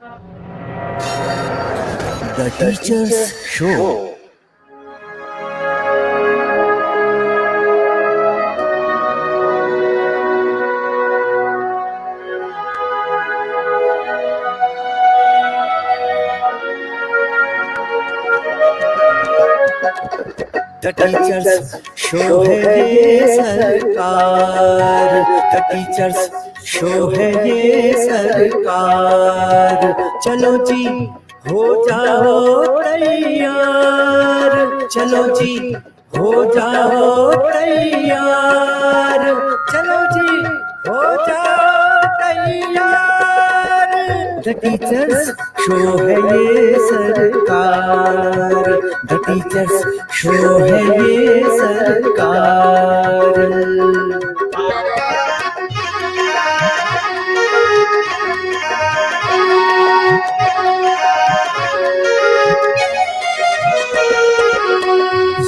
The Teacher's Show. The Teacher's Show है ये सरकार, The Teacher's Show है ये सरकार। चलो जी हो जाओ तैयार, चलो जी हो जाओ तैयार, चलो जी हो जाओ तैयार। The Teacher's Show है ये सरकार, The Teacher's Show है ये सरकार।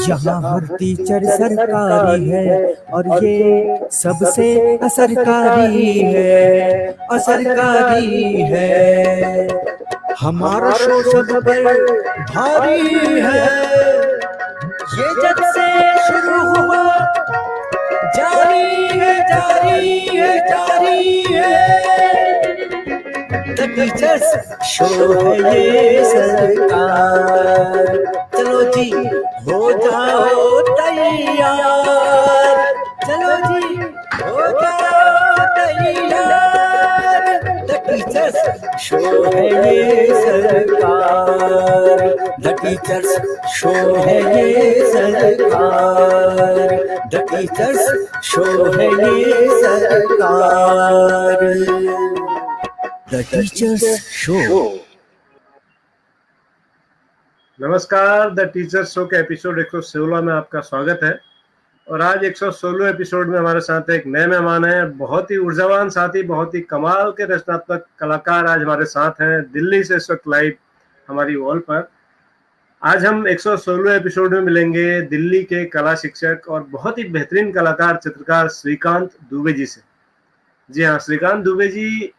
यहाँ हर टीचर सरकारी है और ये सबसे असरकारी है, असरकारी है। हमारा शो सब पर भारी है, ये जब से शुरू हुआ जारी है, जारी है, जारी है। The Teacher's Show है ये सरकार, चलो जी हो जाओ तैयार, चलो जी हो जाओ तैयार। The Teacher's Show है ये सरकार, The Teacher's Show है ये सरकार, The Teacher's Show है ये सरकार। The Teacher's Show। नमस्कार, द टीचर शो के एपिसोड 116 में आपका स्वागत है। और आज 116 एपिसोड में हमारे साथ एक नए मेहमान हैं, बहुत ही ऊर्जावान साथी, बहुत ही कमाल के रचनात्मक कलाकार आज हमारे साथ हैं दिल्ली से इस वक्त लाइव हमारी वॉल पर। आज हम 116 एपिसोड में मिलेंगे दिल्ली के कला शिक्षक और बहुत ही बेहतरीन कलाकार चित्रकार श्रीकांत दुबे जी से। जी हाँ, श्रीकांत दुबे जी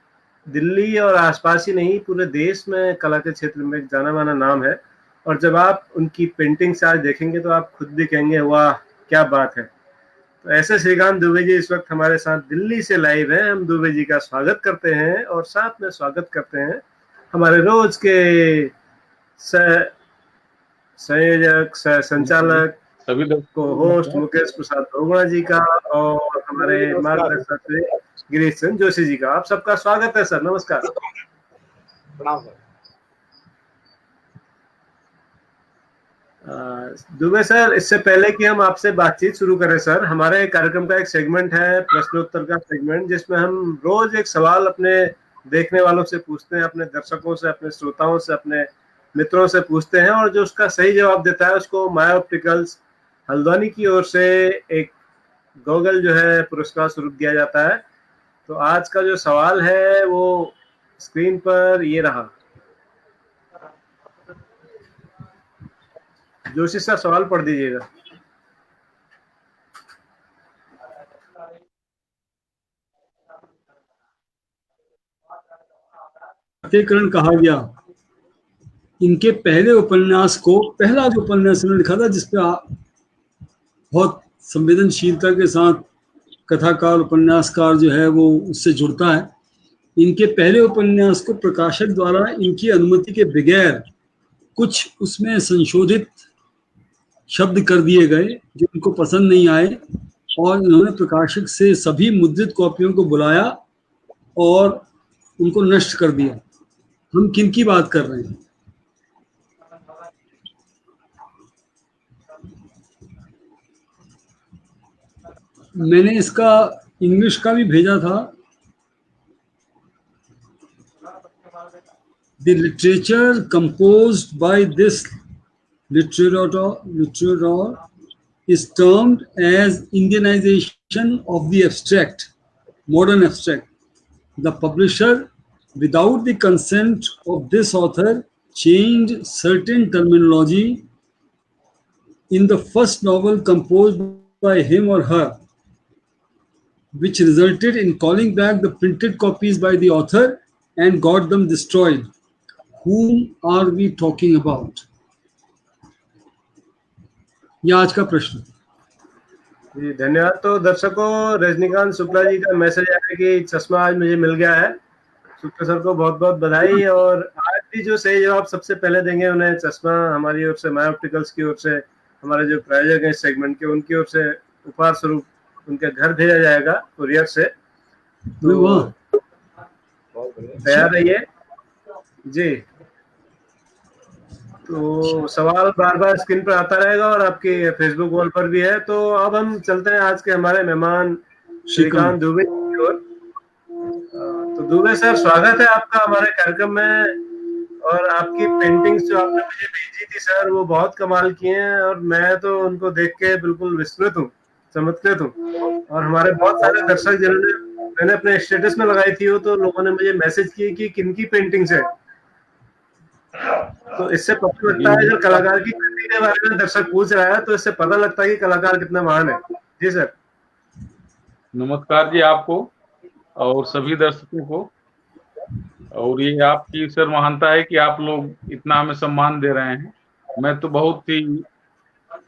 दिल्ली और आसपास ही नहीं पूरे देश में कला के क्षेत्र में एक जाना माना नाम है। और जब आप उनकी पेंटिंग्स आज देखेंगे तो आप खुद भी कहेंगे वाह क्या बात है। तो ऐसे श्रीकांत दुबे जी इस वक्त हमारे साथ दिल्ली से लाइव हैं। हम दुबे जी का स्वागत करते हैं और साथ में स्वागत करते हैं हमारे रोज के संयोजक, संचालक, सभी लोग को, होस्ट मुकेश प्रसाद दोगुणा जी का और हमारे मार्गदर्शक गिरीश चंद्र जोशी जी का। आप सबका स्वागत है सर। नमस्कार। प्रणाम सर। दुबे सर, इससे पहले कि हम आपसे बातचीत शुरू करें सर, हमारे कार्यक्रम का एक सेगमेंट है प्रश्नोत्तर का सेगमेंट, जिसमें हम रोज एक सवाल अपने देखने वालों से पूछते हैं, अपने दर्शकों से, अपने श्रोताओं से, अपने मित्रों से पूछते हैं और जो उसका सही जवाब देता है उसको माया ऑप्टिकल्स हल्द्वानी की ओर से एक गॉगल जो है पुरस्कार स्वरूप दिया जाता है। तो आज का जो सवाल है वो स्क्रीन पर ये रहा। जोशी सर सवाल पढ़ दीजिएगा। सत्याग्रहण कहा गया। इनके पहले उपन्यास को, पहला जो उपन्यास इन्होंने लिखा था जिसपे बहुत संवेदनशीलता के साथ कथाकार उपन्यासकार जो है वो उससे जुड़ता है, इनके पहले उपन्यास को प्रकाशक द्वारा इनकी अनुमति के बगैर कुछ उसमें संशोधित शब्द कर दिए गए जो इनको पसंद नहीं आए और इन्होंने प्रकाशक से सभी मुद्रित कॉपियों को बुलाया और उनको नष्ट कर दिया। हम किन की बात कर रहे हैं? मैंने इसका इंग्लिश का भी भेजा था। The literature composed by this literature is termed as Indianization of the abstract, modern abstract. The publisher, without the consent of this author, changed certain terminology in the first novel composed by him or her, which resulted in calling back the printed copies by the author and got them destroyed. whom are we talking about? ये आज का प्रश्न। जी धन्यवाद। तो दर्शकों, रजनीकांत शुक्ला जी का message आया कि चश्मा आज मुझे मिल गया है। शुक्ला सर को बहुत बहुत बधाई। और आज भी जो सही जवाब सबसे पहले देंगे उन्हें चश्मा हमारी ओर से, माय ऑप्टिकल्स की ओर से, हमारे जो प्रायोजक हैं इस सेगमेंट के, उनकी ओर से उपहार स्वरूप उनके घर भेजा जाएगा कुरियर से। तो वाह, बहुत बढ़िया। तैयार रहिए जी। तो सवाल बार बार स्क्रीन पर आता रहेगा और आपके फेसबुक वॉल पर भी है। तो अब हम चलते हैं आज के हमारे मेहमान श्रीकांत दुबे की ओर। तो दुबे सर, स्वागत है आपका हमारे कार्यक्रम में। और आपकी पेंटिंग्स जो आपने मुझे भेजी थी सर, वो बहुत कमाल की हैं और मैं तो उनको देख के बिल्कुल विस्मित हूँ, चमत्कृत हूँ। और हमारे बहुत सारे दर्शक जिन्होंने, मैंने अपने स्टेटस में लगाई थी वो, तो लोगों ने मुझे मैसेज किए कि किनकी पेंटिंग्स है। तो इससे पता लगता है, जब कलाकार की कृति के बारे में दर्शक पूछ रहा है तो इससे पता लगता है कि कलाकार कितना महान है। जी सर। नमस्कार जी आपको और सभी दर्शकों को। और ये आपकी सर महानता है कि आप लोग इतना हमें सम्मान दे रहे हैं। मैं तो बहुत ही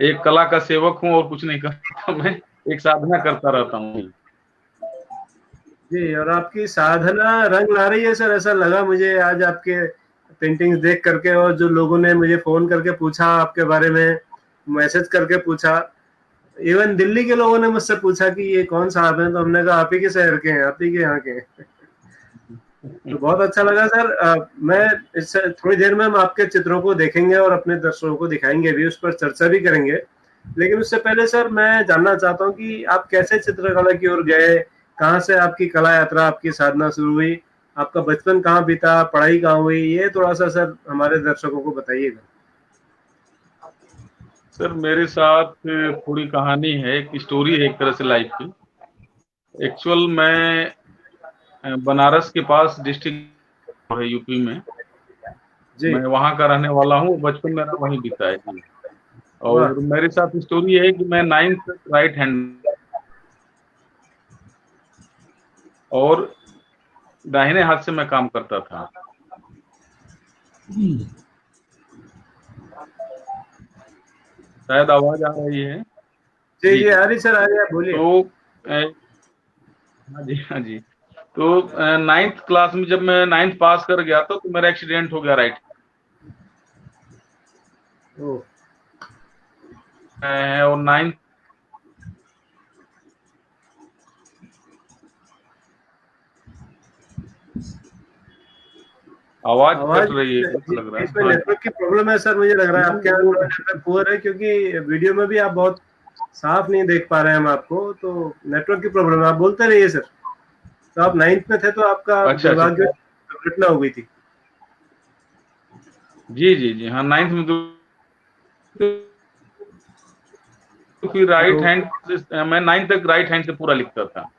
एक कला का सेवक हूँ और कुछ नहीं करता, मैं एक साधना करता रहता हूँ। जी, और आपकी साधना रंग ला रही है सर, ऐसा लगा मुझे आज आपके पेंटिंग्स देख करके। और जो लोगों ने मुझे फोन करके पूछा आपके बारे में, मैसेज करके पूछा, इवन दिल्ली के लोगों ने मुझसे पूछा कि ये कौन साहब हैं, तो हमने कहा आप ही के शहर के हैं, आप ही के यहाँ के हैं। तो बहुत अच्छा लगा सर। मैं इससे थोड़ी देर में हम आपके चित्रों को देखेंगे और अपने दर्शकों को दिखाएंगे भी, उस पर चर्चा भी करेंगे। लेकिन उससे पहले सर मैं जानना चाहता हूँ कि आप कैसे चित्रकला की ओर गए, कहाँ से आपकी कला यात्रा, आपकी साधना शुरू हुई, आपका बचपन कहाँ बीता, पढ़ाई कहाँ हुई, ये थोड़ा सा सर हमारे दर्शकों को बताइएगा। सर मेरे साथ थोड़ी कहानी है, एक स्टोरी है एक तरह से लाइफ की। एक्चुअल मैं बनारस के पास डिस्ट्रिक्ट है यूपी में, जी। मैं वहाँ का रहने वाला हूँ। बचपन मेरा वहीं बीता है जी। वाह। और मेरे साथ स्टोरी है कि मैं 9th तक राइट हैंड और दाहिने हाथ से मैं काम करता था। शायद आवाज आ रही है। जी जी आ रही सर, आ रही है, बोलिए। तो हाँ जी, हाँ जी। तो 9th क्लास में जब मैं 9th पास कर गया तो मेरा एक्सीडेंट हो गया राइट। ओह। और 9th आवाज कट रही है, ऐसा लग रहा है। इसमें नेटवर्क की प्रॉब्लम है सर, मुझे लग रहा है आपके यहाँ नेटवर्क पुअर है, क्योंकि वीडियो में भी आप बहुत साफ नहीं देख पा रहे हैं हम आपको। तो नेटवर्क की प्रॉब्लम है, आप बोलते रहिए सर। तो आप 9th में थे तो आपका दुर्भाग्य दुर्घटना हो गई थी। जी जी जी हाँ, 9th में तो फिर राइट हैंड, मैं 9th तक राइट हैंड से पूरा लिखता था।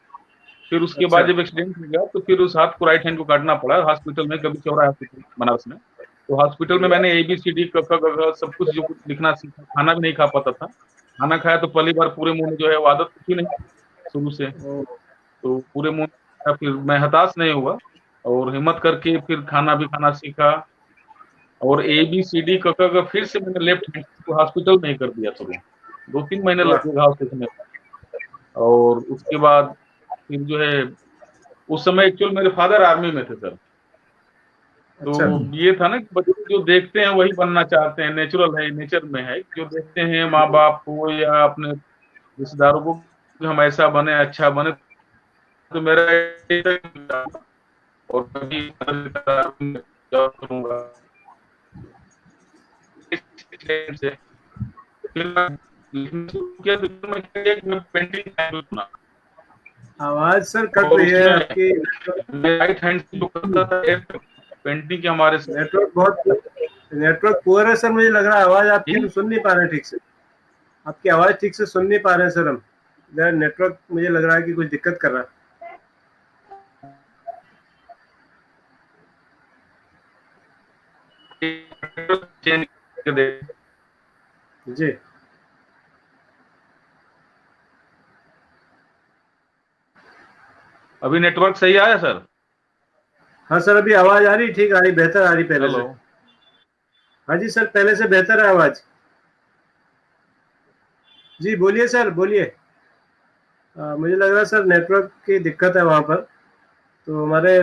फिर उसके बाद जब एक्सीडेंट हो गया तो फिर उस हाथ को राइट हैंड को काटना पड़ा हॉस्पिटल में, कभी चौरा हॉस्पिटल बनारस में। तो हॉस्पिटल में मैंने ABCD क ख ग घ सब कुछ जो कुछ लिखना सीखा। खाना भी नहीं खा पाता था। खाना खाया तो पहली बार पूरे मुंह में जो है वो आदत थी नहीं शुरू से, तो पूरे मुंह में। फिर मैं हताश नहीं हुआ और हिम्मत करके फिर खाना भी खाना सीखा। और ABCD क ख ग फिर से मैंने लेफ्ट हैंड को हॉस्पिटल में ही कर दिया शुरू। 2-3 महीने लगे घाव सीखने में। और उसके बाद फिर जो है, उस समय एक्चुअल मेरे फादर आर्मी में थे सर। तो ये था ना कि बच्चे जो देखते हैं वही बनना चाहते हैं, नेचुरल है, नेचर में है। जो देखते हैं माँ बाप को या अपने रिश्तेदारों को कि हम ऐसा बने, अच्छा बने, तो मेरा और कभी जॉब करूंगा। फिर मैं पेंटिंग चुना। आवाज सर कट रही है आपकी। राइट हैंड से जो करता था पेंटिंग के, हमारे नेटवर्क पुअर है सर, मुझे लग रहा है आवाज आपकी हम सुन नहीं पा रहे हैं ठीक से। आपकी आवाज ठीक से सुन नहीं पा रहे हैं सर हम। नेटवर्क मुझे लग रहा है कि कुछ दिक्कत कर रहा है। जी अभी नेटवर्क सही आया सर? हाँ सर, अभी आवाज आ रही, ठीक आ रही, बेहतर आ रही पहले से। हाँ जी सर, पहले से बेहतर है आवाज। जी बोलिए सर, बोलिए। मुझे लग रहा है सर नेटवर्क की दिक्कत है वहाँ पर। तो हमारे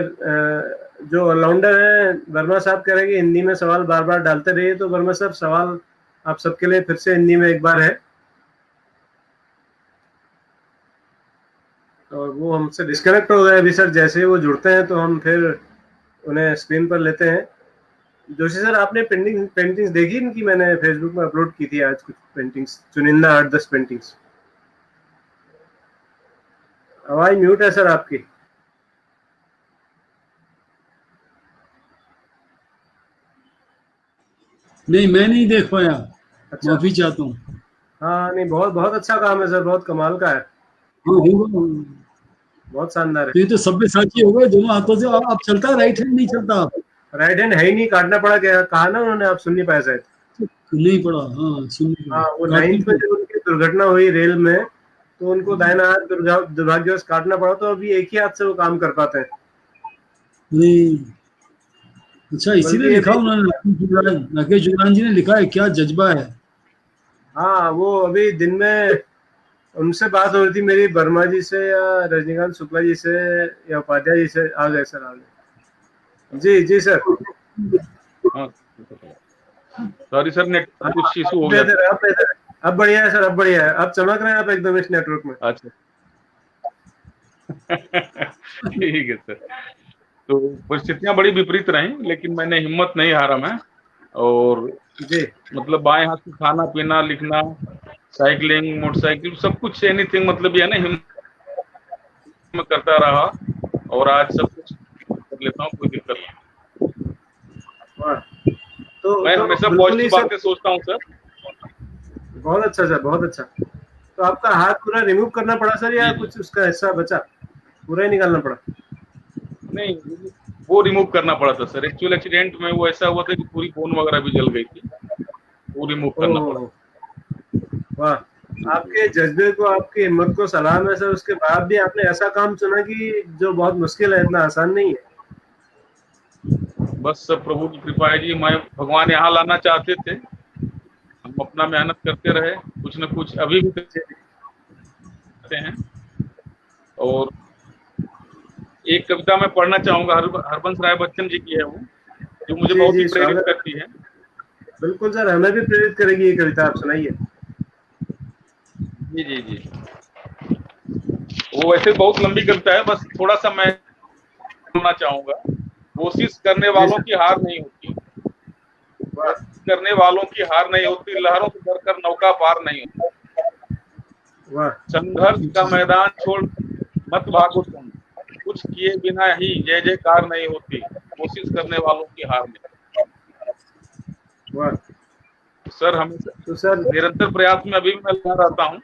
जो ऑलराउंडर हैं वर्मा साहब कह रहे हैं कि हिंदी में सवाल बार बार डालते रहिए। तो वर्मा साहब, सवाल आप सबके लिए फिर से हिंदी में एक बार है, और वो हमसे डिस्कनेक्ट हो गए अभी सर। जैसे ही वो जुड़ते हैं तो हम फिर उन्हें स्क्रीन पर लेते हैं। जोशी सर, आपने पेंटिंग्स देखी इनकी? मैंने फेसबुक में अपलोड की थी आज कुछ पेंटिंग्स, चुनिंदा 8-10 पेंटिंग्स। आवाज म्यूट है सर आपकी। नहीं, मैं नहीं देख पाया, अच्छा। माफी चाहता हूँ। हाँ नहीं, बहुत बहुत अच्छा काम है सर, बहुत कमाल का है, हाँ, होगा। बहुत शानदार है। तो ये तो सब्यसाची हो गए दोनों हाथों से। आप चलता है, राइट हैंड नहीं चलता आप? राइट हैंड है ही नहीं, काटना पड़ा। क्या कहा ना उन्होंने, आप सुन नहीं पाए शायद। नहीं पड़ा, हाँ सुन नहीं हाँ, वो पड़ा। 9th में जब उनकी दुर्घटना हुई रेल में, तो उनको दाहिना हाथ दुर्भाग्यवश काटना पड़ा। तो अभी एक ही हाथ से वो काम कर पाते हैं। नहीं, अच्छा, इसीलिए बल्कि लिखा अभी, उन्होंने, राकेश जुगरान जी ने लिखा है, क्या जज्बा है। हाँ वो अभी दिन में उनसे बात हो रही थी मेरी, वर्मा जी से या रजनीकांत शुक्ला जी से या उपाध्याय जी से। आ गए सर, आ गए। जी जी सर। हाँ सॉरी सर, नेट हाँ, कुछ इशू हो अब गया बेहतर है, अब बेहतर है। अब बढ़िया है सर, अब बढ़िया है। अब चमक रहे हैं आप एकदम इस नेटवर्क में। था। अच्छा ठीक है सर। तो परिस्थितियां बड़ी विपरीत रही, लेकिन मैंने हिम्मत नहीं हारा मैं। और जी मतलब बाएं हाथ से खाना पीना, लिखना, साइकिलिंग, मोटरसाइकिल, सब कुछ एनीथिंग, मतलब ये है ना, हिम्मत में करता रहा। और आज सब कुछ कर लेता हूँ, कोई दिक्कत नहीं। वाह। तो मैं हमेशा बिल्कुल ही पॉजिटिव सर, बातें सोचता हूँ सर। बहुत अच्छा सर, बहुत अच्छा। तो आपका हाथ पूरा रिमूव करना पड़ा सर, या जी जी। कुछ उसका हिस्सा बचा? पूरा ही निकालना पड़ा? नहीं, वो रिमूव करना पड़ा था सर। एक्चुअल एक्सीडेंट में वो ऐसा हुआ था कि पूरी बोन वगैरह भी जल गई थी, वो रिमूव करना पड़ा। ओह वाह, आपके जज्बे को, आपकी हिम्मत को सलाम है सर। उसके बाद भी आपने ऐसा काम चुना कि जो बहुत मुश्किल है, इतना आसान नहीं है। बस सब प्रभु की कृपा है जी। मैं भगवान यहाँ लाना चाहते थे, हम अपना मेहनत करते रहे, कुछ न कुछ अभी भी करते हैं। और एक कविता मैं पढ़ना चाहूंगा, हरबंस राय बच्चन जी की है वो, जो मुझे जी बहुत ही जी, प्रेरित स्वागत है। करती है। बिल्कुल सर, हमें भी प्रेरित करेगी ये कविता, आप सुनाइए। जी जी जी। वो वैसे बहुत लंबी कविता है, बस थोड़ा सा मैं बोलना चाहूंगा। कोशिश करने जी वालों सर। की हार नहीं होती, वाह करने वालों की हार नहीं होती, लहरों से डरकर नौका पार नहीं होती। वाह। संघर्ष का मैदान छोड़ मत भागो तुम, कुछ किए बिना ही जय जयकार नहीं होती, कोशिश करने वालों की हार नहीं। वाह। सर हमेशा तो सर, निरंतर प्रयास में अभी भी मैं लगा रहता हूँ।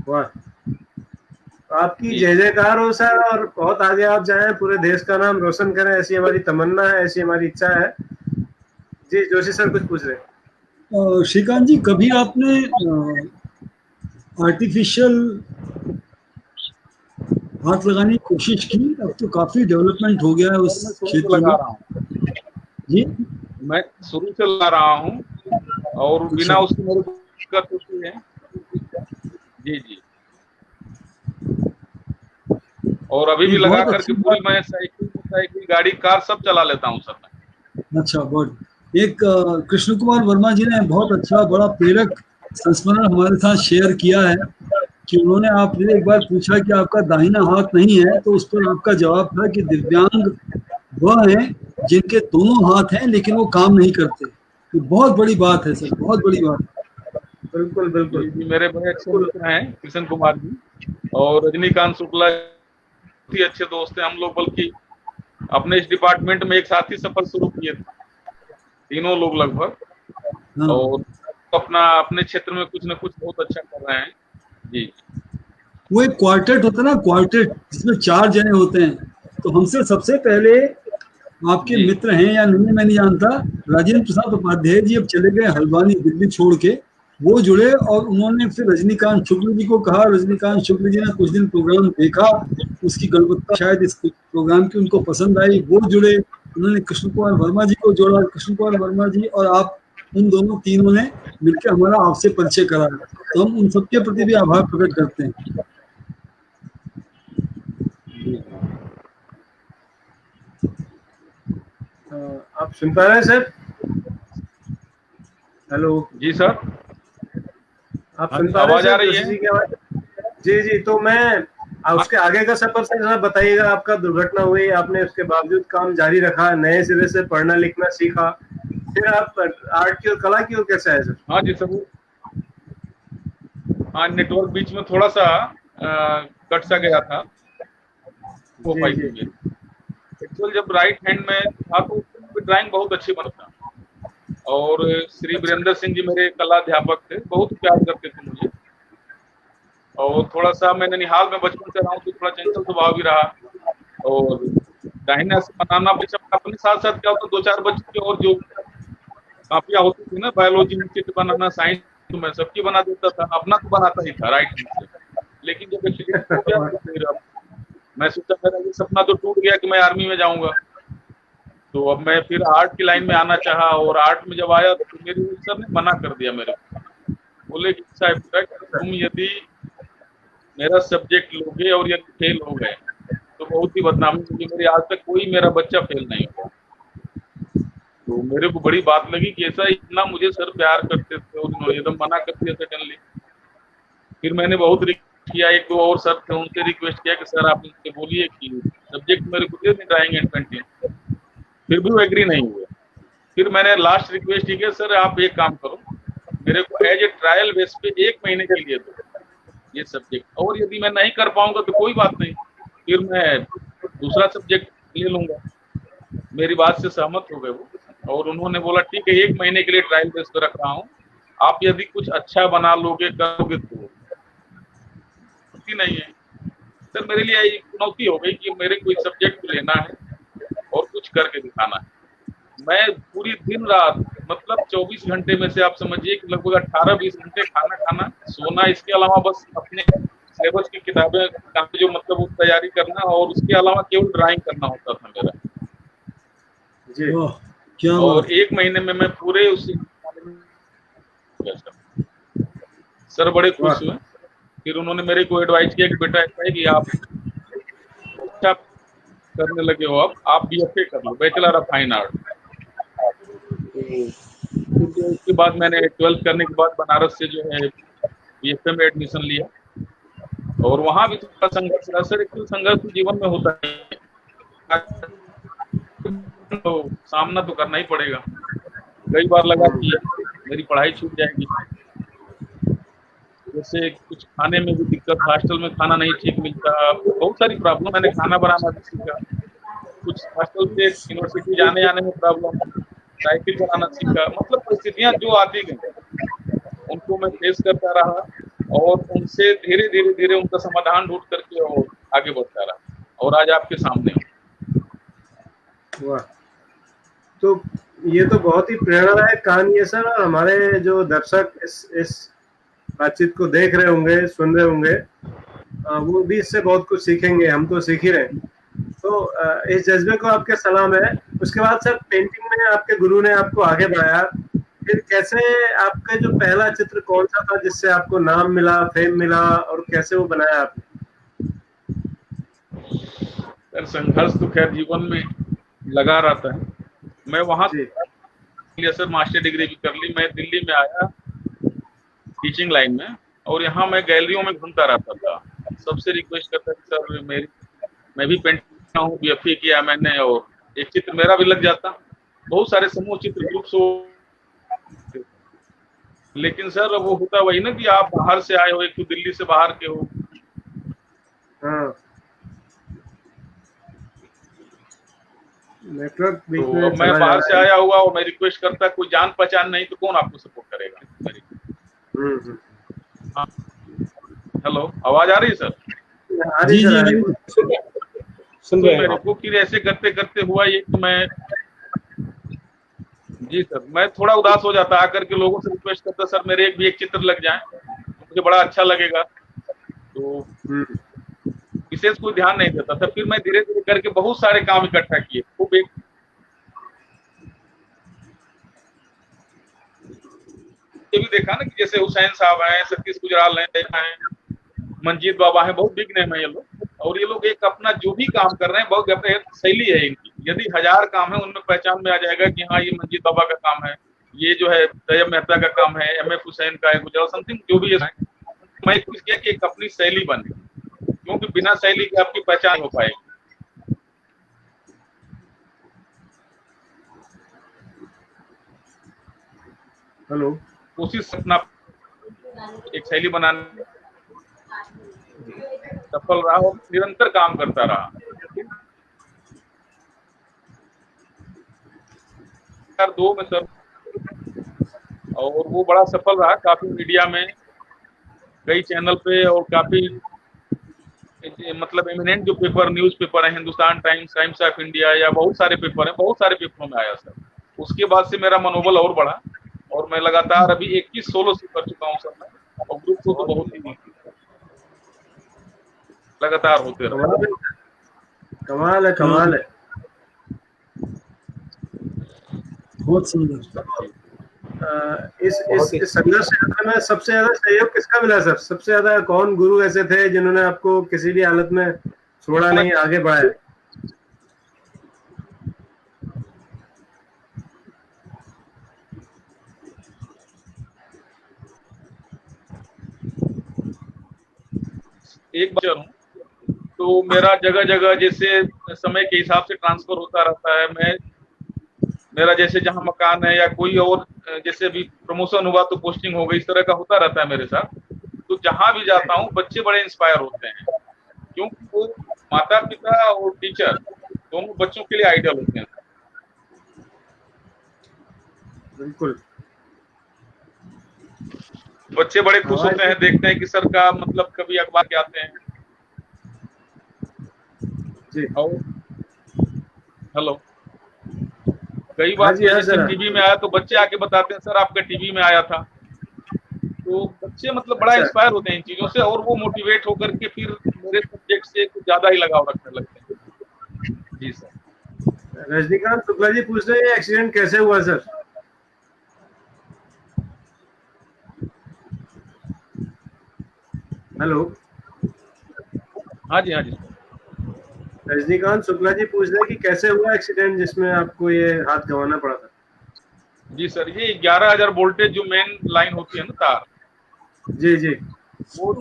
वाह, तो आपकी जी। जय जयकार हो सर, और बहुत आगे आप जाएं, पूरे देश का नाम रोशन करें, ऐसी हमारी तमन्ना है, ऐसी हमारी इच्छा है। जी जोशी सर कुछ पूछ रहे हैं। श्रीकांत जी, कभी आपने आर्टिफिशियल हाथ लगाने की कोशिश की? अब तो काफी डेवलपमेंट हो गया है उस मैं शुरू से क्षेत्र लगा में। रहा हूँ, जी, मैं शुरू से लगा रहा हूँ, और अच्छा। बिना उसकी मेरे को दिक्कत होती है। जी जी। और अभी भी ये लगा बहुत करके अच्छी पूरी बात। मैं साइकिल, गाड़ी, कार सब चला लेता हूँ सर मैं। अच्छा, बहुत। एक कृष्ण कुमार वर्मा जी ने बहुत अच्छा, बड़ा प्रेरक संस्मरण हमारे साथ शेयर किया है कि उन्होंने आपसे एक बार पूछा कि आपका दाहिना हाथ नहीं है, तो उस पर आपका जवाब था कि दिव्यांग वह हैं जिनके दोनों हाथ हैं लेकिन वो काम नहीं करते। तो बहुत बड़ी बात है सर, बहुत बड़ी बात है। बिल्कुल बिल्कुल। जी जी, मेरे बड़े अच्छे मित्र हैं कृष्ण कुमार जी और रजनीकांत शुक्ला, बहुत ही अच्छे दोस्त हैं हम लोग। बल्कि अपने इस डिपार्टमेंट में एक साथ ही सफर शुरू किए थे, तीनों लोग लगभग। हाँ, और अपना अपने क्षेत्र में कुछ न कुछ बहुत अच्छा कर रहे हैं। जी वो एक क्वार्टेट होता है ना, क्वार्टेट जिसमें 4 जने होते हैं। तो हमसे सबसे पहले आपके जी। मित्र हैं या नहीं मैं नहीं जानता, राजेंद्र प्रसाद उपाध्याय जी अब चले गए हल्द्वानी, दिल्ली छोड़ के। वो जुड़े और उन्होंने फिर रजनीकांत शुक्ल जी को कहा। रजनीकांत शुक्ल जी ने कुछ दिन प्रोग्राम देखा, उसकी गुणवत्ता शायद इस प्रोग्राम की उनको पसंद आई, वो जुड़े। उन्होंने कृष्ण कुमार वर्मा जी को जोड़ा, कृष्ण कुमार वर्मा जी और आप, उन दोनों तीनों ने मिलकर हमारा आपसे परिचय कराया, तो हम उन सबके प्रति भी आभार प्रकट करते हैं। आप सुन पा रहे हैं सर? हेलो जी सर, आप सुन पा रहे हैं आवाज आ सर रही जोशी है? जी की आवाज? जी जी, तो मैं उसके आगे का सफर से जरा बताइएगा। आपका दुर्घटना हुई, आपने उसके बावजूद काम जारी रखा, नए सिरे से पढ़ना लिखना सीखा, फिर आप आर्ट की और कला की ओर कैसे आए सर? हाँ जी सर, हाँ नेटवर्क बीच में थोड़ा सा कट सा गया था, वो जी, पाई जी। थी। एक्चुअल जब राइट हैंड में था तो ड्राइंग बहुत अच्छी बनता, और श्री वीरेंद्र सिंह जी मेरे कला अध्यापक थे, बहुत प्यार करते थे मुझे। और थोड़ा सा मैं ननिहाल में बचपन से रहा हूँ तो थोड़ा चंचल स्वभाव भी रहा, और दाहिने से बनाना अपने साथ साथ क्या होता, 2-4 बच्चे की और जो कापियां होती थी ना, बायोलॉजी में चित्र बनाना, साइंस, तो मैं सबकी बना देता था, अपना तो बनाता ही था राइट हैंड से। लेकिन जब एक्सीडेंट हो गया तो फिर मैं सोचा मेरा ये सपना तो टूट गया कि मैं आर्मी में जाऊंगा, तो अब मैं फिर आर्ट की लाइन में आना चाहा, और आर्ट में जब आया तो मेरे सर ने मना कर दिया मेरे को, बोले कि साहब तुम यदि मेरा सब्जेक्ट लोगे और यदि फेल हो गए तो बहुत ही बदनामी होगी मेरी, आज तक कोई मेरा बच्चा फेल नहीं हुआ। तो मेरे को बड़ी बात लगी कि ऐसा इतना मुझे सर प्यार करते थे और उन्होंने एकदम मना कर दिया सडनली। फिर मैंने बहुत रिक्वेस्ट किया, 1-2 और सर थे उनसे रिक्वेस्ट किया कि सर आप इनसे बोलिए कि सब्जेक्ट मेरे को दे दें ड्राइंग एंड पेंटिंग, फिर भी वो एग्री नहीं हुए। फिर मैंने लास्ट रिक्वेस्ट की कि सर आप एक काम करो, मेरे को एज ए ट्रायल बेस पे 1 महीने के लिए दो ये सब्जेक्ट, और यदि मैं नहीं कर पाऊंगा तो कोई बात नहीं, फिर मैं दूसरा सब्जेक्ट ले लूंगा। मेरी बात से सहमत हो गए वो, और उन्होंने बोला ठीक है 1 महीने के लिए ट्रायल बेस पे रख रहा हूँ, आप यदि कुछ अच्छा बना लोगे करोगे तो नहीं है। सर मेरे लिए एक चुनौती हो गई कि मेरे को एक सब्जेक्ट लेना है और कुछ करके दिखाना है। मैं पूरी दिन रात मतलब 24 घंटे में से आप समझिए कि लगभग 18-20 घंटे खाना खाना, सोना, इसके अलावा बस अपने सिलेबस की किताबें जो मतलब वो तैयारी करना, और उसके अलावा केवल ड्राइंग करना होता था मेरा जी। वाह क्या और बात। 1 महीने में मैं पूरे उसी सर बड़े खुश हुए। फिर उन्होंने मेरे को एडवाइस किया कि बेटा ऐसा है कि आप अच्छा करने लगे हो, अब आप BFA कर लो, बैचलर ऑफ फाइन आर्ट। तो उसके बाद मैंने 12th करने के बाद बनारस से जो है BFA में एडमिशन लिया, और वहां भी थोड़ा संघर्ष रहा सर। एक संघर्ष तो जीवन में होता है, तो सामना तो करना ही पड़ेगा। कई बार लगा कि मेरी पढ़ाई छूट जाएगी, जैसे कुछ खाने में भी दिक्कत, हॉस्टल में खाना नहीं ठीक मिलता, बहुत सारी प्रॉब्लम। मैंने खाना बनाना भी सीखा, कुछ हॉस्टल से यूनिवर्सिटी जाने आने में प्रॉब्लम, साइकिल चलाना सीखा, मतलब परिस्थितियां जो आती गई उनको मैं फेस करता रहा, और उनसे धीरे धीरे धीरे उनका समाधान ढूंढ करके और आगे बढ़ता रहा, और आज आपके सामने हूं। वाह, तो ये तो बहुत ही प्रेरणादायक कहानी है सर। और हमारे जो दर्शक इस बातचीत को देख रहे होंगे, सुन रहे होंगे, वो भी इससे बहुत कुछ सीखेंगे, हम तो सीख ही रहे हैं। तो इस जज्बे को आपके सलाम है। उसके बाद सर पेंटिंग में आपके गुरु ने आपको आगे बढ़ाया, फिर कैसे आपका जो पहला चित्र कौन सा था जिससे आपको नाम मिला, फेम मिला, और कैसे वो बनाया आपने? सर संघर्ष तो खैर जीवन में लगा रहता है। मैं वहां सर मास्टर डिग्री भी कर ली, मैं दिल्ली में आया टीचिंग लाइन में, और यहाँ मैं गैलरियों में घूमता रहता था, सबसे रिक्वेस्ट करता कि सर मैं भी पेंटिंग हूँ, BFA किया मैंने, और एक चित्र मेरा भी लग जाता। बहुत सारे समूह चित्र ग्रुप्स हो, लेकिन सर वो होता वही ना कि आप बाहर से आए हो, एक तो दिल्ली से बाहर के हो। नेटवर्क बीच तो में अब मैं बाहर से आया हुआ और मैं रिक्वेस्ट करता, कोई जान पहचान नहीं तो कौन आपको सपोर्ट करेगा। हाँ, हेलो, आवाज आ रही है सर? जी जी सुन मेरे को। फिर ऐसे करते करते हुआ ये कि मैं, जी सर, मैं थोड़ा उदास हो जाता, आकर के लोगों से रिक्वेस्ट करता सर मेरे भी एक चित्र लग जाए तो मुझे बड़ा अच्छा लगेगा, तो विशेष कोई ध्यान नहीं देता था। फिर मैं धीरे धीरे करके बहुत सारे काम इकट्ठा किए, खूब एक भी देखा ना कि जैसे हुसैन साहब हैं, सतीश गुजराल हैं, मंजीत बाबा हैं, बहुत बिग नेम है ये लोग। और ये लोग एक अपना जो भी काम कर रहे हैं बहुत अपने शैली है इनकी। यदि 1000 काम है उनमें पहचान में आ जाएगा कि हाँ ये मंजीत बाबा का काम है, ये जो है तैयब मेहता का काम है, एम एफ हुसैन का है, गुजराल समथिंग जो भी है। मैं कोशिश किया कि एक अपनी शैली बने, क्योंकि बिना शैली के आपकी पहचान हो पाएगी। हेलो, कोशिश अपना एक शैली बनाने सफल रहा और निरंतर काम करता रहा। 2002 में सर, और वो बड़ा सफल रहा, काफी मीडिया में, कई चैनल पे, और काफी मतलब एमिनेंट जो पेपर न्यूज पेपर है, Hindustan times, times of India या बहुत सारे पेपर हैं, बहुत सारे पेपरों में आया सर। उसके बाद से मेरा मनोबल और बढ़ा और मैं लगातार अभी 21 सोलो से कर चुका हूँ सर मैं, और ग्रुप को तो बहुत ही लगातार होते रहे। कमाल है, कमाल है। बहुत सुंदर। इस संघर्ष यात्रा में सबसे ज्यादा सहयोग किसका मिला सर? सबसे ज्यादा कौन गुरु ऐसे थे जिन्होंने आपको किसी भी हालत में छोड़ा नहीं, आगे बढ़ाया? एक बार हूँ तो मेरा जगह जगह जैसे समय के हिसाब से ट्रांसफर होता रहता है। मेरा जैसे जहाँ मकान है या कोई और, जैसे भी प्रमोशन हुआ तो पोस्टिंग हो गई, इस तरह का होता रहता है मेरे साथ। तो जहाँ भी जाता हूँ बच्चे बड़े इंस्पायर होते हैं, क्योंकि वो माता पिता और टीचर दोनों बच्चों के लिए आइडियल होते हैं। बिल्कुल, बच्चे बड़े खुश होते हैं, देखते हैं कि सर का मतलब कभी अखबार के आते हैं जी। और हेलो, कई बार जैसे टीवी में आया तो बच्चे आके बताते हैं सर आपका टीवी में आया था। तो बच्चे मतलब बड़ा इंस्पायर होते हैं इन चीजों से, और वो मोटिवेट होकर के फिर मेरे सब्जेक्ट से कुछ ज्यादा ही लगाव रखने लगते हैं। जी सर। रजनीकांत शुक्ला जी पूछ रहे हैं, एक्सीडेंट कैसे हुआ सर? हेलो, हाँ जी, हाँ जी। रजनीकांत शुक्ला जी पूछ रहे हैं कि कैसे हुआ एक्सीडेंट जिसमें आपको ये हाथ गंवाना पड़ा था? जी सर, ये 11,000 वोल्टेज जो मेन लाइन होती है ना तार, जी जी, वो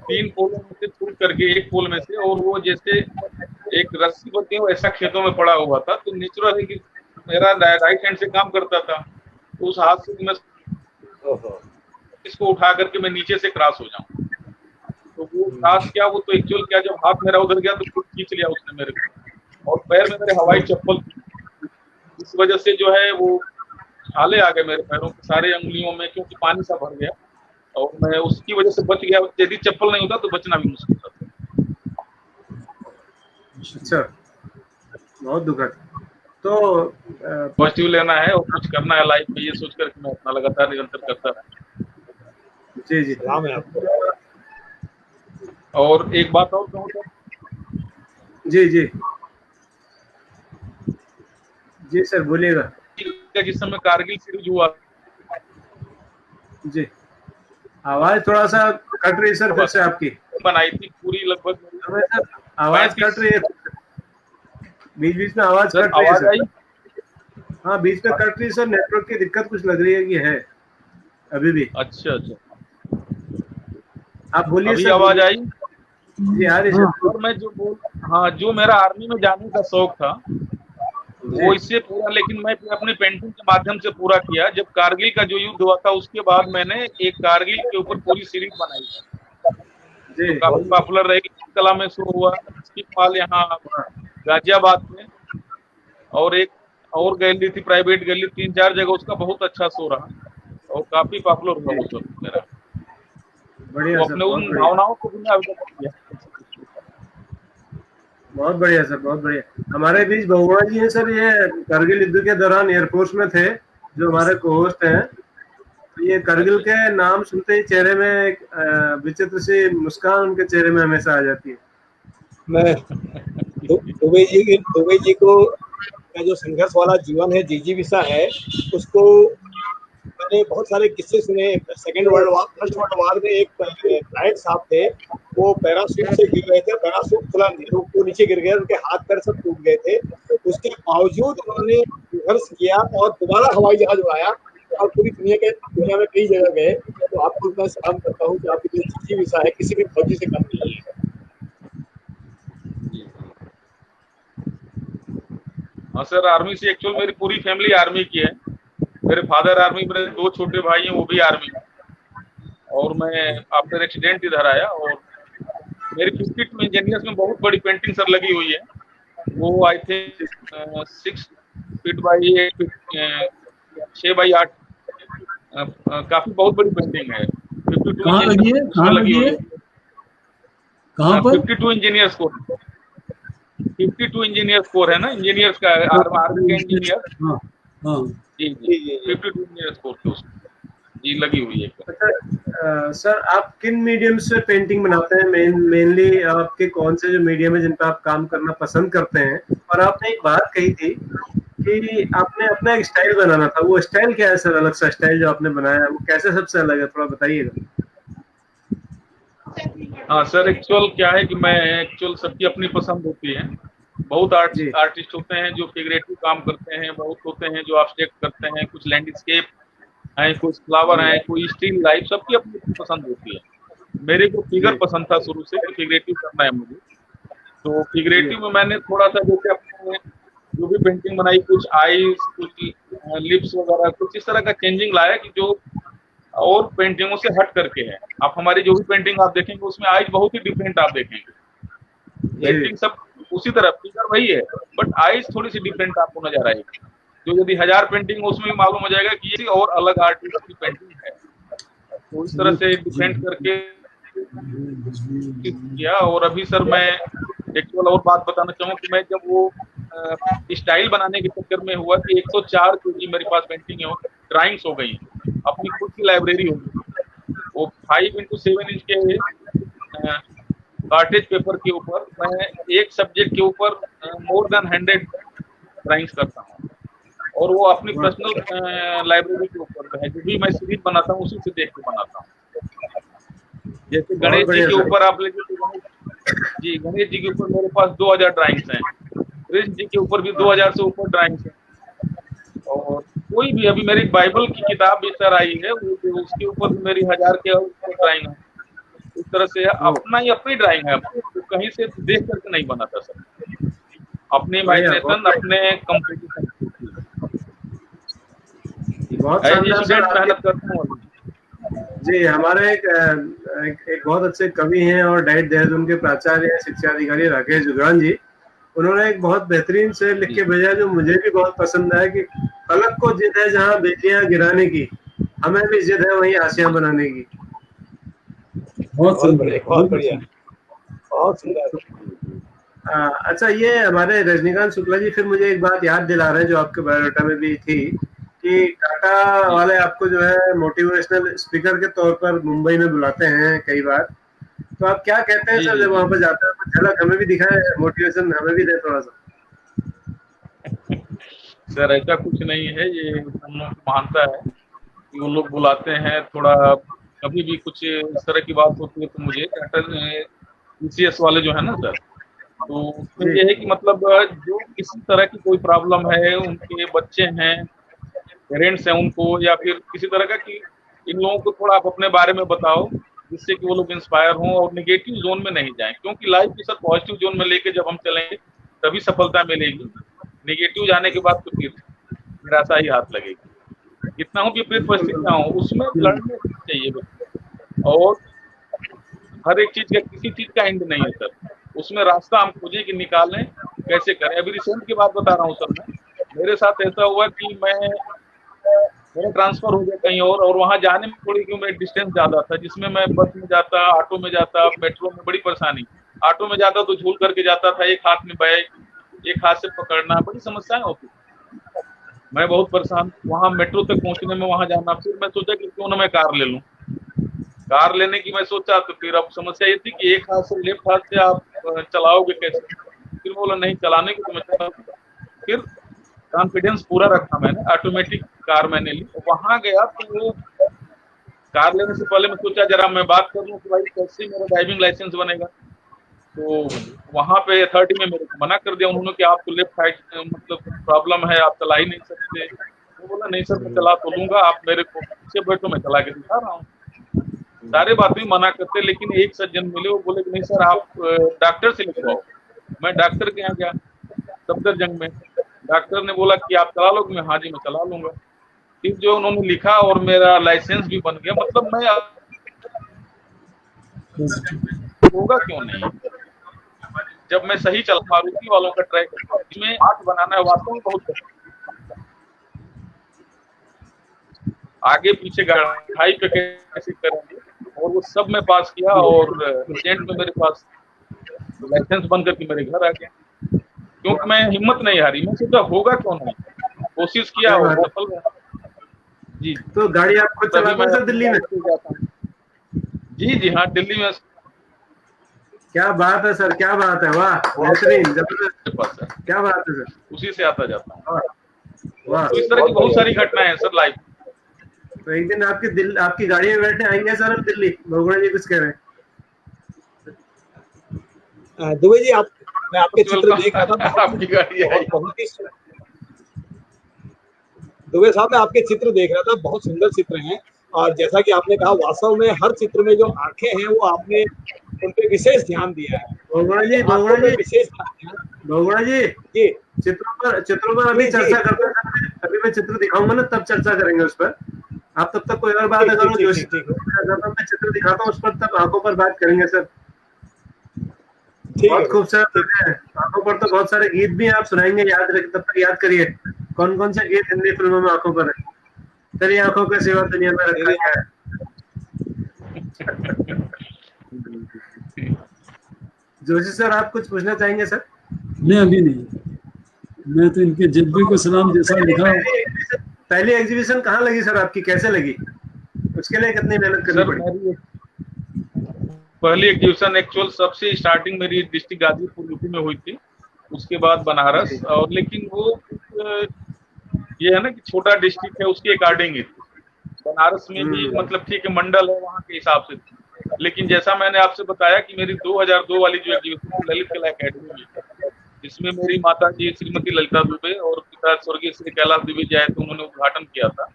3 पोलों में से टूट करके एक पोल में से, और वो जैसे एक रस्सी होती है वैसा खेतों में पड़ा हुआ था। तो नेचुरल है कि मेरा राइट हैंड से काम करता था, तो उस हाथ से मैं इसको उठा करके मैं नीचे से क्रॉस हो जाऊं। तो वो क्रॉस क्या, वो तो एक्चुअल क्या, जब हाथ मेरा उधर गया तो खुद खींच लिया उसने मेरे को, और पैर में मेरे हवाई चप्पल, इस वजह से जो है वो छाले आ गए मेरे पैरों के सारे अंगुलियों में, क्योंकि पानी सा भर गया, और मैं उसकी वजह से बच गया। यदि चप्पल नहीं होता तो बचना भी मुश्किल था। अच्छा, बहुत दुखद। तो पॉजिटिव लेना है और कुछ करना है लाइफ में, ये सोच करके मैं अपना लगातार निरंतर करता रहा। जी जी, सलाम है आपको। और एक बात और कहूँ तो, जी जी जी सर बोलिएगा। जिस समय कारगिल सीरीज हुआ, जी आवाज थोड़ा सा कट रही सर फिर से आपकी। बनाई थी पूरी लगभग, आवाज कट रही है, बीच बीच में आवाज कट रही है आवाज आई। सर। हाँ बीच में कट रही है सर, नेटवर्क की दिक्कत कुछ लग रही है कि है अभी भी। अच्छा अच्छा, आप बोलिए अभी सर। आवाज आई जी आ रही सर। और मैं जो मेरा आर्मी में जाने का शौक था वो इससे पूरा, लेकिन मैं अपनी पेंटिंग के माध्यम से पूरा किया। जब कारगिल का जो युद्ध हुआ था उसके बाद मैंने एक कारगिल के ऊपर पूरी सीरीज बनाई जी, तो काफी पॉपुलर रहेगी। कला में शो हुआ, इसकी फाल यहाँ गाजियाबाद में, और एक और गैलरी थी, प्राइवेट गैलरी, 3-4 जगह उसका बहुत अच्छा शो रहा और काफी पॉपुलर हुआ वो शो मेरा। बढ़िया तो सर, अपने बहुत उन बढ़िया। भावनाओं को भी मैं अभिव्यक्त किया। बहुत बढ़िया सर, बहुत बढ़िया। हमारे बीच बहुगुणा जी हैं सर, ये कारगिल युद्ध के दौरान एयरफोर्स में थे, जो हमारे को-होस्ट हैं। तो ये कारगिल के नाम सुनते ही चेहरे में एक विचित्र सी मुस्कान उनके चेहरे में हमेशा आ जाती है। मैं दुबे जी को का जो संघर्ष वाला जीवन है, जिजीविषा है, उसको मैंने बहुत सारे किस्से सुने। Second world war, first world war में एक नायक साहब थे, वो पैराशूट से गिर रहे थे, पैराशूट खुला नहीं, वो नीचे गिर गए, उनके हाथ पैर सब टूट गए थे। उसके बावजूद उन्होंने संघर्ष किया और दोबारा हवाई जहाज उड़ाया और पूरी दुनिया में कई जगह गए। तो आपको मैं सलाम करता हूँ कि आपकी जो जिज्ञासा है किसी भी फौजी से कम नहीं है। हाँ सर, आर्मी से एक्चुअल मेरी पूरी फैमिली आर्मी की है। मेरे फादर आर्मी, मेरे 2 छोटे भाई हैं वो भी आर्मी में, और मैं आफ्टर एक्सीडेंट इधर आया। और मेरी 52 इंजीनियर्स में बहुत बड़ी पेंटिंग सर लगी हुई है। वो I think 6 feet by 8 feet 6 by 8, काफी बहुत बड़ी पेंटिंग है। 52 कहाँ लगी है? कहाँ लगी है? कहाँ पर? 52 इंजीनियर्स कोर, 52 इंजीनियर्स कोर है ना, इंजीनियर्स का, आर्मी के इंजीनियर। हाँ हाँ जी जी, 52 इंजीनियर्स कोर के उसमें जी लगी हुई है। अच्छा, सर आप किन मीडियम से पेंटिंग बनाते हैं? मेनली आपके कौन से जो मीडियम है जिन पर आप काम करना पसंद करते हैं? और आपने एक बात कही थी कि आपने अपना एक स्टाइल बनाना था, वो स्टाइल क्या है सर? अलग सा स्टाइल जो आपने बनाया वो कैसे सबसे अलग है, थोड़ा बताइएगा। हाँ सर, एक्चुअल क्या है कि मैं एक्चुअल सबकी अपनी पसंद होती है। बहुत आर्टिस्ट होते हैं जो फिगरेटिव काम करते हैं, बहुत होते हैं जो एब्स्ट्रैक्ट करते हैं, कुछ लैंडस्केप हैं, कुछ फ्लावर हैं, कोई स्टिल लाइफ, सबकी अपनी अपनी पसंद होती है। मेरे को फिगर पसंद था शुरू से कि फिगरेटिव करना है मुझे, तो फिगरेटिव में मैंने थोड़ा सा जैसे अपने जो भी पेंटिंग बनाई, कुछ आईज, कुछ लिप्स वगैरह, कुछ इस तरह का चेंजिंग लाया कि जो और पेंटिंगों से हट करके है। आप हमारी जो भी पेंटिंग आप देखेंगे उसमें आईज बहुत ही डिफरेंट आप देखेंगे। पेंटिंग सब उसी तरह, फिगर वही है, बट आईज थोड़ी सी डिफरेंट आपको नजर आएगी। जो यदि 1000 पेंटिंग उसमें भी मालूम हो जाएगा कि ये और अलग आर्टिस्ट की पेंटिंग है। तो इस तरह से डिफरेंट करके किया। और अभी सर मैं एक्चुअल और बात बताना चाहूँ कि मैं जब वो स्टाइल बनाने के चक्कर में हुआ कि 104 केजी मेरे पास पेंटिंग है, ड्राइंग्स हो गई, अपनी खुद की लाइब्रेरी हो गई। वो 5x7 इंच के कार्टेज पेपर के ऊपर मैं एक सब्जेक्ट के ऊपर मोर देन 100 ड्राइंग्स करता हूँ, और वो अपनी पर्सनल लाइब्रेरी के ऊपर है। जो भी मैं सीरीज बनाता हूँ उसी से देख के बनाता हूँ। जैसे गणेश जी के ऊपर आप लेके जी, गणेश जी के ऊपर मेरे पास 2000 ड्राइंग्स हैं, कृष्ण जी के ऊपर भी 2000 से ऊपर ड्राइंग्स हैं। और कोई भी, अभी मेरी बाइबल की किताब भी सर आई है, उसके ऊपर भी मेरी 1000 के ऊपर ड्राइंग है। इस तरह से अपना ही अपनी ड्राइंग है, तो कहीं से देख करके नहीं बनाता सर, अपने इमेजिनेशन, अपने कंपोजिशन, बहुत मेहनत करता हूँ। जी, हमारे एक बहुत अच्छे कवि हैं और डाइट देहरादून के प्राचार्य शिक्षा अधिकारी राकेश जुगरान जी, उन्होंने एक बहुत बेहतरीन से लिख के भेजा जो मुझे भी बहुत पसंद है कि फलक को जिद है जहाँ बेटियां गिराने की, हमें भी जिद है वहीं आसियां बनाने की। बहुत सुंदर, बहुत बढ़िया, बहुत सुंदर। अच्छा, ये हमारे रजनीकांत शुक्ला जी फिर मुझे एक बात याद दिला रहे हैं जो आपके बायोडाटा में भी थी कि टाटा वाले आपको जो है मोटिवेशनल स्पीकर के तौर पर मुंबई में बुलाते हैं कई बार, तो आप क्या कहते हैं सर जब वहां पर जाते हैं? कुछ झलक हमें भी दिखाए, मोटिवेशन हमें भी दे थोड़ा सा। सर ऐसा कुछ नहीं है, ये हम लोग मानता है कि वो लोग बुलाते हैं। थोड़ा कभी भी कुछ इस तरह की बात होती है तो मुझे ECS वाले जो है ना सर, तो उसमें ये है कि मतलब जो किसी तरह की कोई प्रॉब्लम है, उनके बच्चे हैं, पेरेंट्स हैं उनको, या फिर किसी तरह का, कि इन लोगों को थोड़ा आप अपने बारे में बताओ जिससे कि वो लोग इंस्पायर हों और नेगेटिव जोन में नहीं जाएं। क्योंकि लाइफ को सर पॉजिटिव जोन में लेके जब हम चलेंगे तभी सफलता मिलेगी। नेगेटिव जाने के बाद तो फिर निराशा ही हाथ लगेगी। कितना हूँ विपरीत परिस्थितियां हो, उसमें लड़ने चाहिए। और हर एक चीज का, किसी चीज का एंड नहीं है सर, उसमें रास्ता हम खोजें कि निकालें कैसे करें। अभी रिसेंट की बात बता रहा हूँ सर, मेरे साथ ऐसा हुआ कि मेरा ट्रांसफर हो गया कहीं और वहां जाने में थोड़ी, क्यों मेरा डिस्टेंस ज्यादा था, जिसमें मैं बस में जाता, ऑटो में जाता, मेट्रो में बड़ी परेशानी। ऑटो में जाता तो झूल करके जाता था, एक हाथ में बैग, एक हाथ से पकड़ना, बड़ी समस्याएं होती। मैं बहुत परेशान, वहां मेट्रो तक पहुंचने में, वहां जाना। फिर मैं सोचा कि क्यों ना मैं कार ले लूं। कार लेने की मैं सोचा, तो फिर अब समस्या ये थी कि एक हाथ से, लेफ्ट हाथ से आप चलाओगे कैसे? फिर बोला नहीं, चलाने की तो मैं चला। फिर कॉन्फिडेंस पूरा रखा मैंने, ऑटोमेटिक कार मैंने ली। वहां गया तो वो कार लेने से पहले मैं सोचा जरा मैं बात कर लूं कि भाई कैसे मेरा ड्राइविंग लाइसेंस बनेगा। तो वहां पे अथॉरिटी में मेरे को मना कर दिया उन्होंने कि आपको लेफ्ट साइड मतलब प्रॉब्लम है, आप चला ही नहीं सकते। वो बोला नहीं सर मैं चला तो लूंगा, आप मेरे को पीछे बैठो मैं चला के दिखा रहा हूँ। सारे बात भी मना करते, लेकिन एक सज्जन मिले, वो बोले कि नहीं सर आप डॉक्टर से लिखवाओ। मैं डॉक्टर के यहाँ गया सफदरजंग में, डॉक्टर ने बोला कि आप चला लोगे? मैं हाँ जी मैं चला लूंगा। फिर जो उन्होंने लिखा और मेरा लाइसेंस भी बन गया। मतलब मैं होगा क्यों नहीं, जब मैं सही चल मारुति वालों का ट्रैक इसमें 8 बनाना है वास्तव में बहुत आगे पीछे गाड़ी पे कैसे करेंगे, और वो सब मैं पास किया और एजेंट में मेरे पास लाइसेंस बन करके मेरे घर आ गया। क्योंकि मैं हिम्मत नहीं हारी, मैं सोचा होगा क्यों नहीं, कोशिश किया और सफल रहा। जी तो गाड़ी आप खुद चलाते हैं दिल्ली में? जी जी हाँ, दिल्ली में। क्या बात है सर, क्या बात है, वाह बेहतरीन, जबरदस्त, क्या बात है सर। उसी से आता जाता हूँ। वाह, तो इस तरह की बहुत सारी घटनाएं हैं सर लाइफ। तो एक दिन आपकी गाड़ी में बैठने आएंगे सर हम दिल्ली। भगोड़ा जी कुछ कह रहे हैं? दुबे जी मैं आपके चित्र देख रहा था, आपकी गाड़ी है बहुत ही दुबे साहब मैं आपके चित्र देख रहा था, बहुत सुंदर चित्र हैं। और जैसा कि आपने कहा वास्तव में हर चित्र में जो आंखें हैं वो आपने उन पे विशेष ध्यान दिया है। भगोड़ा जी विशेष भगोड़ा जी चित्रों पर अभी चर्चा करते हैं। अभी मैं चित्र दिखाऊंगा ना तब चर्चा करेंगे उस पर। आप तब तक कोई और बात अगर मैं चित्र दिखाता हूँ उस पर तब आंखों पर बात करेंगे सर। बहुत खूबसूरत है, आंखों पर तो बहुत सारे गीत भी आप सुनाएंगे, याद रख तब तक याद करिए कौन कौन से गीत हिंदी फिल्मों में आंखों पर है। तेरी आंखों के सिवा दुनिया में रखा गया है। जोशी सर आप कुछ पूछना चाहेंगे सर? नहीं अभी नहीं, मैं तो इनके जज्बे को सलाम जैसा लिखा। पहली एग्जीबिशन कहाँ लगी सर आपकी, कैसे लगी, उसके लिए कितनी मेहनत करनी पड़ी? पहली एग्जीबिशन एक्चुअल सबसे स्टार्टिंग मेरी डिस्ट्रिक्ट गाजीपुर यूपी में हुई थी, उसके बाद बनारस। और लेकिन वो ये है ना कि छोटा डिस्ट्रिक्ट है उसके अकॉर्डिंग ही थी। बनारस में भी मतलब ठीक है मंडल है वहाँ के हिसाब से थी। लेकिन जैसा मैंने आपसे बताया कि मेरी 2002 वाली जो एग्जीबिशन ललित कला अकेडमी में, जिसमें मेरी माता जी श्रीमती ललिता दुबे और पिता स्वर्गीय श्री कैलाश दुबे जी आए थे, उन्होंने उद्घाटन किया था।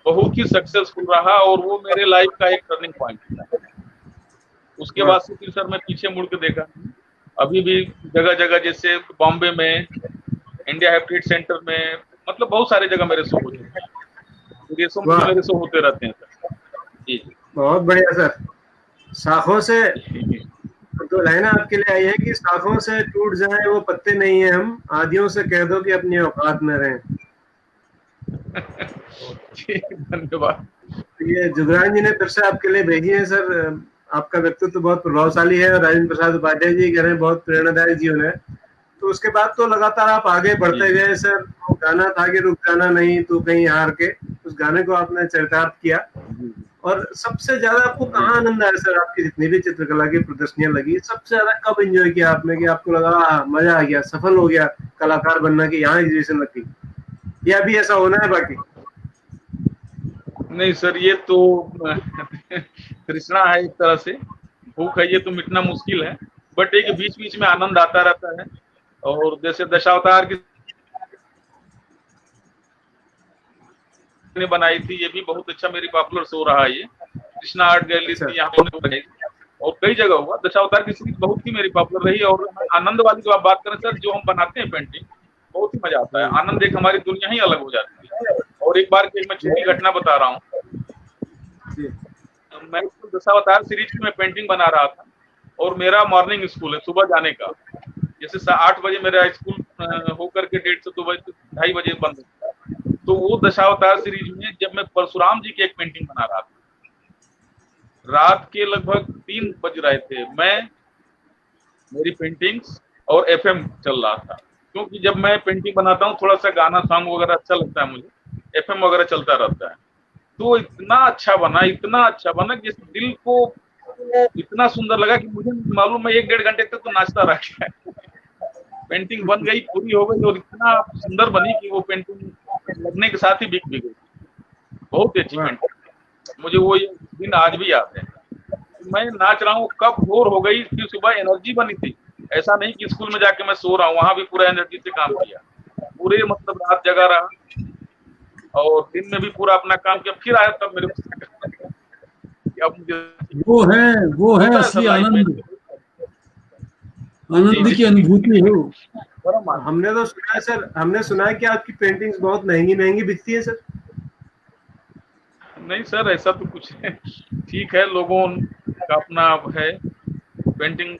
बहुत ही सक्सेसफुल रहा और वो मेरे लाइफ का एक टर्निंग पॉइंट था। उसके बाद से फिर सर मैं पीछे मुड़ के देखा, अभी भी जगह जगह जैसे बॉम्बे में इंडिया हैबिटेट सेंटर में, मतलब बहुत सारे जगह मेरे शो होते हैं, विदेशों में मेरे शो होते रहते हैं सर। जी बहुत बढ़िया सर। शाखों से तो लाइन आपके लिए आई है कि शाखों से टूट जाए वो पत्ते नहीं है हम, आदियों से कह दो कि अपनी औकात में रहें। धन्यवाद। ये जुगरान जी ने फिर से आपके लिए भेजी है सर। आपका व्यक्तित्व तो बहुत प्रभावशाली है और राजेंद्र प्रसाद उपाध्याय जी कह रहे हैं बहुत प्रेरणादायक जीवन है। तो उसके बाद तो लगातार आप आगे बढ़ते गए सर। वो गाना था कि रुक जाना नहीं तू कहीं हार के, उस गाने को आपने चरितार्थ किया। और सबसे ज्यादा आपको कहाँ आनंद आया सर? आपकी जितनी भी चित्रकला की प्रदर्शनियां लगी, सबसे ज्यादा कब एंजॉय किया आपने कि आपको लगा मजा आ गया, सफल हो गया कलाकार बनना की यहाँ एग्जीबिशन लगी? या अभी ऐसा होना है बाकी? नहीं सर, ये तो तृष्णा है एक तरह से, भूख है, ये तो मिटना मुश्किल है। बट एक बीच बीच में आनंद आता रहता है। और जैसे दशावतार की ने बनाई थी, ये भी बहुत अच्छा मेरी पॉपुलर शो रहा है। ये कृष्णा आर्ट गैलरी थी यहाँ पे और कई जगह हुआ। दशावतार की सीरीज बहुत ही मेरी पॉपुलर रही। और आनंद वाली जो आप बात करें सर, जो हम बनाते हैं पेंटिंग, बहुत ही मजा आता है। आनंद एक हमारी दुनिया ही अलग हो जाती है। और एक बार की मैं छोटी घटना बता रहा हूँ। मैं दशावतार सीरीज की मैं पेंटिंग बना रहा था और मेरा मॉर्निंग स्कूल है, सुबह जाने का। जैसे 8 बजे मेरा स्कूल होकर के 1:30 से 2:30 बजे बंद होता है। तो वो दशावतार सीरीज में जब मैं परशुराम जी की एक पेंटिंग बना रहा था, रात के लगभग 3 बज रहे थे, मेरी पेंटिंग्स और एफएम चल रहा था। क्योंकि जब मैं पेंटिंग बनाता हूँ थोड़ा सा गाना सॉन्ग वगैरह अच्छा लगता है मुझे, एफएम वगैरह चलता रहता है। तो इतना अच्छा बना कि दिल को इतना सुंदर लगा कि मुझे मालूम है 1-1.5 घंटे तक तो नाचता रह गया। पेंटिंग बन गई, पूरी हो गई और इतना सुंदर बनी कि वो पेंटिंग लगने के साथ ही बिक भी गई। बहुत ही अच्छी पेंटिंग, मुझे वो दिन आज भी याद है। मैं नाच रहा हूँ, कब भोर हो गई, फिर सुबह एनर्जी बनी थी। ऐसा नहीं कि स्कूल में जाके मैं सो रहा हूँ, वहां भी पूरा एनर्जी से काम किया, पूरे मतलब रात जगा रहा और दिन में भी पूरा अपना काम किया। फिर आया तब मेरे अब मुझे वो है असली आनंद, आनंद की अनुभूति है वो। हमने तो सुना है सर, हमने सुना है कि आपकी पेंटिंग्स बहुत महंगी महंगी बिकती है सर। नहीं सर, ऐसा तो कुछ है, ठीक है, लोगों का अपना है। पेंटिंग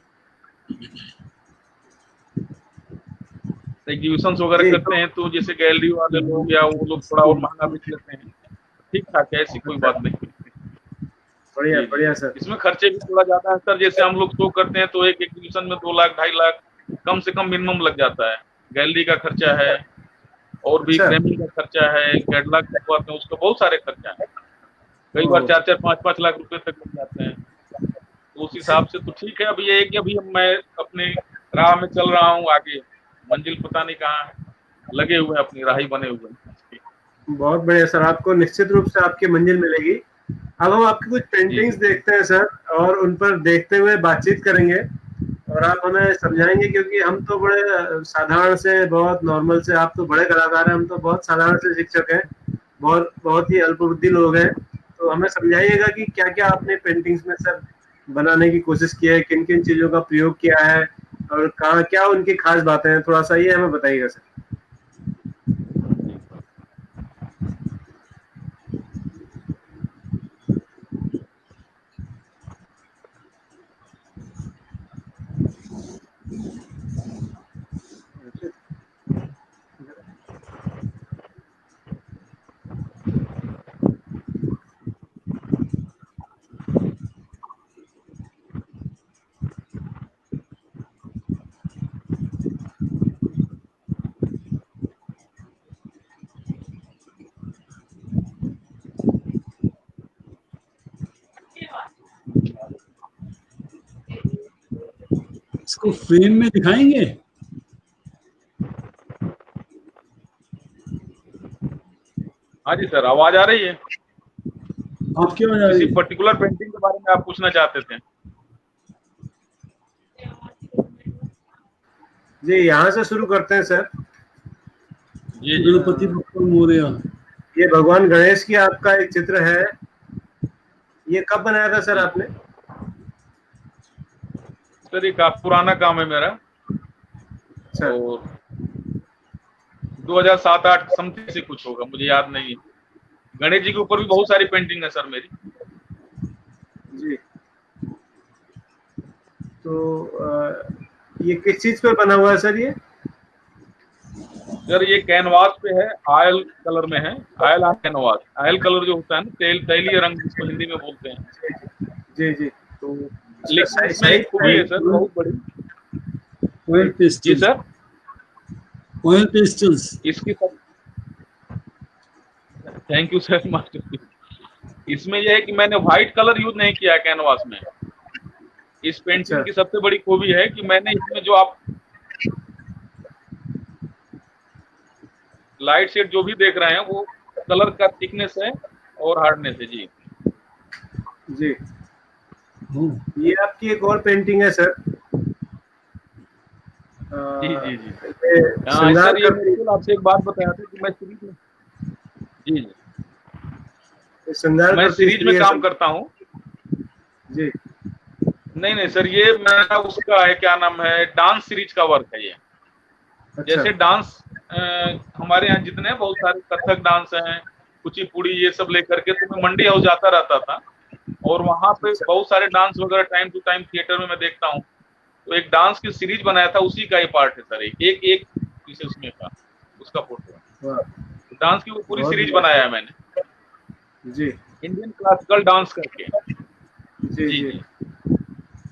एग्जीबिशन वगैरह करते हैं तो जैसे गैलरी वाले लोग या वो लोग थोड़ा और महंगा बेच लेते हैं, ठीक ठाक है, ऐसी कोई बात नहीं। बढ़िया बढ़िया सर। इसमें खर्चे भी थोड़ा ज्यादा है सर, जैसे हम लोग शो करते हैं तो एक एग्जीबिशन में 2 लाख 2.5 लाख कम से कम मिनिमम लग जाता है। गैलरी का खर्चा है और भी फ्रेमिंग का खर्चा है, कैटलॉग करवाते हैं उसका बहुत सारे खर्चा है, कई बार 4-4 5-5 लाख रुपए तक लग जाते हैं। तो उस हिसाब से तो ठीक है। अब ये है कि अभी मैं अपने राह में चल रहा हूँ, आगे मंजिल पता नहीं कहाँ है, लगे हुए हैं, अपनी राह ही बने हुए हैं। बहुत बढ़िया सर, आपको निश्चित रूप से आपकी मंजिल मिलेगी। अब हम आपकी कुछ पेंटिंग्स देखते हैं सर और उन पर देखते हुए बातचीत करेंगे और आप हमें समझाएंगे, क्योंकि हम तो बड़े साधारण से, बहुत नॉर्मल से, आप तो बड़े कलाकार हैं, हम तो बहुत साधारण से शिक्षक हैं, बहुत ही अल्पबुद्धि लोग हैं। तो हमें समझाइएगा कि क्या क्या आपने पेंटिंग्स में सर बनाने की कोशिश की है, किन किन चीजों का प्रयोग किया है और कहाँ क्या उनकी खास बातें हैं, थोड़ा सा ये हमें बताइएगा सर। इसको फ्रेम में दिखाएंगे। हाँ जी सर, आवाज आ रही है? आपकी आवाज आ रही किसी है? पर्टिकुलर पेंटिंग के बारे में आप पूछना चाहते थे? जी, यहाँ से शुरू करते हैं सर। जी गणपति बप्पा मोरया। ये भगवान गणेश की आपका एक चित्र है, ये कब बनाया था सर आपने? सर ये काफी पुराना काम है मेरा, सर। और 2007-8 समथिंग से कुछ होगा, मुझे याद नहीं है। गणेश जी के ऊपर भी बहुत सारी पेंटिंग है सर मेरी। जी, तो ये किस चीज पे बना हुआ है सर ये? सर ये कैनवास पे है, आयल कलर में है, oil on canvas. Oil colour जो होता है ना, तैलीय रंग जिसको हिंदी में बोलते हैं। जी जी। तो लेकिन इसमें एक खूबी है सर बहुत बड़ी। ऑयल जी पेस्टल्स। Sir, oil pastels. इसकी सब, थैंक यू सर मास्टर। इसमें यह है कि मैंने व्हाइट कलर यूज नहीं किया है कैनवास में। इस पेंटिंग की सबसे बड़ी खूबी है कि मैंने इसमें जो आप लाइट शेड जो भी देख रहे हैं वो कलर का थिकनेस है और हार्डनेस है। जी जी। ये आपकी एक और पेंटिंग है सर। जी जी जी। सर ये बिल्कुल आपसे एक बात बताया था कि मैं सीरीज में, जी जी, मैं सीरीज में काम करता हूँ। जी। नहीं सर, ये मेरा उसका है, क्या नाम है, डांस सीरीज का वर्क है ये। अच्छा। जैसे डांस हमारे यहाँ जितने बहुत सारे कथक डांस हैं, कुचिपुड़ी, ये सब लेकर के तो मैं मंडी हाउस जाता रहता था और वहां पे बहुत सारे डांस वगैरह टाइम टू टाइम थिएटर में मैं देखता हूँ। तो एक डांस की सीरीज बनाया था, उसी का ये पार्ट है सर। एक पीस उसमें का, उसका फोटो है। तो डांस की वो पूरी सीरीज बनाया है मैंने जी, इंडियन क्लासिकल डांस करके। जी जी, जी।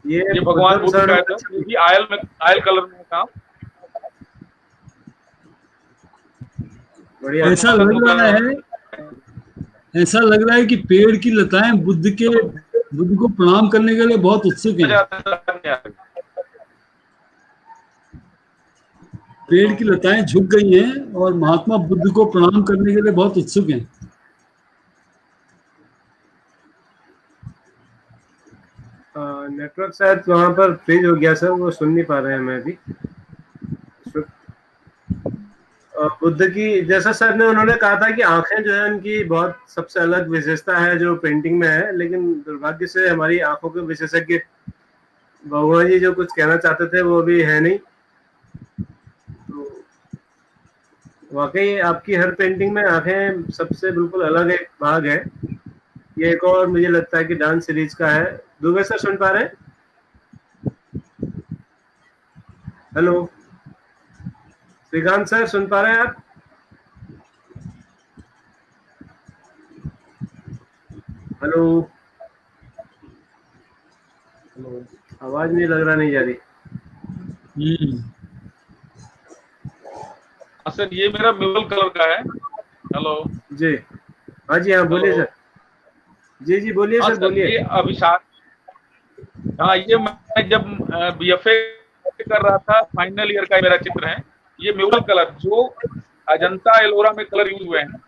ये भगवान बुद्ध का है सर, ये भी आयल कलर में काम। ऐसा लग रहा है कि पेड़ की लताएं बुद्ध को प्रणाम करने के लिए बहुत उत्सुक हैं। पेड़ की लताएं झुक गई हैं और महात्मा बुद्ध को प्रणाम करने के लिए बहुत उत्सुक हैं। नेटवर्क शायद वहाँ पर फ्रीज हो गया सर, वो सुन नहीं पा रहे हैं मैं अभी। बुद्ध की, जैसा सर ने उन्होंने कहा था कि आंखें जो है उनकी बहुत सबसे अलग विशेषता है जो पेंटिंग में है, लेकिन दुर्भाग्य से हमारी आंखों के विशेषज्ञ भगवान जी जो कुछ कहना चाहते थे वो भी है नहीं। तो वाकई आपकी हर पेंटिंग में आंखें सबसे बिल्कुल अलग एक भाग है। ये एक और मुझे लगता है कि डांस सीरीज का है। दुबे सर सुन पा रहे हैं? हेलो श्रीकांत सर, सुन पा रहे हैं आप? हेलो, आवाज नहीं लग रहा, नहीं जा रही। सर ये मेरा म्यूरल कलर का है। हेलो जी, हाँ जी, हाँ बोलिए सर। जी जी बोलिए सर, बोलिए। ये अभिषेक, हाँ ये मैं जब बीएफए कर रहा था, फाइनल ईयर का मेरा चित्र है। ये म्यूरल कलर जो अजंता एलोरा में कलर यूज हुए हैं,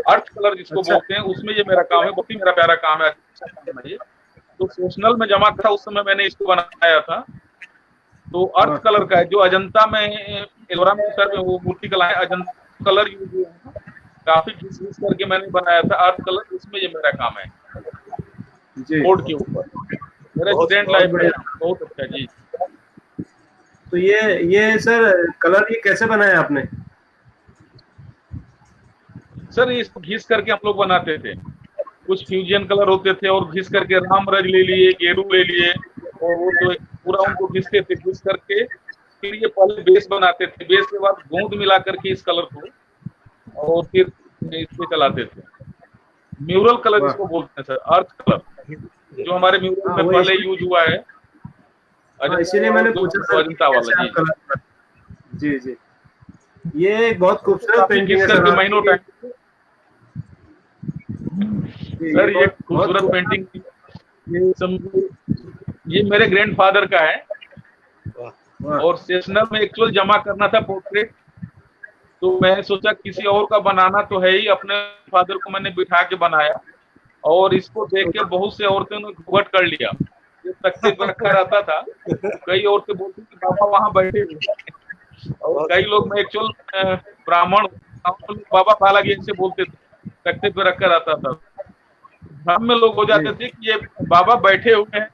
अर्थ कलर जिसको बोलते हैं, उसमें ये मेरा काम है। बहुत ही मेरा प्यारा काम है, अच्छा काम है ये। तो प्रोफेशनल में जमा था उस समय मैंने इसको बनाया था। तो अर्थ कलर का है जो अजंता में एलोरा में सर में वो मूर्ति कला है, अजंता कलर यूज हुए हैं, काफी घिस करके मैंने बनाया था अर्थ कलर। उसमें ये मेरा काम है बोर्ड के ऊपर। मेरा स्टूडेंट लाइफ में बहुत अच्छा जी। तो ये सर कलर ये कैसे बनाया आपने? सर इसको घिस करके हम लोग बनाते थे। कुछ फ्यूजन कलर होते थे और घिस करके राम रज ले लिए, गेरू ले लिए, और वो जो पूरा उनको घिसते थे। घिस करके फिर ये पहले बेस बनाते थे, बेस के बाद गोंद मिला करके इस कलर को, और फिर इस पे चलाते थे। म्यूरल कलर इसको बोलते हैं सर, अर्थ कलर जो हमारे म्यूरल में पहले यूज हुआ है। इसीलिए मैंने पूछा अजंता वाला जी। जी जी, ये एक बहुत खूबसूरत पेंटिंग है सर। महीनों टाइम सर ये खूबसूरत पेंटिंग, ये मेरे ग्रैंडफादर का है। और सेशनल में एक्चुअल जमा करना था पोर्ट्रेट, तो मैं सोचा किसी और का बनाना तो है ही, अपने फादर को मैंने बिठा के बनाया। और इसको देख के बहुत से औरतें ने घूंघट कर लिया। ये तख्ते पर रखा रहता था, कई औरतें बोलती थी बाबा वहां बैठे हुए, और कई लोग मैं एक्चुअल ब्राह्मण बाबा पालागी से बोलते थे, तख्ते पे रखा रहता था। हम में लोग हो जाते थे कि ये बाबा बैठे हुए हैं,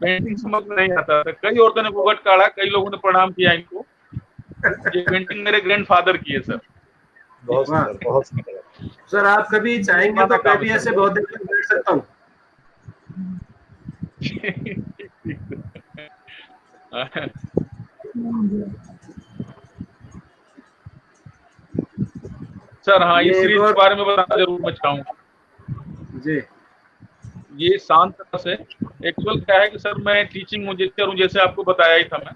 पेंटिंग समझ में नहीं आता था। कई औरतों ने घूंघट काढ़ा, कई लोगों ने प्रणाम किया इनको। ये पेंटिंग मेरे ग्रैंडफादर की है सर। बहुत सुंदर, बहुत सुंदर। सर आप कभी चाहेंगे तो मैं भी ऐसे बहुत देर तक बैठ सकता हूँ। सर हाँ, इस सीरीज के बारे में बताना जरूर मैं चाहूंगा जी। ये शांत रस है। एक्चुअल क्या है कि सर मैं टीचिंग टीचर हूँ, जैसे आपको बताया ही था मैं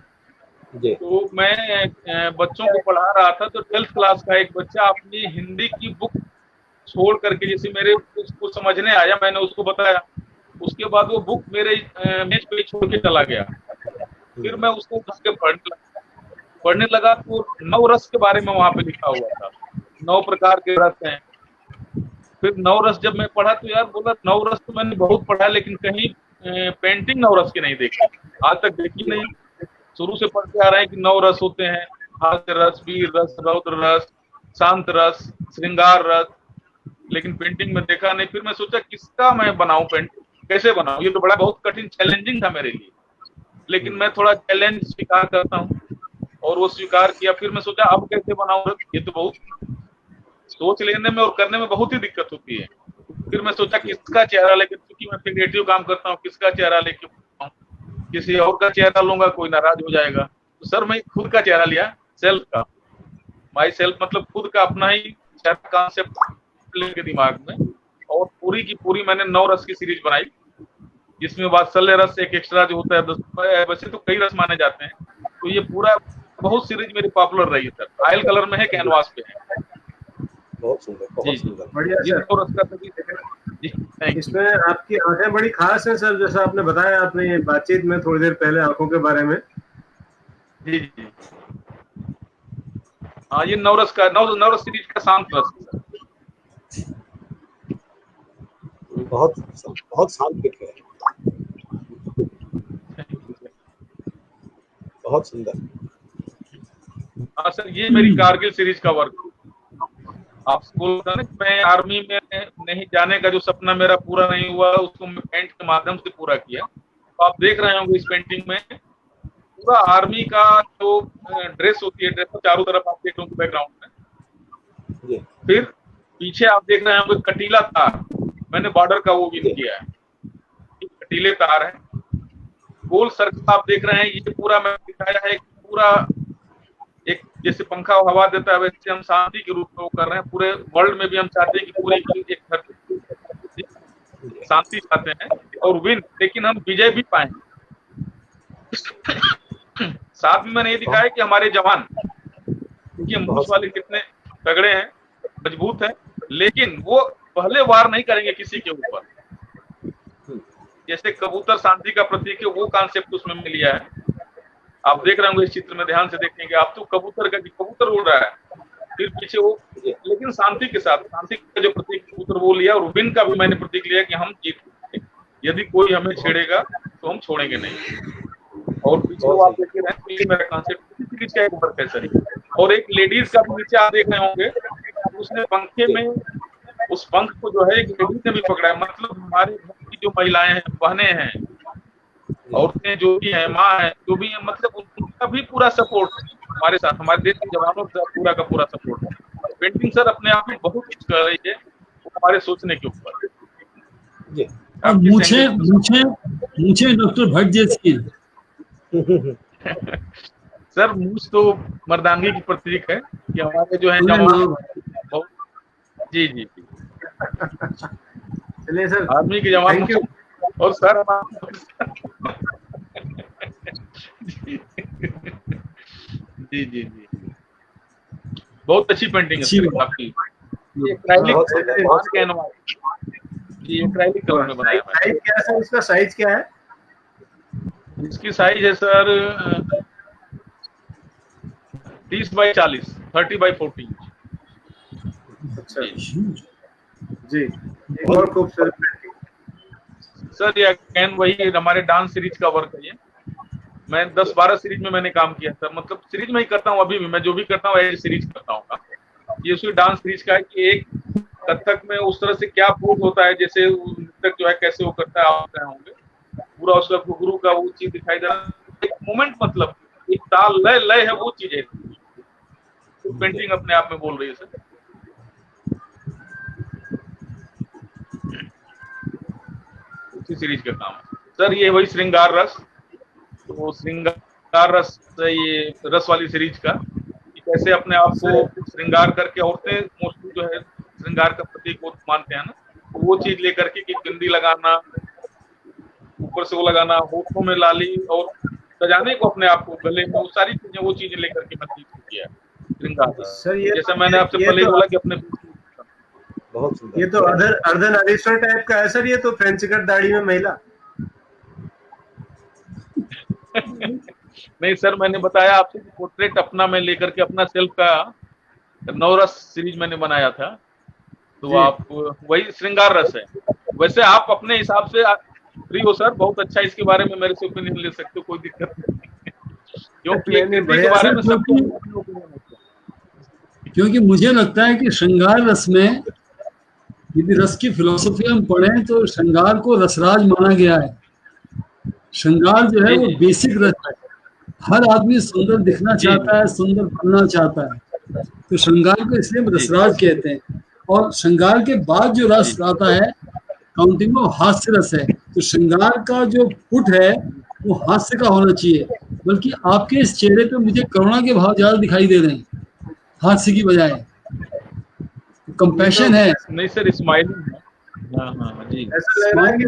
जी। तो मैं बच्चों को पढ़ा रहा था। तो 12th क्लास का एक बच्चा अपनी हिंदी की बुक छोड़ करके, जैसे मेरे उसको समझने आया, मैंने उसको बताया, उसके बाद वो बुक मेरे मेज पे छोड़ के चला गया। फिर मैं उसको उठ के पढ़ने लगा तो 9 रस के बारे में वहां पे लिखा हुआ था, 9 प्रकार के रस हैं। फिर 9 रस जब मैं पढ़ा तो यार बोला 9 रस तो मैंने बहुत पढ़ा, लेकिन कहीं पेंटिंग 9 रस की नहीं देखी, आज तक देखी नहीं। शुरू से पढ़ते आ रहे हैं कि 9 रस होते हैं, हास्य रस, वीर रस, रौद्र रस, शांत रस, श्रृंगार रस, लेकिन पेंटिंग में देखा नहीं। फिर मैं सोचा किसका मैं बनाऊं, पेंटिंग कैसे बनाऊं, ये तो बड़ा बहुत कठिन चैलेंजिंग था मेरे लिए। लेकिन मैं थोड़ा चैलेंज स्वीकार करता हूँ और वो स्वीकार किया। फिर मैं सोचा अब कैसे बनाऊं, ये तो बहुत सोच लेने में और करने में बहुत ही दिक्कत होती है। फिर मैं सोचा किसका चेहरा लेके, क्योंकि मैं फिगरेटिव काम करता हूँ, किसका चेहरा लेके, किसी और का चेहरा लूंगा कोई नाराज हो जाएगा। तो सर मैं खुद का चेहरा लिया, सेल्फ का, माई सेल्फ, मतलब खुद का अपना ही कॉन्सेप्ट लेके दिमाग में, और पूरी की पूरी मैंने 9 रस की सीरीज बनाई, जिसमें वात्सल्य रस एक एक्स्ट्रा जो होता है, वैसे तो कई रस माने जाते हैं। तो ये पूरा बहुत सीरीज मेरी पॉपुलर रही है सर। ऑयल कलर में है, कैनवास पे है। बहुत सुंदर, बहुत सुंदर, बढ़िया सर। इसमें आपकी आंखें बड़ी खास है सर, जैसा आपने बताया आपने बातचीत में थोड़ी देर पहले आंखों के बारे में। जी जी। हाँ, ये नवरस का नवरस सीरीज का शांत रस है सर। बहुत बहुत शांत पिक है, बहुत सुंदर। हाँ सर, ये मेरी कारगिल सीरीज का वर्क। आपसे बोल रहा ना कि मैं आर्मी में नहीं जाने का जो सपना मेरा पूरा नहीं हुआ, उसको मैं पेंट के माध्यम से पूरा किया। तो आप देख रहे होंगे इस पेंटिंग में पूरा आर्मी का जो ड्रेस होती है, ड्रेस को चारों तरफ आप देख रहे होंगे बैकग्राउंड में। जी। फिर पीछे आप देख रहे होंगे कटीला तार, मैंने बॉर्डर का वो भी किया है, कटीले तार है। गोल सर्कल आप देख रहे हैं, ये पूरा मैंने दिखाया है, पूरा एक जैसे पंखा हवा देता है वैसे हम शांति के रूप में वो कर रहे हैं। पूरे वर्ल्ड में भी हम चाहते हैं कि पूरी एक धरती शांति चाहते हैं और विन, लेकिन हम विजय भी पाए। साथ में मैंने ये दिखाया कि हमारे जवान, क्योंकि मूस वाले कितने तगड़े हैं, मजबूत हैं, लेकिन वो पहले वार नहीं करेंगे किसी के ऊपर। जैसे कबूतर शांति का प्रतीक है, वो कॉन्सेप्ट उसमें मिल लिया है। आप देख रहे होंगे इस चित्र में, ध्यान से देखेंगे आप तो कबूतर उड़ रहा है, फिर पीछे वो, लेकिन शांति के साथ, शांति का जो प्रतीक कबूतर वो लिया, और विन का भी मैंने प्रतीक लिया कि हम जीत, यदि कोई हमें छेड़ेगा तो हम छोड़ेंगे नहीं। और पीछे वो आप देख रहे हैं, मेरा कॉन्सेप्ट सीरीज का एक वर्क है सर। और एक लेडीज का भी नीचे आप देख रहे होंगे, उसने पंखे में उस पंख को जो है एक लेडीज ने भी पकड़ा है। मतलब हमारे घर की जो महिलाएं हैं, बहनें हैं, औरतें जो भी हैं, माँ है, जो भी है, मतलब उनका भी पूरा सपोर्ट हमारे साथ, हमारे देश के जवानों का पूरा सपोर्ट है। पेंटिंग सर अपने आप में बहुत कुछ कर रही है, वो हमारे सोचने के ऊपर। मुझे डॉक्टर भट्ट जैसी सर मूछ तो मर्दानगी की प्रतीक है कि हमारे जो है जवान बहुत, जी जी जी, चलिए सर, आर्मी के जवान। और सर जी जी जी, बहुत अच्छी पेंटिंग है आपकी। ये एक्राइलिक कैनवास, ये एक्राइलिक कलर में बनाया है। साइज क्या है सर, इसका साइज क्या है? इसकी साइज है सर 30x40, 30x40। अच्छा जी, एक और खूबसूरत पेंटिंग सर। ये अगेन वही हमारे डांस सीरीज का वर्क है। ये मैं 10-12 सीरीज में मैंने काम किया था, मतलब सीरीज में ही करता हूँ अभी भी, मैं जो भी करता हूँ सीरीज करता हूँ। ये उसी डांस सीरीज का है कि एक कथक में उस तरह से क्या प्रूव होता है, जैसे नृतक जो है कैसे वो करता है, आप रहे होंगे पूरा उसका गुरु का वो चीज दिखाई दे रहा है, एक मोमेंट, मतलब एक ताल लय है, वो चीज है। तो पेंटिंग अपने आप में बोल रही है सर। उसी सीरीज का काम है सर। ये वही श्रृंगार रस, तो श्रृंगार रस, ये रस वाली सीरीज का, कैसे अपने आप को श्रृंगार करके, औरतें मोस्टली जो है श्रृंगार का प्रतीक वो मानते हैं ना, तो वो चीज लेकर के कि बिंदी लगाना, ऊपर से वो लगाना, होठों में लाली और सजाने को अपने आप को, गले में, वो सारी चीजें, वो चीजें लेकर के मैंने किया है श्रृंगार सर। जैसे मैंने आपसे पहले बोला कि अपने बहुत सुंदर, ये तो अर्धनारीश्वर टाइप का है सर। ये तो फ्रेंच कट दाढ़ी में महिला नहीं सर, मैंने बताया आपसे पोर्ट्रेट अपना मैं लेकर के अपना सेल्फ का नवरस सीरीज मैंने बनाया था, तो आप वही श्रृंगार रस है। वैसे आप अपने हिसाब से फ्री हो सर, बहुत अच्छा, इसके बारे में मेरे से ओपिनियन ले सकते हो, कोई दिक्कत नहीं, क्योंकि के बारे में सब, क्योंकि मुझे लगता है कि श्रृंगार रस में यदि रस की फिलोसफी हम पढ़ें तो श्रृंगार को रसराज माना गया है। श्रृंगार जो है वो बेसिक रस है, हर आदमी सुंदर दिखना चाहता है, सुंदर बनना चाहता है, तो श्रृंगार को इसलिए रसराज कहते हैं। और श्रृंगार के बाद जो रस आता है काउंटिंग में हास्य रस है। तो श्रृंगार का जो पुट है वो हास्य का होना चाहिए, बल्कि आपके इस चेहरे पे मुझे करुणा के भाव ज्यादा दिखाई दे रहे हैं हास्य की बजाय, कंपैशन है। नहीं सर, स्माइलिंग है। हाँ जी, ऐसा लग रहा है कि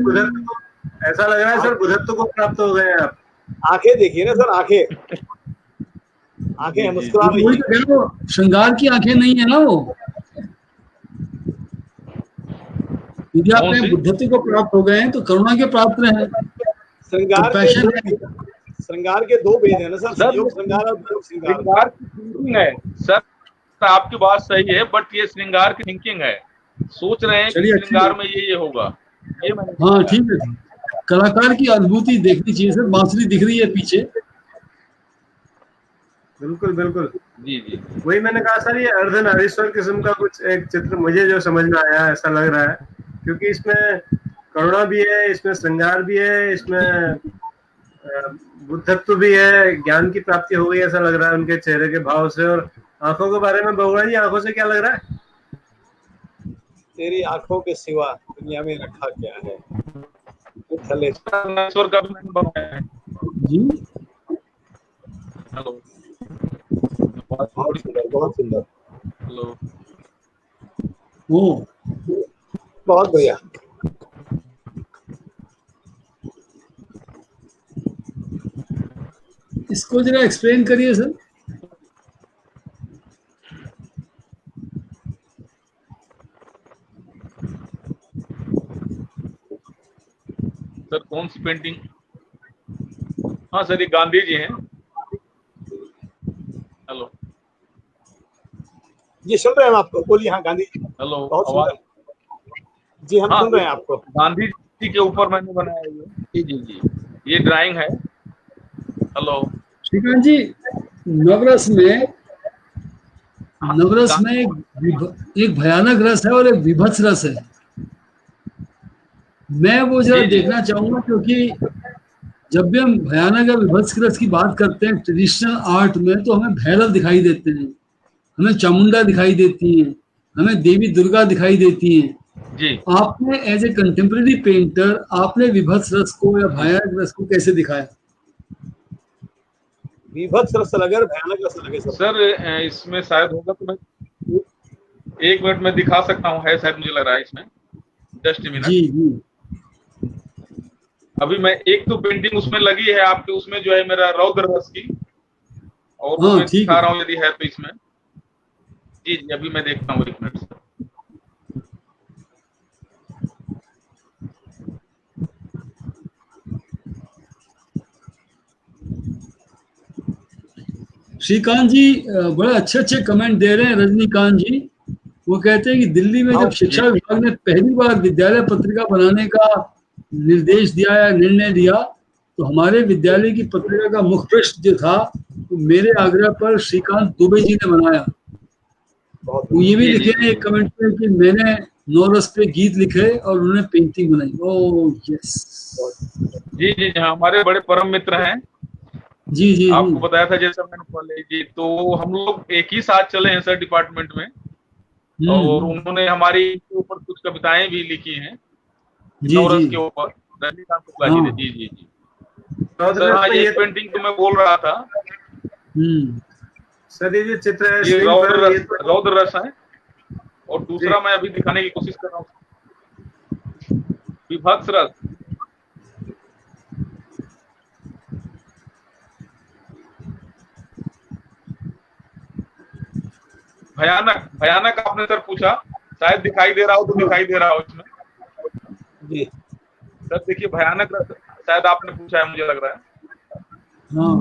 ऐसा लग रहा है सर बुद्धत्व को प्राप्त हो गए हैं आप। आंखें देखिए ना सर, आंखें मुस्कुरा रही है। श्रृंगार की आंखें नहीं है ना वो। यदि आप बुद्धत्व को प्राप्त हो गए हैं तो करुणा के प्राप्त रहे। श्रृंगार के दो भेद है ना सर, संयोग श्रृंगार और वियोग श्रृंगार की फीलिंग है सर। सकता है, आपकी बात सही है, बट ये श्रृंगार की थिंकिंग है, सोच रहे हैं कि चलिए, अच्छी श्रृंगार बात। में ये होगा, ये मैंने हाँ सोचा। ठीक है, कलाकार की अनुभूति देखनी चाहिए सर। बांसुरी दिख रही है पीछे। बिल्कुल बिल्कुल, जी जी वही मैंने कहा सर, ये अर्धनारीश्वर किस्म का कुछ एक चित्र मुझे जो समझ में आया ऐसा लग रहा है, क्योंकि इसमें करुणा भी है, इसमें श्रृंगार भी है, इसमें बुद्धत्व भी है, ज्ञान की प्राप्ति हो गई ऐसा लग रहा है उनके चेहरे के भाव से। और आंखों के बारे में बहुड़ा जी, आंखों से क्या लग रहा है? तेरी आंखों के सिवा दुनिया में रखा क्या है। ईश्वर का भी मैंने बनाया है। जी हेलो, बहुत सुंदर, बहुत सुंदर, हेलो, ओ बहुत बढ़िया। इसको जरा एक्सप्लेन करिए सर। सर कौन सी पेंटिंग? हाँ सर, ये गांधी जी हैं। हेलो जी सुन रहे हैं हम आपको, बोलिए। हाँ गांधी जी, हेलो, बहुत आवाज? सुंदर। जी हम हाँ, सुन रहे हैं आपको। गांधी जी के ऊपर मैंने बनाया है ये। जी जी जी, ये ड्राइंग है। हेलो, श्रीकांत जी, नवरस में हाँ, एक भयानक रस है और एक विभत्स रस है। मैं वो जरा जी, जी। देखना चाहूंगा, क्योंकि जब भी हम भयानक या विभत्स रस की बात करते हैं ट्रेडिशनल आर्ट में, तो हमें भैरव दिखाई देते हैं, हमें चामुंडा दिखाई देती हैं, हमें देवी दुर्गा दिखाई देती हैं। जी आपने एज ए कंटेम्प्रेरी पेंटर आपने विभत्स रस को या भयानक रस को कैसे दिखाया? विभत्स रस लगे और भयानक रस लगे सब। सर, इसमें शायद होगा तो मैं 1 मिनट में दिखा सकता हूँ, है शायद, मुझे लग रहा है इसमें। Just minute. जी जी अभी मैं एक तो पेंटिंग उसमें लगी है आपके, उसमें जो है मेरा रौद्र रस की, और वो हाँ, मैं ठीक दिखा है। रहा हूँ यदि है तो इसमें। जी जी, अभी मैं देखता हूँ, 1 मिनट सर। श्रीकांत जी बड़े अच्छे अच्छे कमेंट दे रहे हैं। रजनीकांत जी वो कहते हैं कि दिल्ली में जब शिक्षा विभाग ने पहली बार विद्यालय पत्रिका बनाने का निर्देश दिया या निर्णय लिया, तो हमारे विद्यालय की पत्रिका का मुख्य पृष्ठ जो था वो मेरे आग्रह पर श्रीकांत दुबे जी ने बनाया। वो ये भी जी, लिखे जी, हैं एक कमेंट में कि मैंने नौरस पे गीत लिखे और उन्होंने पेंटिंग बनाई। Oh yes. जी जी, हमारे बड़े परम मित्र हैं। जी जी आपको बताया था जैसा मैंने पहले जी, तो हम लोग एक ही साथ चले हैं सर डिपार्टमेंट में, और उन्होंने हमारी ऊपर कुछ कविताएं भी लिखी हैं जी नवरस जी के ऊपर। रजनीकांत शुक्ला जी ने। हाँ। जी जी जी सर, हाँ, ये पेंटिंग तो मैं बोल रहा था। सर ये जो चित्र है ये स्क्रीन पर, रौद्र रस है, और दूसरा मैं अभी दिखाने की कोशिश कर रहा हूँ, विभत्स रस। भयानक भयानक आपने सर पूछा, शायद दिखाई दे रहा हो तो दिखाई दे रहा हो इसमें। जी सर देखिए, भयानक रस शायद आपने पूछा है, मुझे लग रहा है। हाँ,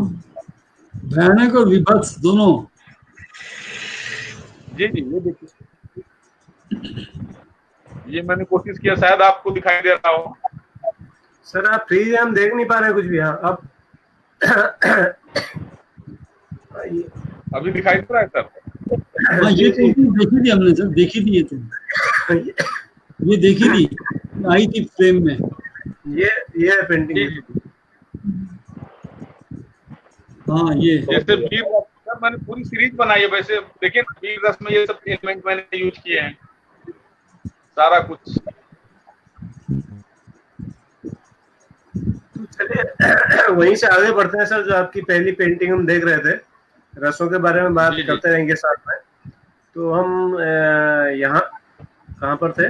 भयानक और विभत्स दोनों। जी जी, ये देखिए, ये मैंने कोशिश किया, शायद आपको दिखाई दे रहा हो। सर आप फ्री हैं, हम देख नहीं पा रहे कुछ भी। हाँ अब अभी दिखाई दे रहा है सर? हाँ, ये पेंटिंग देखी थी हमने सर, देखी थी ये तो, ये देखी थी, आई थी फ्रेम में। ये है पेंटिंग। जी जी, हाँ ये जैसे वीर रस, सर मैंने पूरी सीरीज बनाई है वैसे। देखिए वीर रस में ये सब एलिमेंट मैंने यूज किए हैं, सारा कुछ। चलिए वहीं से आगे बढ़ते हैं सर। जो आपकी पहली पेंटिंग हम देख रहे थे, रसों के बारे में बात करते रहेंगे साथ में। तो हम यहाँ कहाँ पर थे?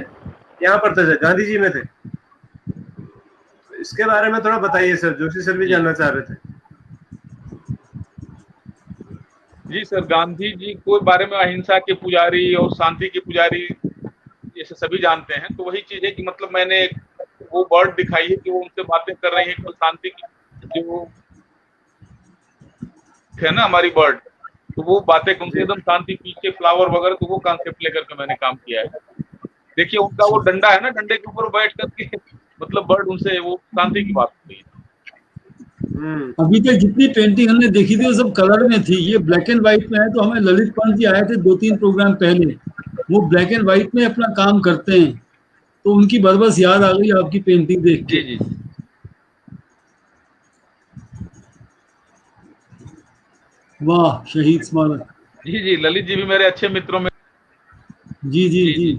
यहाँ पर थे, गांधी जी में थे। तो इसके बारे में थोड़ा बताइए सर, जोशी सर भी जानना चाह रहे थे। जी सर, गांधी जी के बारे में अहिंसा के पुजारी और शांति के पुजारी जैसे सभी जानते हैं। तो वही चीज है कि मतलब मैंने वो बर्ड दिखाई है कि वो उनसे बातें कर रही है, तो शांति की जो है ना हमारी बर्ड, तो वो बातें कम से एकदम शांति, पीछे फ्लावर वगैरह, तो वो कॉन्सेप्ट लेकर के मैंने काम किया है। देखिए उनका वो डंडा है ना, डंडे के ऊपर बैठ करके मतलब बर्ड उनसे वो शांति की बात होती है। अभी तक जितनी पेंटिंग हमने देखी थी वो सब कलर में थी, ये ब्लैक एंड व्हाइट में है। तो हमें ललित पंत जी आए थे 2-3 प्रोग्राम पहले, वो ब्लैक एंड व्हाइट में अपना काम करते हैं, तो उनकी बरबस याद आ गई आपकी पेंटिंग देख के। जी जी वाह, शहीद स्मारक। जी जी, ललित जी भी मेरे अच्छे मित्रों में। जी जी जी।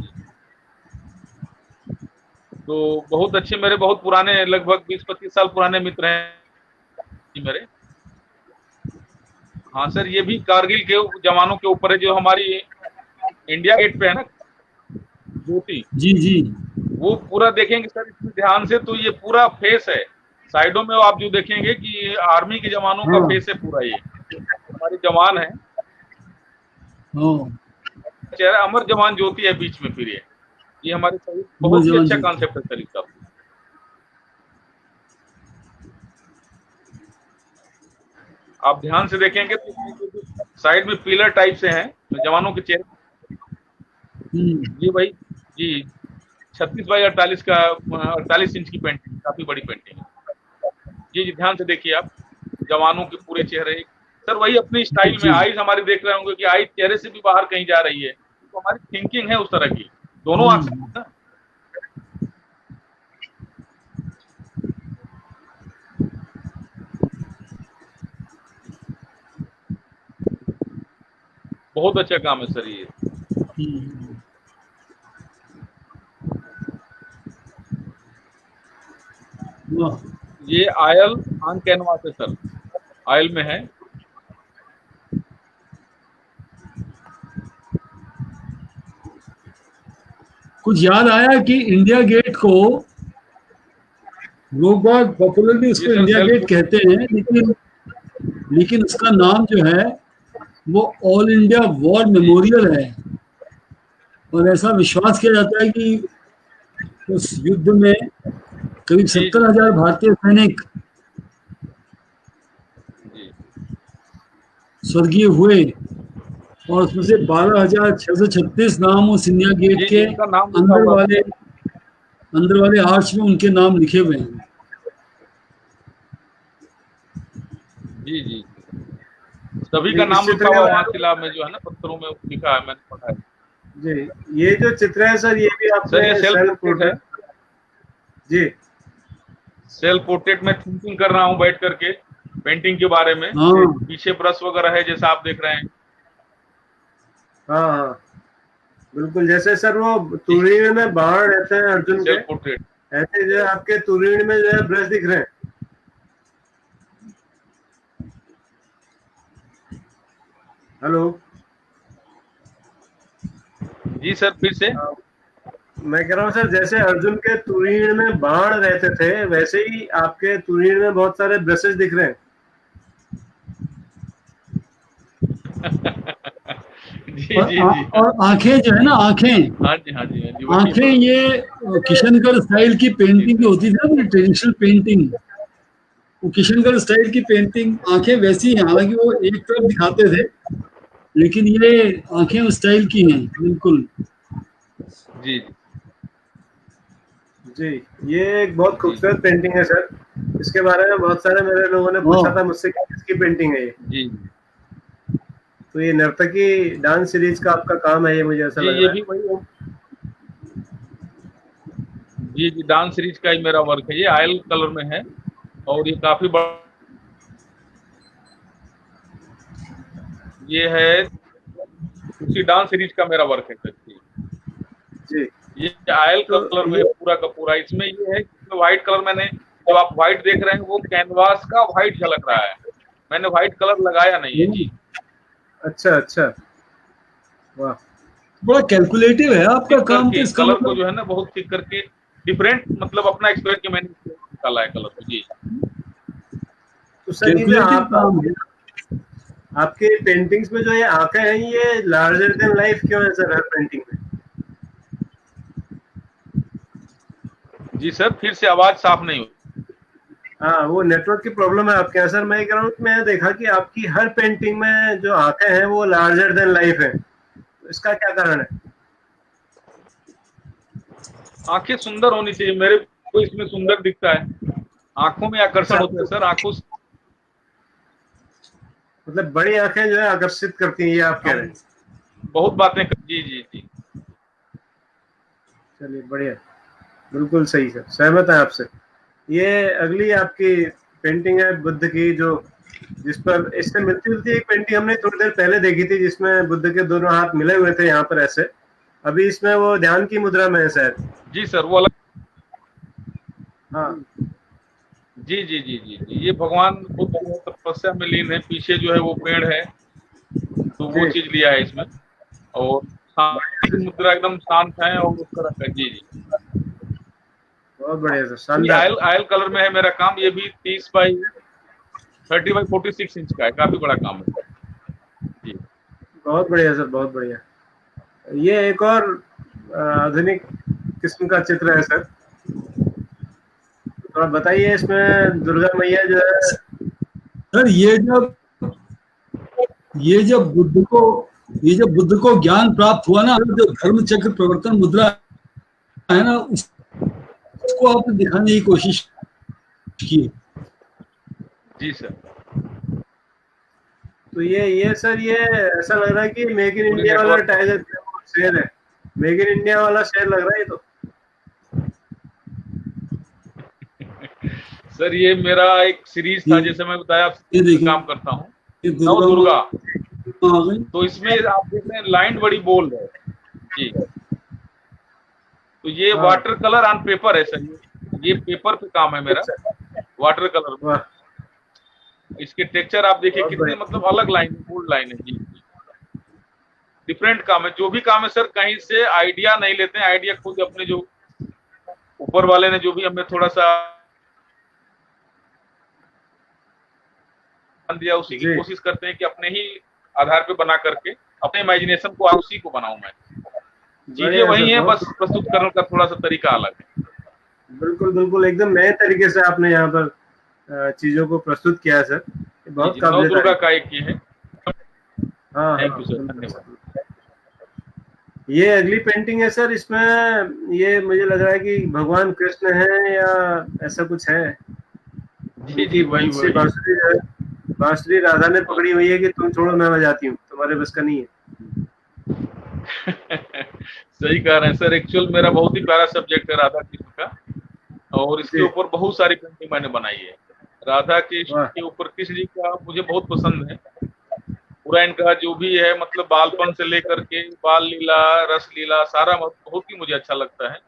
तो बहुत अच्छे, मेरे बहुत पुराने, लगभग 20-25 साल पुराने मित्र हैं जी मेरे। हाँ सर, ये भी कारगिल के जवानों के ऊपर है, जो हमारी इंडिया गेट पे है ना ज्योति, जी जी। वो पूरा देखेंगे सर इसमें ध्यान से, तो ये पूरा फेस है। साइडों में आप जो देखेंगे कि आर्मी के जवानों का हाँ। फेस है पूरा, ये हमारे जवान है। हाँ, चेहरा अमर जवान ज्योति है बीच में। फिर ये हमारे सही बहुत ही अच्छा कॉन्सेप्ट है सर इसका। आप ध्यान से देखेंगे तो साइड में पिलर टाइप से हैं जवानों के चेहरे। ये भाई जी 36x48 का 48 इंच की पेंटिंग, काफी बड़ी पेंटिंग है। जी जी, ध्यान से देखिए आप, जवानों के पूरे चेहरे सर वही अपनी स्टाइल में। आईज हमारे देख रहे होंगे कि आईज चेहरे से भी बाहर कहीं जा रही है, तो हमारी थिंकिंग है उस तरह की, दोनों आंख से। बहुत अच्छा काम है सर ये। ये आयल ऑन कैनवास है सर, आयल में है। कुछ याद आया कि इंडिया गेट को लोग बहुत पॉपुलरली उसको इंडिया गेट कहते हैं, लेकिन उसका नाम जो है वो ऑल इंडिया वॉर मेमोरियल है। और ऐसा विश्वास किया जाता है कि उस युद्ध में करीब 70,000 भारतीय सैनिक स्वर्गीय हुए, और उसमें से 12,636 नाम उस इंडिया गेट के अंदर वाले आर्च में उनके नाम लिखे हुए हैं। जी जी, सभी का नाम लिखा हुआ वहाँ किला में जो है ना, पत्थरों में लिखा है, मैंने पढ़ा है। जी, ये जो चित्र है सर, ये भी आपने सेल्फ पोर्ट्रेट है जी। सेल्फ पोर्ट्रेट में थिंकिंग कर रहा हूँ बैठ करके पेंटिंग के बारे में। पीछे ब्रश वगैरह है जैसा आप देख रहे हैं। हाँ हाँ बिल्कुल, जैसे सर वो तुरीन में बाण रहते हैं अर्जुन के, पोर्ट्रेट ऐसे जो आपके तुरीन में जो है ब्रश दिख रहे हैं। हेलो जी सर, फिर से मैं कह रहा हूँ सर, जैसे अर्जुन के तुरीन में बाण रहते थे, वैसे ही आपके तुरीन में बहुत सारे ब्रशेस दिख रहे हैं। जी जी जी। और आंखें जो है ना, आंखें, हाँ जी हाँ जी हाँ जी, आंखें ये किशनगढ़ स्टाइल की पेंटिंग जो होती थी ना, ट्रेडिशनल पेंटिंग, वो किशनगढ़ स्टाइल की पेंटिंग, आंखें वैसी हैं। हालांकि वो एक तरफ दिखाते थे, लेकिन ये आंखें उस स्टाइल की हैं बिल्कुल। जी जी, ये एक बहुत खूबसूरत पेंटिंग है सर। इसके बारे में बहुत सारे मेरे लोगों ने पूछा था मुझसे कि किसकी पेंटिंग है ये। जी, तो ये नर्तकी डांस सीरीज का आपका काम है, ये मुझे ऐसा लग रहा है। ये भी वही जी जी, डांस सीरीज का ही मेरा वर्क है। ये आयल कलर में है और ये काफी बड़ा, ये है उसी डांस सीरीज का मेरा वर्क है सर जी। ये आयल कलर में पूरा का पूरा। इसमें ये है कि व्हाइट कलर, मैंने जो आप व्हाइट देख रहे हैं वो कैनवास का व्हाइट झलक रहा है, मैंने व्हाइट कलर लगाया नहीं है जी। अच्छा अच्छा, वाह, बड़ा कैलकुलेटिव है आपका काम। तो इस कलर को जो है ना बहुत ठीक करके डिफरेंट मतलब अपना एक्सप्रेस के मैंने निकाला है कलर को जी। तो सर ये आपके पेंटिंग्स में जो ये आंखें हैं, ये लार्जर देन लाइफ क्यों है सर हर पेंटिंग में? जी सर, फिर से आवाज साफ नहीं हुई। हाँ, वो नेटवर्क की प्रॉब्लम है आपके यहाँ सर। मैं कह रहा हूँ कि मैंने देखा कि आपकी हर पेंटिंग में जो आंखें हैं वो लार्जर देन लाइफ है, तो इसका क्या कारण है? आंखें सुंदर होनी चाहिए, मेरे को इसमें सुंदर दिखता है, आंखों में आकर्षण होता है सर, आंखों से मतलब बड़ी आंखें जो है आकर्षित करती हैं, ये आप कह रहे हम हैं? बहुत बातें कर, जी जी जी। चलिए बढ़िया, बिल्कुल सही सर, सहमत है आपसे। ये अगली आपकी पेंटिंग है बुद्ध की, जो जिस पर इससे मिलती जुलती एक पेंटिंग हमने थोड़ी देर पहले देखी थी, जिसमें बुद्ध के दोनों हाथ मिले हुए थे यहाँ पर ऐसे। अभी इसमें वो ध्यान की मुद्रा में है शायद। जी सर, वो अलग, हाँ जी जी जी जी जी, ये भगवान बुद्ध जो है तपस्या में लीन है, पीछे जो है वो पेड़ है, तो वो जी, चीज लिया है इसमें। और शांति की मुद्रा, एकदम शांत है और उस तरह का। जी जी, बहुत बढ़िया सर, ये शानदार। आयल आयल कलर में है मेरा काम, ये भी 30x30x46 इंच का है, काफी बड़ा काम है जी। बहुत बढ़िया सर, बहुत बढ़िया। ये एक और आधुनिक किस्म का चित्र है सर, थोड़ा बताइए। इसमें दुर्गा मैया जो है, सर ये जब बुद्ध को ज्ञान प्राप्त हुआ ना, जो धर्म चक्र प्रवर्तन मुद्रा है ना, उसको आपने दिखाने की कोशिश की। जी सर, तो ये सर, ये ऐसा लग रहा है कि मेक इन पूरे इंडिया वाला नेटवर्क, टाइगर शेर है, मेक इन इंडिया वाला शेर लग रहा है ये तो। सर ये मेरा एक सीरीज था, जैसे मैं बताया ये आपसे देखिए, काम करता हूँ, ये नव दुर्गा। आ गई। तो इसमें आप देख रहे हैं लाइन बड़ी बोल्ड है जी। तो ये हाँ, वाटर कलर ऑन पेपर है सर, ये पेपर पे काम है मेरा, अच्छा, वाटर कलर। वाह, इसके टेक्सचर आप देखिए बहुत कितने बढ़िया। मतलब अलग लाइन, बोल्ड लाइन है जी। डिफरेंट काम है, जो भी काम है सर, कहीं से आइडिया नहीं लेते हैं, आइडिया खुद अपने जो ऊपर वाले ने जो भी हमें थोड़ा सा दिया, उसी की जी कोशिश करते हैं कि अपने ही आधार पे बना करके अपने इमेजिनेशन को उसी को बनाऊं मैं। चीजें बढ़िया वही सर, है, बहुत बस प्रस्तुत करने का थोड़ा सा तरीका अलग है। बिल्कुल बिल्कुल एकदम नए तरीके से आपने यहाँ पर चीजों को प्रस्तुत किया है सर, ये जी बहुत जी, नव काबिले दुर्गा तारीफ का है। एक ये है। हाँ थैंक हाँ, यू सर, बिल्कुल धन्यवाद। सर। ये अगली पेंटिंग है सर, इसमें ये मुझे लग रहा है कि भगवान कृष्ण है या ऐसा कुछ है। जी जी, उनकी वही बंसी वही। बांसुरी जो है, बांसुरी राधा ने पकड़ी हुई है कि तुम छोड़ो मैं बजाती हूँ, तुम्हारे बस का नहीं है। सही कह रहे हैं सर, एक्चुअल मेरा बहुत ही प्यारा सब्जेक्ट है राधा कृष्ण का, और इसके जी, ऊपर बहुत सारी पेंटिंग मैंने बनाई है। राधा कृष्ण वाह, के ऊपर कृष्ण जी का मुझे बहुत पसंद है, पूरा इनका जो भी है, मतलब बालपन से लेकर के बाल लीला, रस लीला, सारा बहुत ही मुझे अच्छा लगता है।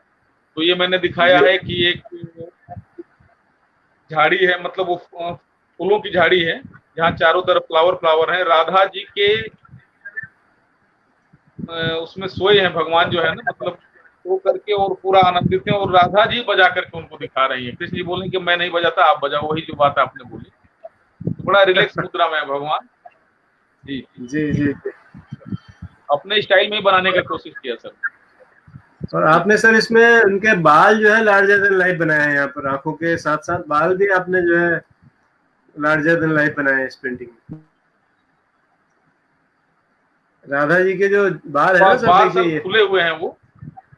तो ये मैंने दिखाया जी है कि एक झाड़ी है, मतलब वो फूलों की झाड़ी है, जहाँ चारों तरफ फ्लावर फ्लावर है, राधा जी के उसमें सोए हैं भगवान जो है ना, मतलब सो करके और पूरा आनंदित हैं, और राधा जी बजा करके उनको दिखा रही हैं। कृष्ण जी बोले कि मैं नहीं बजाता, आप बजाओ, वही जो बात आपने बोली। तो बड़ा रिलैक्स मुद्रा में है भगवान जी। जी जी जी। अपने स्टाइल में ही बनाने का कोशिश किया सर और जी। आपने सर इसमें उनके बाल जो है लार्जर देन लाइफ बनाए हैं, यहाँ पर आंखों के साथ साथ बाल भी आपने जो है लार्जर देन लाइफ बनाए हैं इस पेंटिंग में। राधा जी के जो बाल है ना सर, बाल देखिए सर ये। खुले हुए हैं, वो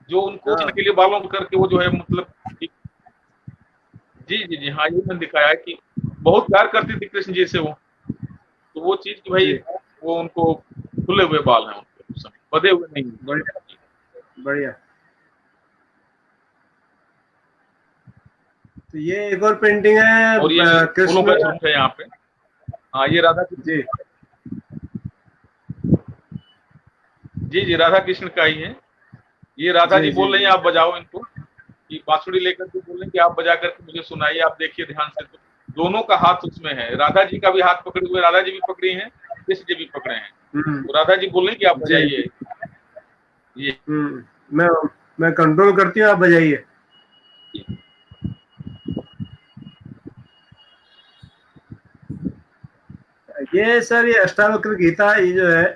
जो उनको हाँ के लिए बालों को करके वो जो है, मतलब जी जी जी, हाँ, ये मैंने दिखाया है कि बहुत प्यार करती थी कृष्ण जी से वो, तो वो चीज कि भाई जी, वो उनको खुले हुए बाल हैं उनके, उस समय बधे हुए नहीं हैं केवल। बढ़िया बढ़िया। तो ये एक और पेंटिंग है और ये फूलों कृष्ण। का स्वरूप है यहाँ पे। हाँ, ये राधा कृष्ण, जी जी जी, राधा कृष्ण का ही है। ये राधा जी जी जी बोल रही जी। हैं आप बजाओ इनको, कि बांसुरी लेकर के बोल रहे हैं कि आप बजा करके मुझे सुनाइए। आप देखिए ध्यान से, तो दोनों का हाथ उसमें है, राधा जी का भी हाथ पकड़े हुए, राधा जी भी पकड़ी हैं, कृष्ण जी भी पकड़े हैं। हम्म, तो राधा जी बोल रही हैं कि आप जी जी। बजाइए ये। मैं मैं कंट्रोल करती हूँ, आप बजाइए। ये सर, ये अष्टावक्र गीता, ये जो है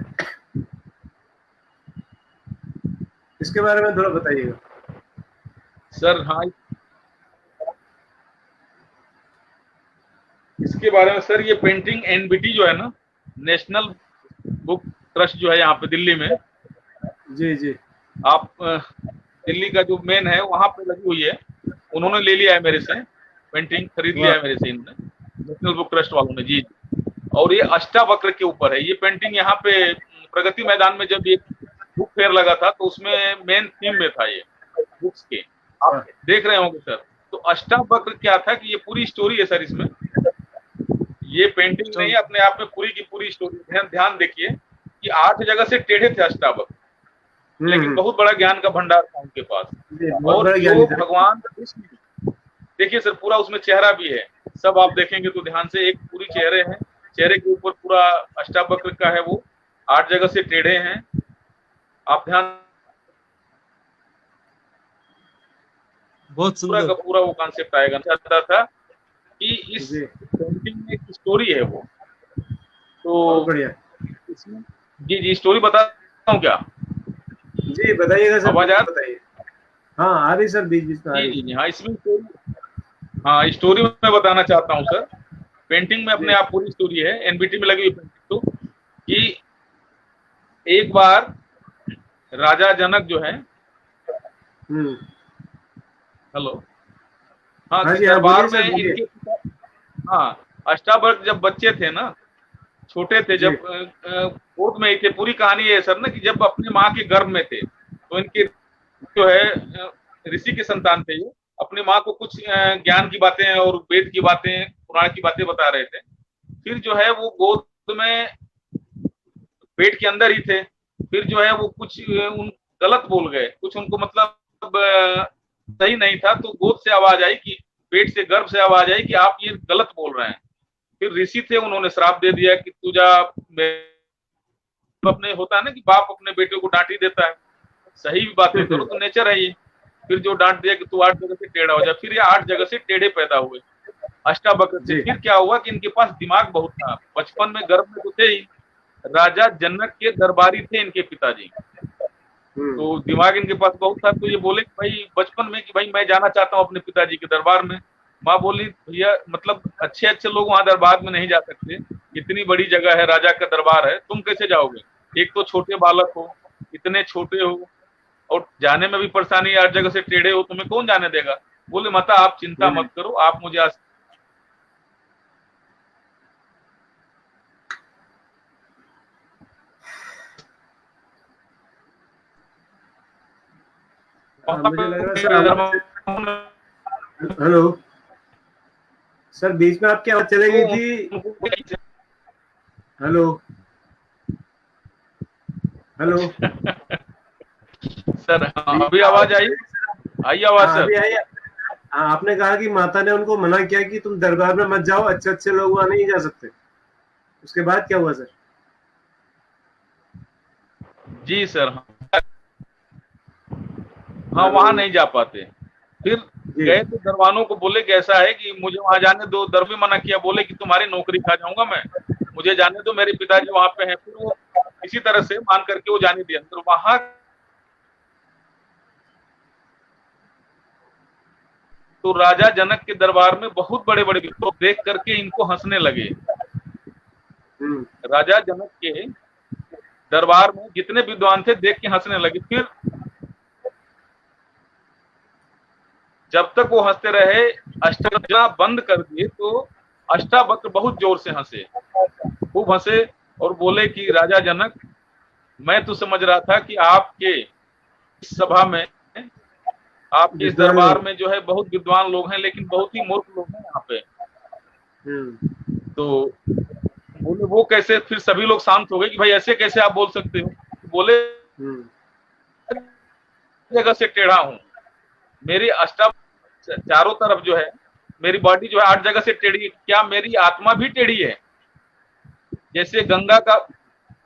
इसके बारे में थोड़ा बताइएगा। सर हाँ, इसके बारे में सर, ये पेंटिंग एनबीटी जो है ना, नेशनल बुक ट्रस्ट जो है यहाँ पे दिल्ली में, जी जी। आप दिल्ली का जो मेन है वहां पे लगी हुई है। उन्होंने ले लिया है मेरे से, पेंटिंग खरीद लिया है मेरे से इन्होंने, नेशनल बुक ट्रस्ट वालों ने जी। और ये अष्टावक्र के ऊपर है ये पेंटिंग। यहाँ पे प्रगति मैदान में जब ये बुक फेयर लगा था तो उसमें मेन थीम में था ये बुक्स के, आप देख रहे होंगे सर। तो अष्टावक्र क्या था कि ये पूरी स्टोरी है सर इसमें, ये पेंटिंग नहीं है अपने आप में पूरी की पूरी स्टोरी। ध्यान देखिए कि 8 जगह से टेढ़े थे अष्टावक्र, लेकिन बहुत बड़ा ज्ञान का भंडार था उनके पास। और जो भगवान देखिए सर, पूरा उसमें चेहरा भी है, सब आप देखेंगे तो ध्यान से, एक पूरी चेहरे हैं, चेहरे के ऊपर पूरा अष्टावक्र का है, वो 8 जगह से टेढ़े हैं। आप ध्यान, बहुत पूरा सुंदर। का पूरा वो कॉन्सेप्ट आएगा। चाहता था कि इस पेंटिंग में एक स्टोरी है वो, तो बढ़िया। इसमें जी स्टोरी बताता हूँ क्या? जी बताइएगा सर, आवाज बताइए। हाँ आ रही सर, बीच बीच में आ रही। जी हाँ, इसमें स्टोरी मैं बताना चाहता हूँ सर। पेंटिंग में अपने आप पूरी स्टोरी है, एनबीटी में लगी हुई पेंटिंग। तो कि एक बार राजा जनक जो है, हेलो, हाँ, दरबार में इनके, हाँ, अष्टावक्र जब बच्चे थे ना, छोटे थे, जब गोद में ही थे, पूरी कहानी है सर ना, कि जब अपने माँ के गर्भ में थे तो इनके जो है ऋषि के संतान थे, ये अपनी माँ को कुछ ज्ञान की बातें और वेद की बातें, पुराण की बातें बता रहे थे। फिर जो है वो गोद में पेट के अंदर ही थे, फिर जो है वो कुछ उन गलत बोल गए, कुछ उनको मतलब सही नहीं था, तो गोद से आवाज आई कि पेट से, गर्भ से आवाज आई कि आप ये गलत बोल रहे हैं। फिर ऋषि थे, उन्होंने श्राप दे दिया कि तू जा, अपने होता है ना कि बाप अपने बेटे को डांट ही देता है, सही बातें करो तो नेचर है ये। फिर जो डांट दिया कि तू 8 जगह से टेढ़ा हो जा, फिर ये 8 जगह से टेढ़े पैदा हुए अष्टावक्र से। फिर क्या हुआ कि इनके पास दिमाग बहुत था, बचपन में गर्भ में तो थे ही, राजा जनक के दरबारी थे इनके पिताजी, तो दिमाग इनके पास बहुत था। तो ये बोले कि भाई बचपन में कि भाई मैं जाना चाहता हूँ अपने पिताजी के दरबार में। माँ बोली भैया मतलब अच्छे अच्छे लोग वहां दरबार में नहीं जा सकते, इतनी बड़ी जगह है, राजा का दरबार है, तुम कैसे जाओगे? एक तो छोटे बालक हो, इतने छोटे हो, और जाने में भी परेशानी, 8 जगह से टेढ़े हो, तुम्हें कौन जाने देगा? बोले माता आप चिंता मत करो, आप मुझे मुझे लग रहा है हेलो सर, बीच में आपकी आवाज चली गई थी। हेलो हेलो सर, अभी आवाज आई आवाज सर? अभी आई। हाँ, आपने कहा कि माता ने उनको मना किया कि तुम दरबार में मत जाओ, अच्छे अच्छे लोग वहां नहीं जा सकते। उसके बाद क्या हुआ सर? जी सर, हाँ वहां नहीं जा पाते। फिर गए तो दरबानों को बोले कि ऐसा है कि मुझे वहां जाने दो। दरबार मना किया, बोले कि तुम्हारी नौकरी खा जाऊंगा मैं, मुझे जाने दो, मेरे पिताजी वहां पे हैं। फिर वो इसी तरह से मान करके वो जाने दिया। तो वहां तो राजा जनक के दरबार में बहुत बड़े बड़े लोग देख करके इनको हंसने लगे। राजा जनक के दरबार में जितने विद्वान थे देख के हंसने लगे। फिर जब तक वो हंसते रहे, अष्टावक्र बंद कर दिए तो अष्टावक्र बहुत जोर से हंसे, खूब हंसे और बोले कि राजा जनक, मैं तो समझ रहा था कि आपके इस सभा में, आपके इस दरबार में जो है बहुत विद्वान लोग हैं, लेकिन बहुत ही मूर्ख लोग हैं यहाँ पे। तो बोले वो कैसे? फिर सभी लोग शांत हो गए कि भाई ऐसे कैसे आप बोल सकते हो? बोले जगह से टेढ़ा हूं, मेरी चारों तरफ जो है मेरी बॉडी जो है 8 जगह से टेढ़ी, क्या मेरी आत्मा भी टेढ़ी है? जैसे गंगा का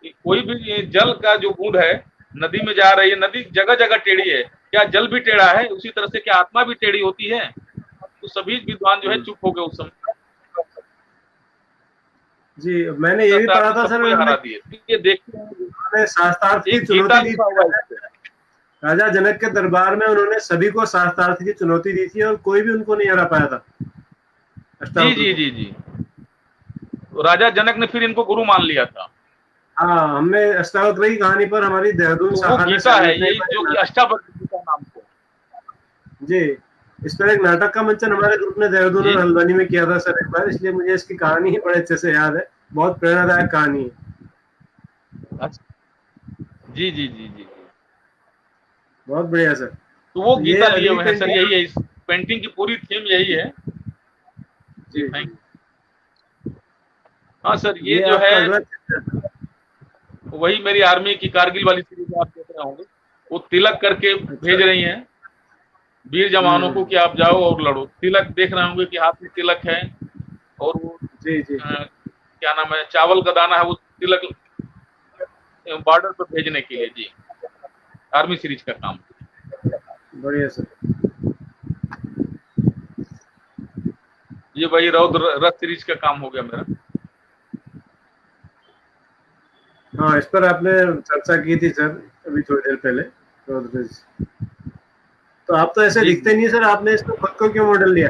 कोई भी जल का जो बूंद है नदी में जा रही है, नदी जगह जगह टेढ़ी है, क्या जल भी टेढ़ा है? उसी तरह से क्या आत्मा भी टेढ़ी होती है? तो सभी विद्वान जो है चुप हो गए उस समय। जी मैंने ये भी पढ़ा था सर, हरा दिए। ये देखिए शास्त्रार्थ की चुनौती दी राजा जनक के दरबार में, उन्होंने सभी को शास्त्रार्थ की चुनौती दी थी और कोई भी उनको नहीं हरा पाया था। जी जी जी जी राजा जनक ने फिर इनको गुरु मान लिया था। हाँ, हमने अष्टावक्र की कहानी पर हमारी देहरादून तो वो शाखा ने गीता है, संगठन यही जो कि अष्टावक्र गीता नाम से। जी, इस पर एक नाटक का मंचन हमारे ग्रुप ने देहरादून जी। और हल्द्वानी में किया था सर एक बार, इसलिए मुझे इसकी कहानी ही बड़े अच्छे से याद है। बहुत प्रेरणादायक कहानी है। अच्छा। जी जी जी जी। बहुत बढ़िया सर। तो वो ये गीता लिए अगली हुए हैं सर, पेंटिंग। यही है, इस पेंटिंग की पूरी थीम यही है। जी जी थैंक। जी। हाँ सर, ये ये जो आपका है अगला चित्र है। वही मेरी आर्मी की कारगिल वाली सीरीज आप देख रहे होंगे। वो तिलक करके भेज रही हैं वीर जवानों को कि आप जाओ और लड़ो। तिलक देख रहे होंगे कि हाथ में तिलक है, और वो जी जी। क्या नाम है, चावल का दाना है, वो तिलक बॉर्डर पर भेजने के लिए। जी, आर्मी सीरीज का काम। बढ़िया सर। ये वही रौद्र रथ सीरीज का काम हो गया मेरा। हाँ, इस पर आपने चर्चा की थी सर अभी थोड़ी देर पहले। तो आप तो ऐसे जी दिखते नहीं सर, आपने इसको खुद को क्यों मॉडल लिया?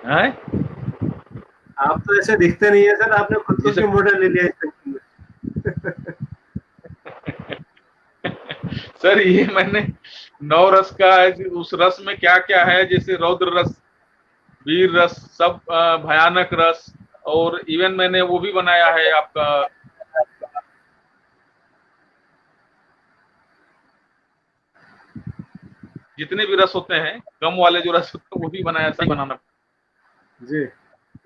है। आप तो ऐसे दिखते नहीं है सर, आपने खुद जी को सर। क्यों मॉडल ले लिया इस पेंटिंग में? सर ये मैंने 9 रस का है, उस रस में क्या क्या है, जैसे रौद्र रस, वीर रस, सब भयानक रस, और इवन मैंने वो भी बनाया है आपका, जितने भी रस होते हैं, गम वाले जो रस होते हैं वो भी बनाया, सही बनाना। जी,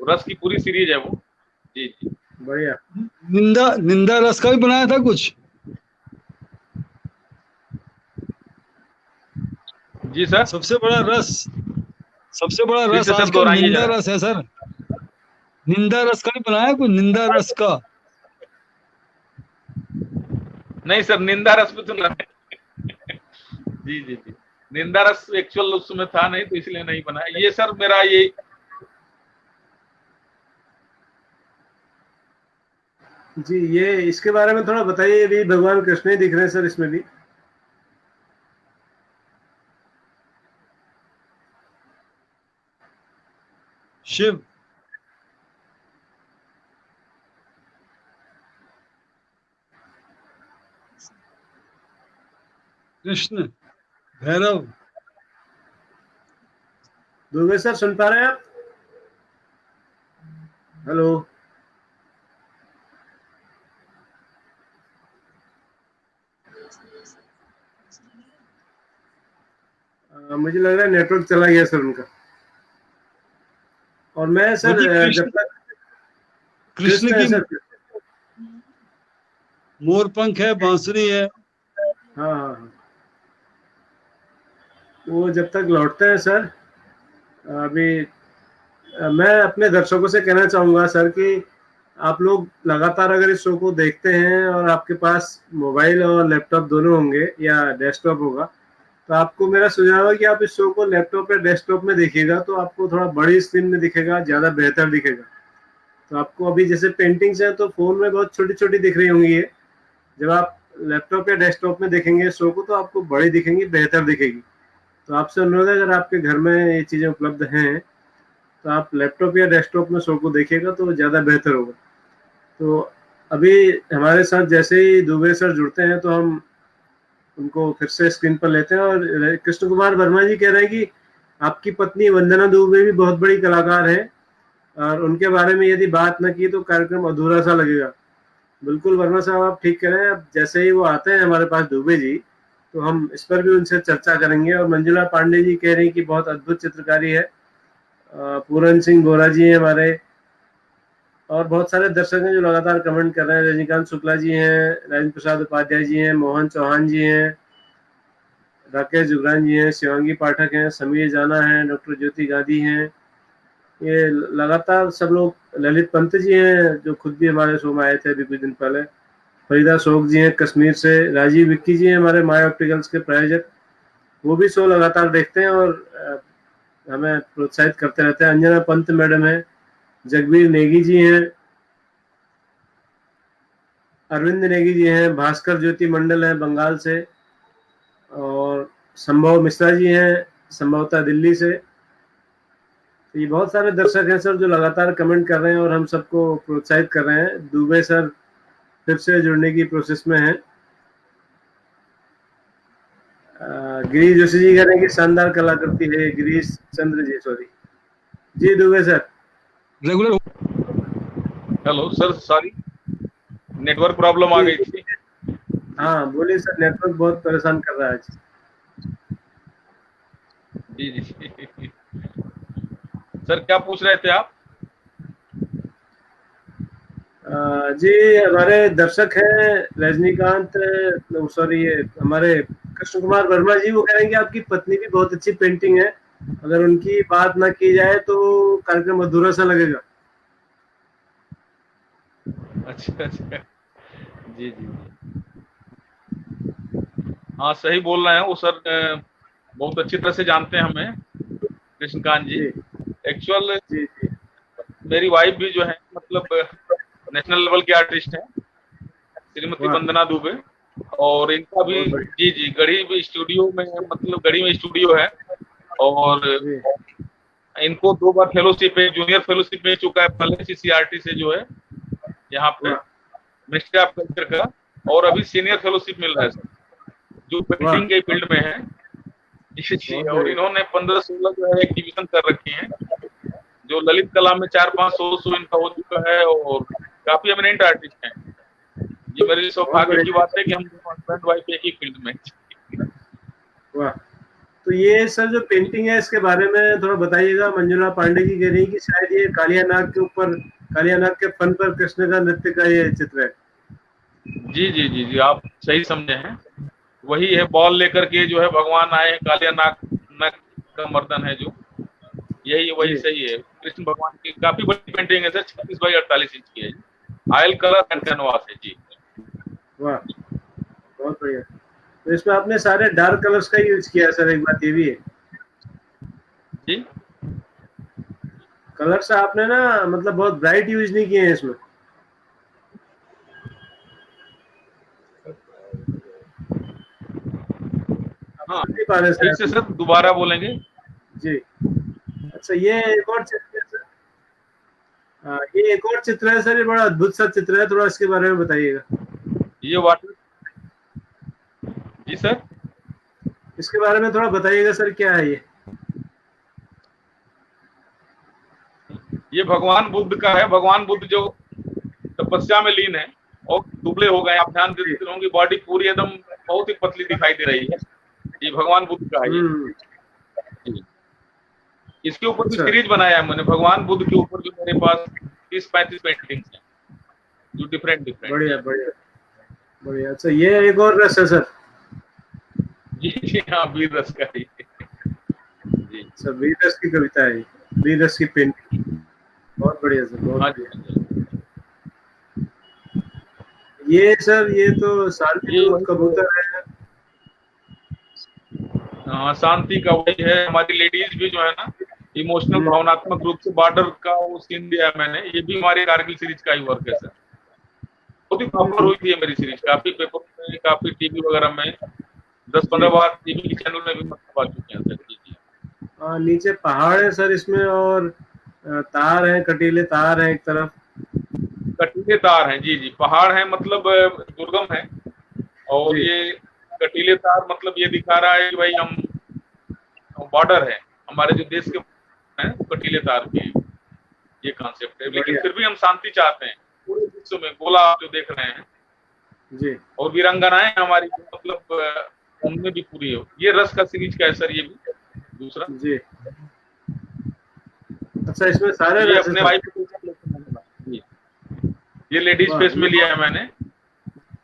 रस की पूरी सीरीज है वो। जी जी। बढ़िया। निंदा निंदा रस का भी बनाया था कुछ? जी सर। सबसे बड़ा रस फिर से सर आजकल दोहराइए निंदा जरा। रस है सर। निंदा रस का भी बनाया कुछ? निंदा रस का? नहीं सर, निंदा रस पे तो नहीं। जी जी जी। निंदा रस एक्चुअल उसमें था नहीं, तो इसलिए नहीं बनाया। ये सर मेरा ये जी, ये इसके बारे में थोड़ा बताइए। ये भी भगवान कृष्ण ही दिख रहे हैं सर इसमें भी। शिव। कृष्ण, भैरव। दुबे सर सुन पा रहे हैं आप? हेलो। मुझे लग रहा है नेटवर्क चला गया सर उनका। और मैं सर जब तक कृष्ण है की सर। मोर पंख है, बांसुरी है। हाँ हाँ हाँ। वो जब तक लौटते हैं सर, अभी मैं अपने दर्शकों से कहना चाहूंगा सर कि आप लोग लगातार अगर इस शो को देखते हैं और आपके पास मोबाइल और लैपटॉप दोनों होंगे या डेस्कटॉप होगा, तो आपको मेरा सुझाव है कि आप इस शो को लैपटॉप या डेस्कटॉप में देखिएगा, तो आपको थोड़ा बड़ी स्क्रीन में दिखेगा, ज्यादा बेहतर दिखेगा। तो आपको अभी जैसे पेंटिंग्स हैं तो फोन में बहुत छोटी छोटी दिख रही होंगी ये, जब आप लैपटॉप या डेस्कटॉप में देखेंगे शो को तो आपको बड़ी दिखेंगी, बेहतर दिखेगी। तो आपसे अनुरोध है, अगर आपके घर में ये चीजें उपलब्ध हैं तो आप लैपटॉप या डेस्कटॉप में शो को देखिएगा तो ज़्यादा बेहतर होगा। तो अभी हमारे साथ जैसे ही दुबे सर जुड़ते हैं तो हम उनको फिर से स्क्रीन पर लेते हैं। और कृष्ण कुमार वर्मा जी कह रहे हैं कि आपकी पत्नी वंदना दुबे भी बहुत बड़ी कलाकार है और उनके बारे में यदि बात न की तो कार्यक्रम अधूरा सा लगेगा। बिल्कुल वर्मा साहब, आप ठीक कह रहे हैं। अब जैसे ही वो आते हैं हमारे पास दुबे जी, तो हम इस पर भी उनसे चर्चा करेंगे। और मंजुला पांडे जी कह रही हैं कि बहुत अद्भुत चित्रकारी है। पूरन सिंह गोरा जी हैं हमारे, और बहुत सारे दर्शक हैं जो लगातार कमेंट कर रहे हैं। रजनीकांत शुक्ला जी हैं, राजेंद्र प्रसाद उपाध्याय जी हैं, मोहन चौहान जी हैं, राकेश जुगरान जी हैं, शिवांगी पाठक हैं, समीर जाना है, डॉक्टर ज्योति गांधी हैं। ये लगातार सब लोग, ललित पंत जी हैं जो खुद भी हमारे शो में आए थे अभी कुछ दिन पहले, फरीदा शोक जी हैं कश्मीर से, राजीव विक्की जी हैं हमारे माय ऑप्टिकल्स के प्रायोजक, वो भी शो लगातार देखते हैं और हमें प्रोत्साहित करते रहते हैं। अंजना पंत मैडम है, जगबीर नेगी जी हैं, अरविंद नेगी जी हैं, भास्कर ज्योति मंडल हैं बंगाल से, और संभव मिश्रा जी हैं संभवतः दिल्ली से, तो ये बहुत सारे दर्शक हैं सर जो लगातार कमेंट कर रहे हैं और हम सबको प्रोत्साहित कर रहे हैं। दुबे सर फिर से जुड़ने की प्रोसेस में हैं। गिरीश जोशी जी कह रहे हैं कि शानदार कलाकृति है। गिरीश चंद्र जी, सॉरी जी, Dubey sir regular. Hello sir, sorry network problem आ गई थी। हाँ बोलिए सर, नेटवर्क बहुत परेशान कर रहा है आज। जी जी सर क्या पूछ रहे थे आप? जी हमारे दर्शक हैं रजनीकांत, सॉरी ये हमारे कृष्ण कुमार वर्मा जी, वो कह रहे हैं कि आपकी पत्नी की बहुत अच्छी पेंटिंग है, अगर उनकी बात ना की जाए तो कार्यक्रम अधूरा सा लगेगा। अच्छा अच्छा, जी जी जी, हाँ सही बोल रहे हैं वो सर, बहुत अच्छी तरह से जानते हैं हमें कृष्णकांत जी। एक्चुअल जी जी मेरी वाइफ भी जो है मतलब नेशनल लेवल के आर्टिस्ट हैं, श्रीमती वाह। वंदना दुबे, और इनका भी बहुत बढ़िया। जी जी गढ़ी भी स्टूडियो में, मतलब गढ़ी में स्टूडियो है, और जी इनको 2 बार फेलोशिप है, जूनियर फेलोशिप मिल चुका है पहले CCRT से जो है यहाँ पे वाह मिनिस्ट्री ऑफ कल्चर का, और अभी सीनियर फेलोशिप मिल रहा है सर, जो पेंटिंग के फील्ड में है। जी जी, बहुत और बढ़िया। इन्होंने 15-16 जो है एग्जीबिशन कर रखी हैं, जो ललित कला में 4-500 शो इनका हो चुका है, और काफी एमिनेंट आर्टिस्ट हैं। ये मेरे लिए सौभाग्य की बात है कि हम हस्बैंड वाइफ एक ही फील्ड में। वाह। तो ये सर जो पेंटिंग है इसके बारे में थोड़ा बताइएगा। मंजुला पांडे जी कह रही है कि शायद ये कालिया नाग के ऊपर, कालिया नाग के फन पर कृष्ण का नृत्य का ये चित्र है। जी जी जी जी, आप सही समझे हैं, वही है, बॉल लेकर के जो है भगवान आए हैं, कालिया नाग का मर्दन है जो, यही वही जी। सही है। कृष्ण भगवान की काफी बड़ी पेंटिंग है सर, 36 बाई 48 इंच की है, ऑयल कलर एंड कैनवास है जी। वाह बहुत बढ़िया। तो इसमें आपने सारे डार्क कलर्स का यूज किया है सर, एक बात ये भी है। जी कलर्स आपने ना मतलब बहुत ब्राइट यूज नहीं किए हैं इसमें। हाँ, नहीं पा रहे फिर से सर दोबारा बोलेंगे? जी। अच्छा ये एक और चित्र है सर। ये एक और चित्र है सर, ये बड़ा अद्भुत सा चित्र है, थोड़ा इसके बारे में बताइएगा। ये वाटर, जी सर इसके बारे में थोड़ा बताइएगा सर, क्या है ये भगवान बुद्ध का है। भगवान बुद्ध जो तपस्या में लीन है और दुबले हो गए, आप ध्यान देते होंगे, बॉडी पूरी एकदम बहुत ही पतली दिखाई दे रही है। ये भगवान बुद्ध का है ये। इसके ऊपर भी सीरीज बनाया है मैंने, भगवान बुद्ध के ऊपर जो मेरे पास 30-35 पेंटिंग्स हैं जो डिफरेंट। बढ़िया बढ़िया बढ़िया। अच्छा ये एक और रस है सर। जी जी हाँ, वीर रस का ही जी सर वीर रस की कविता है, वीर रस की पेंटिंग, बहुत बढ़िया सर, बहुत हाँ बढ़िया। ये सर ये तो शांति कबूतर है। हाँ, शांति का वही है। हमारी लेडीज भी जो है ना इमोशनल भावनात्मक रूप से बॉर्डर का वो सीन दिया है मैंने, ये भी हमारे कारगिल सीरीज का ही वर्क है सर। बहुत ही पॉपुलर हुई थी मेरी सीरीज, काफी पेपर में, काफी टीवी वगैरह में, 10-15 बार टीवी के चैनल में भी मतलब आ चुके हैं सर। जी जी हाँ नीचे पहाड़ है सर इसमें, और तार है, कटीले तार है एक तरफ। कटीले तार हैं, जी जी, पहाड़ है मतलब दुर्गम है, और ये कटीले तार मतलब ये दिखा रहा है कि भाई हम बॉर्डर है हमारे जो देश के हैं, कटीले तार के, ये कॉन्सेप्ट है। लेकिन फिर भी हम शांति चाहते हैं पूरे विश्व में। गोला आप जो देख रहे हैं जी, और वीरांगनाएं हमारी मतलब उनमें भी पूरी हो। ये रस का सीरीज का है सर, ये भी दूसरा जी। अच्छा इसमें सारे ये अपने वाइफ जी, ये लेडीज फेस में लिया है मैंने।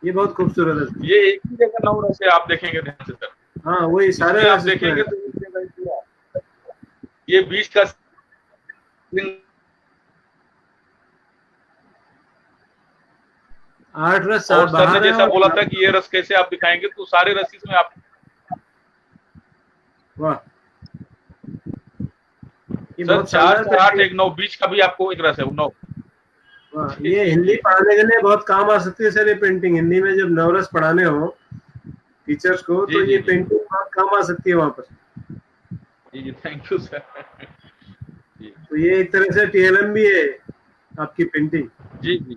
ये बहुत खूबसूरत है। ये एक ही जगह 9 रस है, आप देखेंगे ध्यान से सर। हाँ वही सारे आप देखेंगे तो एक जगह पूरा, ये बीच का 8 रस। और सर ने जैसा बोला था कि ये रस कैसे आप दिखाएंगे, तो सारे रस इसमें आप। वाह सर 4 से 8 1 9 बीच का भी आपको एक रस है 9। वाह ये हिंदी पढ़ाने के लिए बहुत काम आ सकती है सर ये पेंटिंग। हिंदी में जब नवरस पढ़ाने हो टीचर्स को तो ये पेंटिंग बहुत काम आ सकती है वहां पर। जी जी, थैंक यू सर। जी तो ये एक तरह से TLM भी है आपकी पेंटिंग। जी जी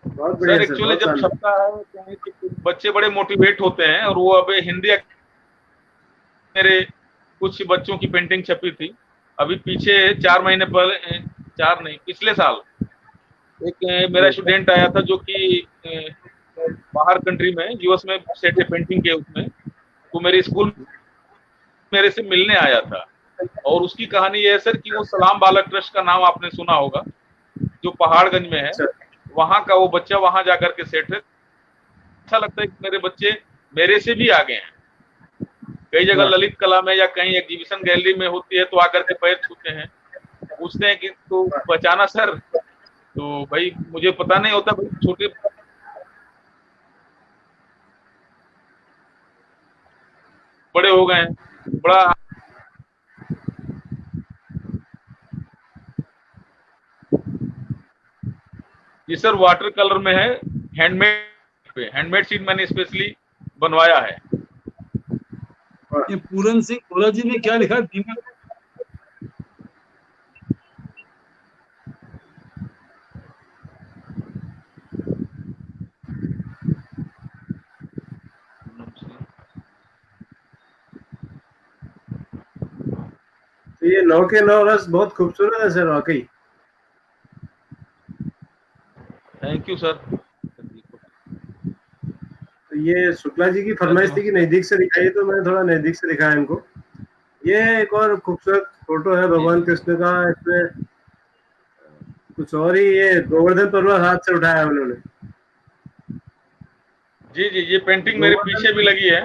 बहुत सर, बढ़िया सर, एक्चुअली बहुत जब शानदार। छपता है क्या है कि बच्चे बड़े मोटिवेट होते हैं, और वो अब हिंदी मेरे कुछ बच्चों की पेंटिंग छपी थी अभी पीछे 4 महीने पहले, 4 नहीं, पिछले साल एक मेरा स्टूडेंट आया था जो कि बाहर कंट्री में, यूएस में सेट है पेंटिंग के उसमें, तो मेरे स्कूल मेरे से मिलने आया था। और उसकी कहानी ये है सर कि वो सलाम बालक ट्रस्ट का नाम आपने सुना होगा, जो पहाड़गंज में है, अच्छा, वहां का वो बच्चा वहां जाकर के सेट है। अच्छा लगता है कि मेरे बच्चे मेरे से भी आगे हैं। कई जगह वाह, ललित कला में या कहीं एग्जीबिशन गैलरी में होती है तो आकर के पैर छूते हैं, पूछते हैं कि तो बचाना सर, तो भाई मुझे पता नहीं होता, भाई छोटे बड़े हो गए हैं, बड़ा ये सर वाटर कलर में है, हैंडमेड सीट मैंने स्पेशली बनवाया है। वाह। ये पूरन सिंह भोला जी ने क्या लिखा, दीमक? तो ये 9 के 9 रस बहुत खूबसूरत है सर, वाकई। Thank you sir. तो ये शुक्ला जी की फरमाइश थी कि नजदीक से दिखाइए, तो मैंने थोड़ा नजदीक से दिखाया इनको। ये एक और खूबसूरत फोटो है भगवान कृष्ण का। इसमें कुछ और ही, ये गोवर्धन पर्वत हाथ से उठाया है उन्होंने। जी जी, ये पेंटिंग मेरे पीछे भी लगी है।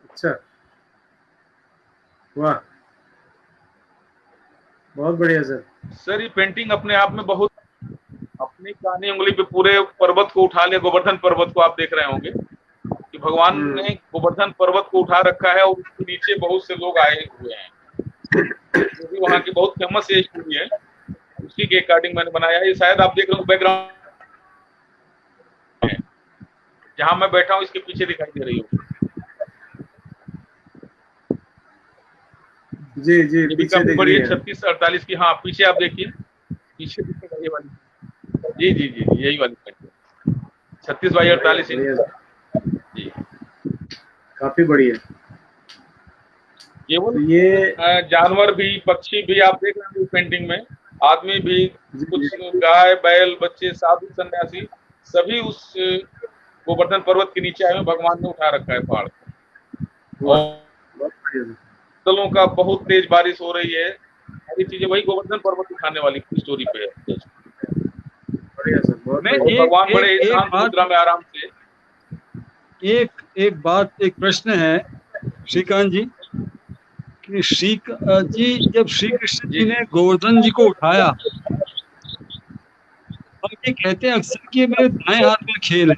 अच्छा, वाह, बहुत बढ़िया सर। सर ये पेंटिंग अपने आप में बहुत, अपनी कानी उंगली पे पूरे पर्वत को उठा लिया, गोवर्धन पर्वत को आप देख रहे होंगे कि भगवान ने गोवर्धन पर्वत को उठा रखा है, और उसके नीचे बहुत से लोग आए हुए हैं, जो भी वहाँ की बहुत फेमस ये स्टोरी है, उसी के अकॉर्डिंग मैंने बनाया है। ये शायद आप देख रहे हो बैकग्राउंड है, जहाँ मैं बैठा हूँ इसके पीछे दिखाई दे रही हो। जी जी, ये भी पीछे काफी दिख बड़ी रही है, है। 36-48 की। हाँ पीछे आप देखिए, पीछे दिखेगा ये वाली। जी जी जी जी, यही वाली पेंटिंग 36x48 इंच। बढ़िया, जी, काफी बढ़िया। केवल तो ये जानवर भी, पक्षी भी आप देख रहे हैं पेंटिंग में, आदमी भी, जी, कुछ जी, गाय बैल बच्चे साधु सन्यासी सभी उस गोवर्धन पर्वत के नीचे आए हुए, भगवान ने उठा रखा है पहाड़ को। वाह, और बहुत बढ़िया सर। बादलों का बहुत तेज बारिश हो रही है, सारी चीजें वही गोवर्धन पर्वत उठाने वाली स्टोरी पे है। बढ़िया सर, बहुत मैं बढ़िया। एक भगवान एक बड़े एक शांत बात मुद्रा में आराम से। एक प्रश्न है श्रीकांत जी, कि जब श्री कृष्ण जी जी ने गोवर्धन जी को उठाया, और ये कहते हैं अक्सर कि ये मेरे दाएं हाथ का खेल है,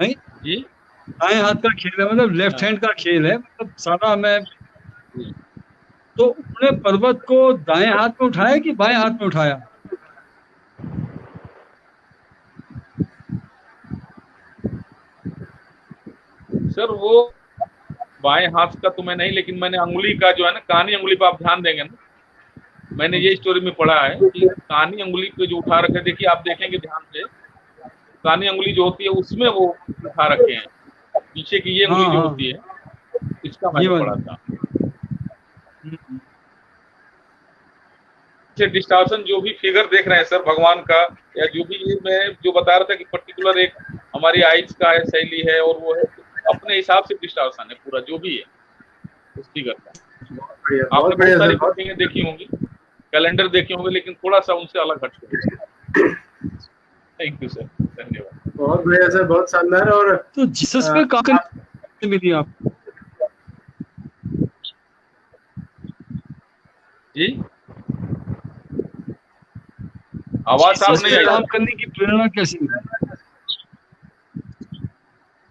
नहीं? जी दाएं हाथ का खेल है, मतलब लेफ्ट हैंड का खेल है, मतलब सारा मैं। तो उन्होंने पर्वत को दाएं हाथ में उठाया कि बाएं हाथ में उठाया? सर वो बाएं हाथ का तो मैं नहीं, लेकिन मैंने अंगुली का जो है ना, कानी अंगुली पे आप ध्यान देंगे ना, मैंने ये स्टोरी में पढ़ा है कि कानी अंगुली पे जो उठा रखे, देखिए आप देखेंगे ध्यान से, कानी अंगुली जो होती है उसमें वो उठा रखे हैं, पीछे की ये हाँ अंगुली जो हाँ, होती है इसका ये मैंने वाली। पढ़ा था। डिस्टॉर्शन जो भी फिगर देख रहे हैं सर भगवान का, या जो भी ये मैं जो बता रहा था कि पर्टिकुलर एक हमारी आइज का है, शैली है, और वो है अपने हिसाब से डिस्टॉर्शन है पूरा जो भी है उस फिगर का। बढ़िया, आपने बहुत बहुत बढ़िया सारी सर, बहुत पेंटिंगें देखी होंगी, कैलेंडर देखे होंगे, लेकिन थोड़ा सा उनसे अलग हटके। थैंक यू सर, धन्यवाद। बहुत बढ़िया सर, बहुत शानदार। और तो जीसस पे काम करने मिली आपको? जी आवाज साफ जीसस नहीं पे आई काम सर। करने की प्रेरणा कैसे मिली?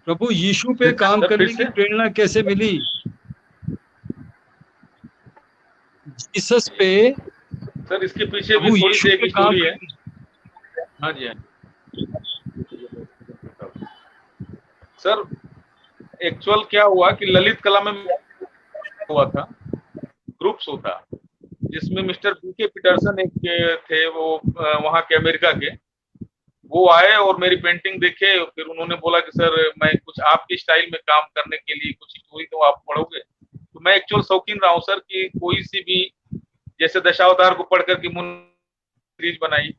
प्रभु यीशु पे काम सर फिर करने से। की प्रेरणा कैसे मिली? जीसस पे, सर इसके पीछे भी प्रभु थोड़ी यीशु सी पे एक काम स्टोरी है। करने। हाँ जी, हाँ जी। सर एक्चुअल क्या हुआ कि ललित कला में हुआ था, ग्रुप शो था, जिसमें मिस्टर बीके पीटरसन एक थे, वो वहाँ के अमेरिका के, वो आए और मेरी पेंटिंग देखे। फिर उन्होंने बोला कि सर मैं कुछ आपकी स्टाइल में काम करने के लिए कुछ स्टोरी तो आप पढ़ोगे। तो मैं एक्चुअल शौकीन रहा हूँ सर कि कोई सी भी, जैसे दशावतार को पढ़ करके सीरीज बनाई,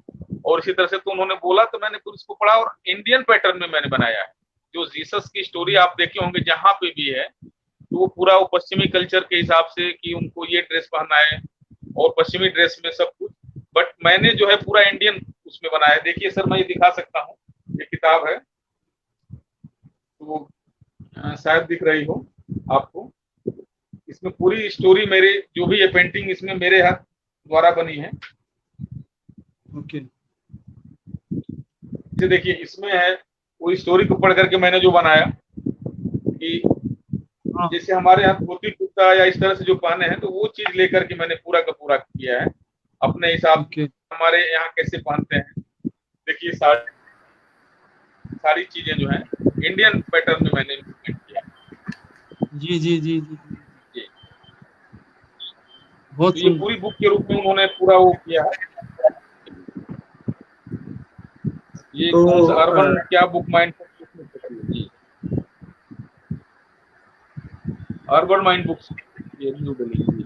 और इसी तरह से तो उन्होंने बोला तो मैंने फिर उसको पढ़ा और इंडियन पैटर्न में मैंने बनाया है। जो जीसस की स्टोरी आप देखे होंगे जहां पे भी है, तो वो पूरा वो पश्चिमी कल्चर के हिसाब से कि उनको ये ड्रेस पहनना है और पश्चिमी ड्रेस में सब कुछ, बट मैंने जो है पूरा इंडियन उसमें बनाया है। देखिए सर, मैं ये दिखा सकता हूँ, ये किताब है, तो शायद दिख रही हो आपको। इसमें पूरी स्टोरी मेरे, जो भी ये पेंटिंग इसमें मेरे हाथ द्वारा बनी है। ओके, देखिए इसमें है वो स्टोरी को पढ़ करके मैंने जो बनाया कि जैसे हमारे यहाँ धोती कुर्ता या इस तरह से जो पहने हैं, तो वो चीज लेकर के मैंने पूरा का पूरा किया है अपने हिसाब से। हमारे यहाँ कैसे पहनते हैं, देखिए सारी चीजें जो है इंडियन पैटर्न में मैंने इम्प्लीमेंट किया। जी जी जी जी जी, बहुत तो ये पूरी बुक के रूप में उन्होंने पूरा वो किया है। ये तो अर्बन क्या बुक माइंड जी, अर्बन माइंड बुक्स, ये न्यू दिल्ली जी।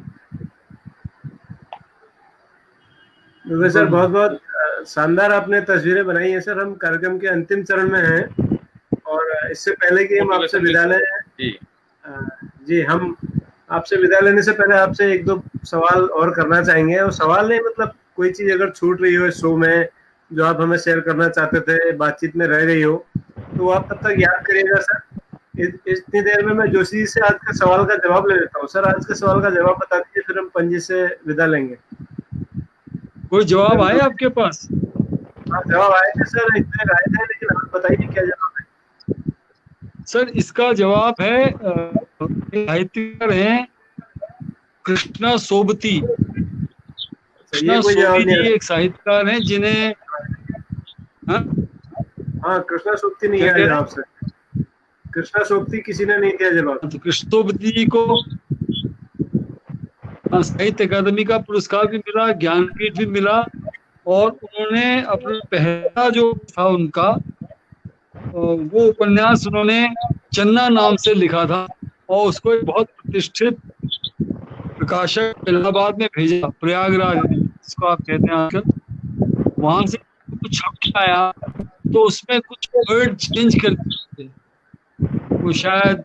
सर बहुत बहुत शानदार आपने तस्वीरें बनाई है सर। हम कार्यक्रम के अंतिम चरण में हैं और इससे पहले कि हम आपसे विदा लें जी, हम आपसे विदा लेने से पहले आपसे एक दो सवाल और करना चाहेंगे। और सवाल नहीं, मतलब कोई चीज अगर छूट रही हो इस शो में जो आप हमें शेयर करना चाहते थे, बातचीत में रह गई हो, तो आप तब तक याद करिएगा सर। इतनी देर में मैं जोशी जी से आज के सवाल का जवाब ले लेता हूँ। सर आज के सवाल का जवाब बता दीजिए, फिर हम पंजी से विदा लेंगे। कोई जवाब आए आपके पास? हाँ जवाब आए थे सर, इतने आए थे, लेकिन आप बताइए क्या जवाब है। सर इसका जवाब है साहित्यकार हैं कृष्णा सोबती। कृष्णा सोबती जी एक साहित्यकार हैं जिन्हें हाँ कृष्णा सोबती नहीं है जवाब सर, कृष्णा सोबती किसी ने नहीं दिया जवाब। तो कृष्णा सोबती जी को साहित्य अकादमी का पुरस्कार भी मिला, ज्ञानपीठ भी मिला, और उन्होंने अपना पहला जो था उनका वो उपन्यास उन्होंने चन्ना नाम से लिखा था और उसको एक बहुत प्रतिष्ठित प्रकाशक इलाहाबाद में भेजा, प्रयागराज जिसको आप कहते हैं आजकल, वहां से कुछ छप के आया तो उसमें कुछ वर्ड चेंज कर दिए थे। वो शायद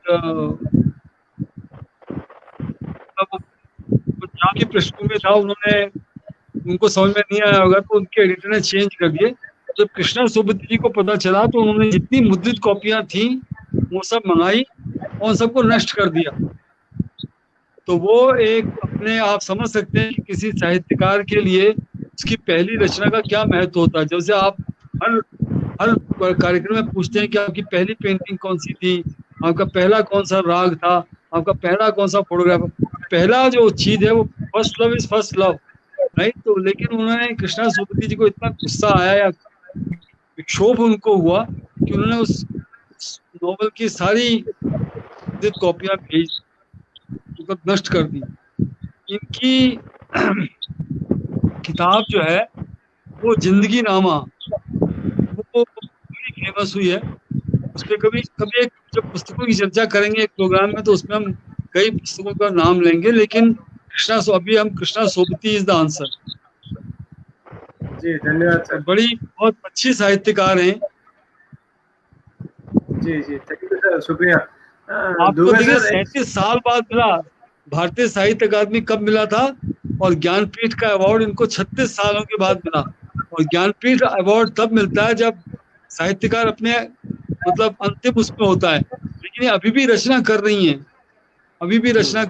जहाँ की पृष्ठभूमि था उन्होंने, उनको समझ में नहीं आया होगा तो उनके एडिटर ने चेंज कर दिए। जब कृष्णा सोबती जी को पता चला तो उन्होंने जितनी मुद्रित कॉपियां थी वो सब मंगाई और सबको नष्ट कर दिया। तो वो एक अपने आप समझ सकते हैं कि किसी साहित्यकार के लिए उसकी पहली रचना का क्या महत्व होता है। जैसे आप हर कार्यक्रम में पूछते हैं कि आपकी पहली पेंटिंग कौन सी थी, आपका पहला कौन सा राग था, आपका पहला कौन सा फोटोग्राफ। पहला जो चीज है वो first love is first love, right. तो लेकिन उन्होंने कृष्णा सोबती जी को इतना गुस्सा आया या क्षोभ उनको हुआ कि उन्होंने उस नॉवल की सारी कॉपियां भेज मतलब नष्ट कर दी। इनकी किताब जो है वो जिंदगी नामा, वो बड़ी फेमस हुई है। उस पर कभी एक जब पुस्तकों की चर्चा करेंगे एक प्रोग्राम में तो उसमें हम कई पुस्तकों का नाम लेंगे, लेकिन अभी हम Krishna Sobti is the answer. जी धन्यवाद सर, बड़ी बहुत अच्छी साहित्यकार हैं। जी जी थैंक यू सर, शुक्रिया। आपको देखिए 37 साल बाद मिला, भारतीय साहित्य अकादमी कब मिला था, और ज्ञानपीठ का अवार्ड इनको 36 सालों के बाद मिला। और ज्ञानपीठ अवार्ड तब मिलता है जब साहित्यकार अपने मतलब अंतिम उसमें होता है, लेकिन ये अभी भी रचना कर रही हैं, अभी भी रचना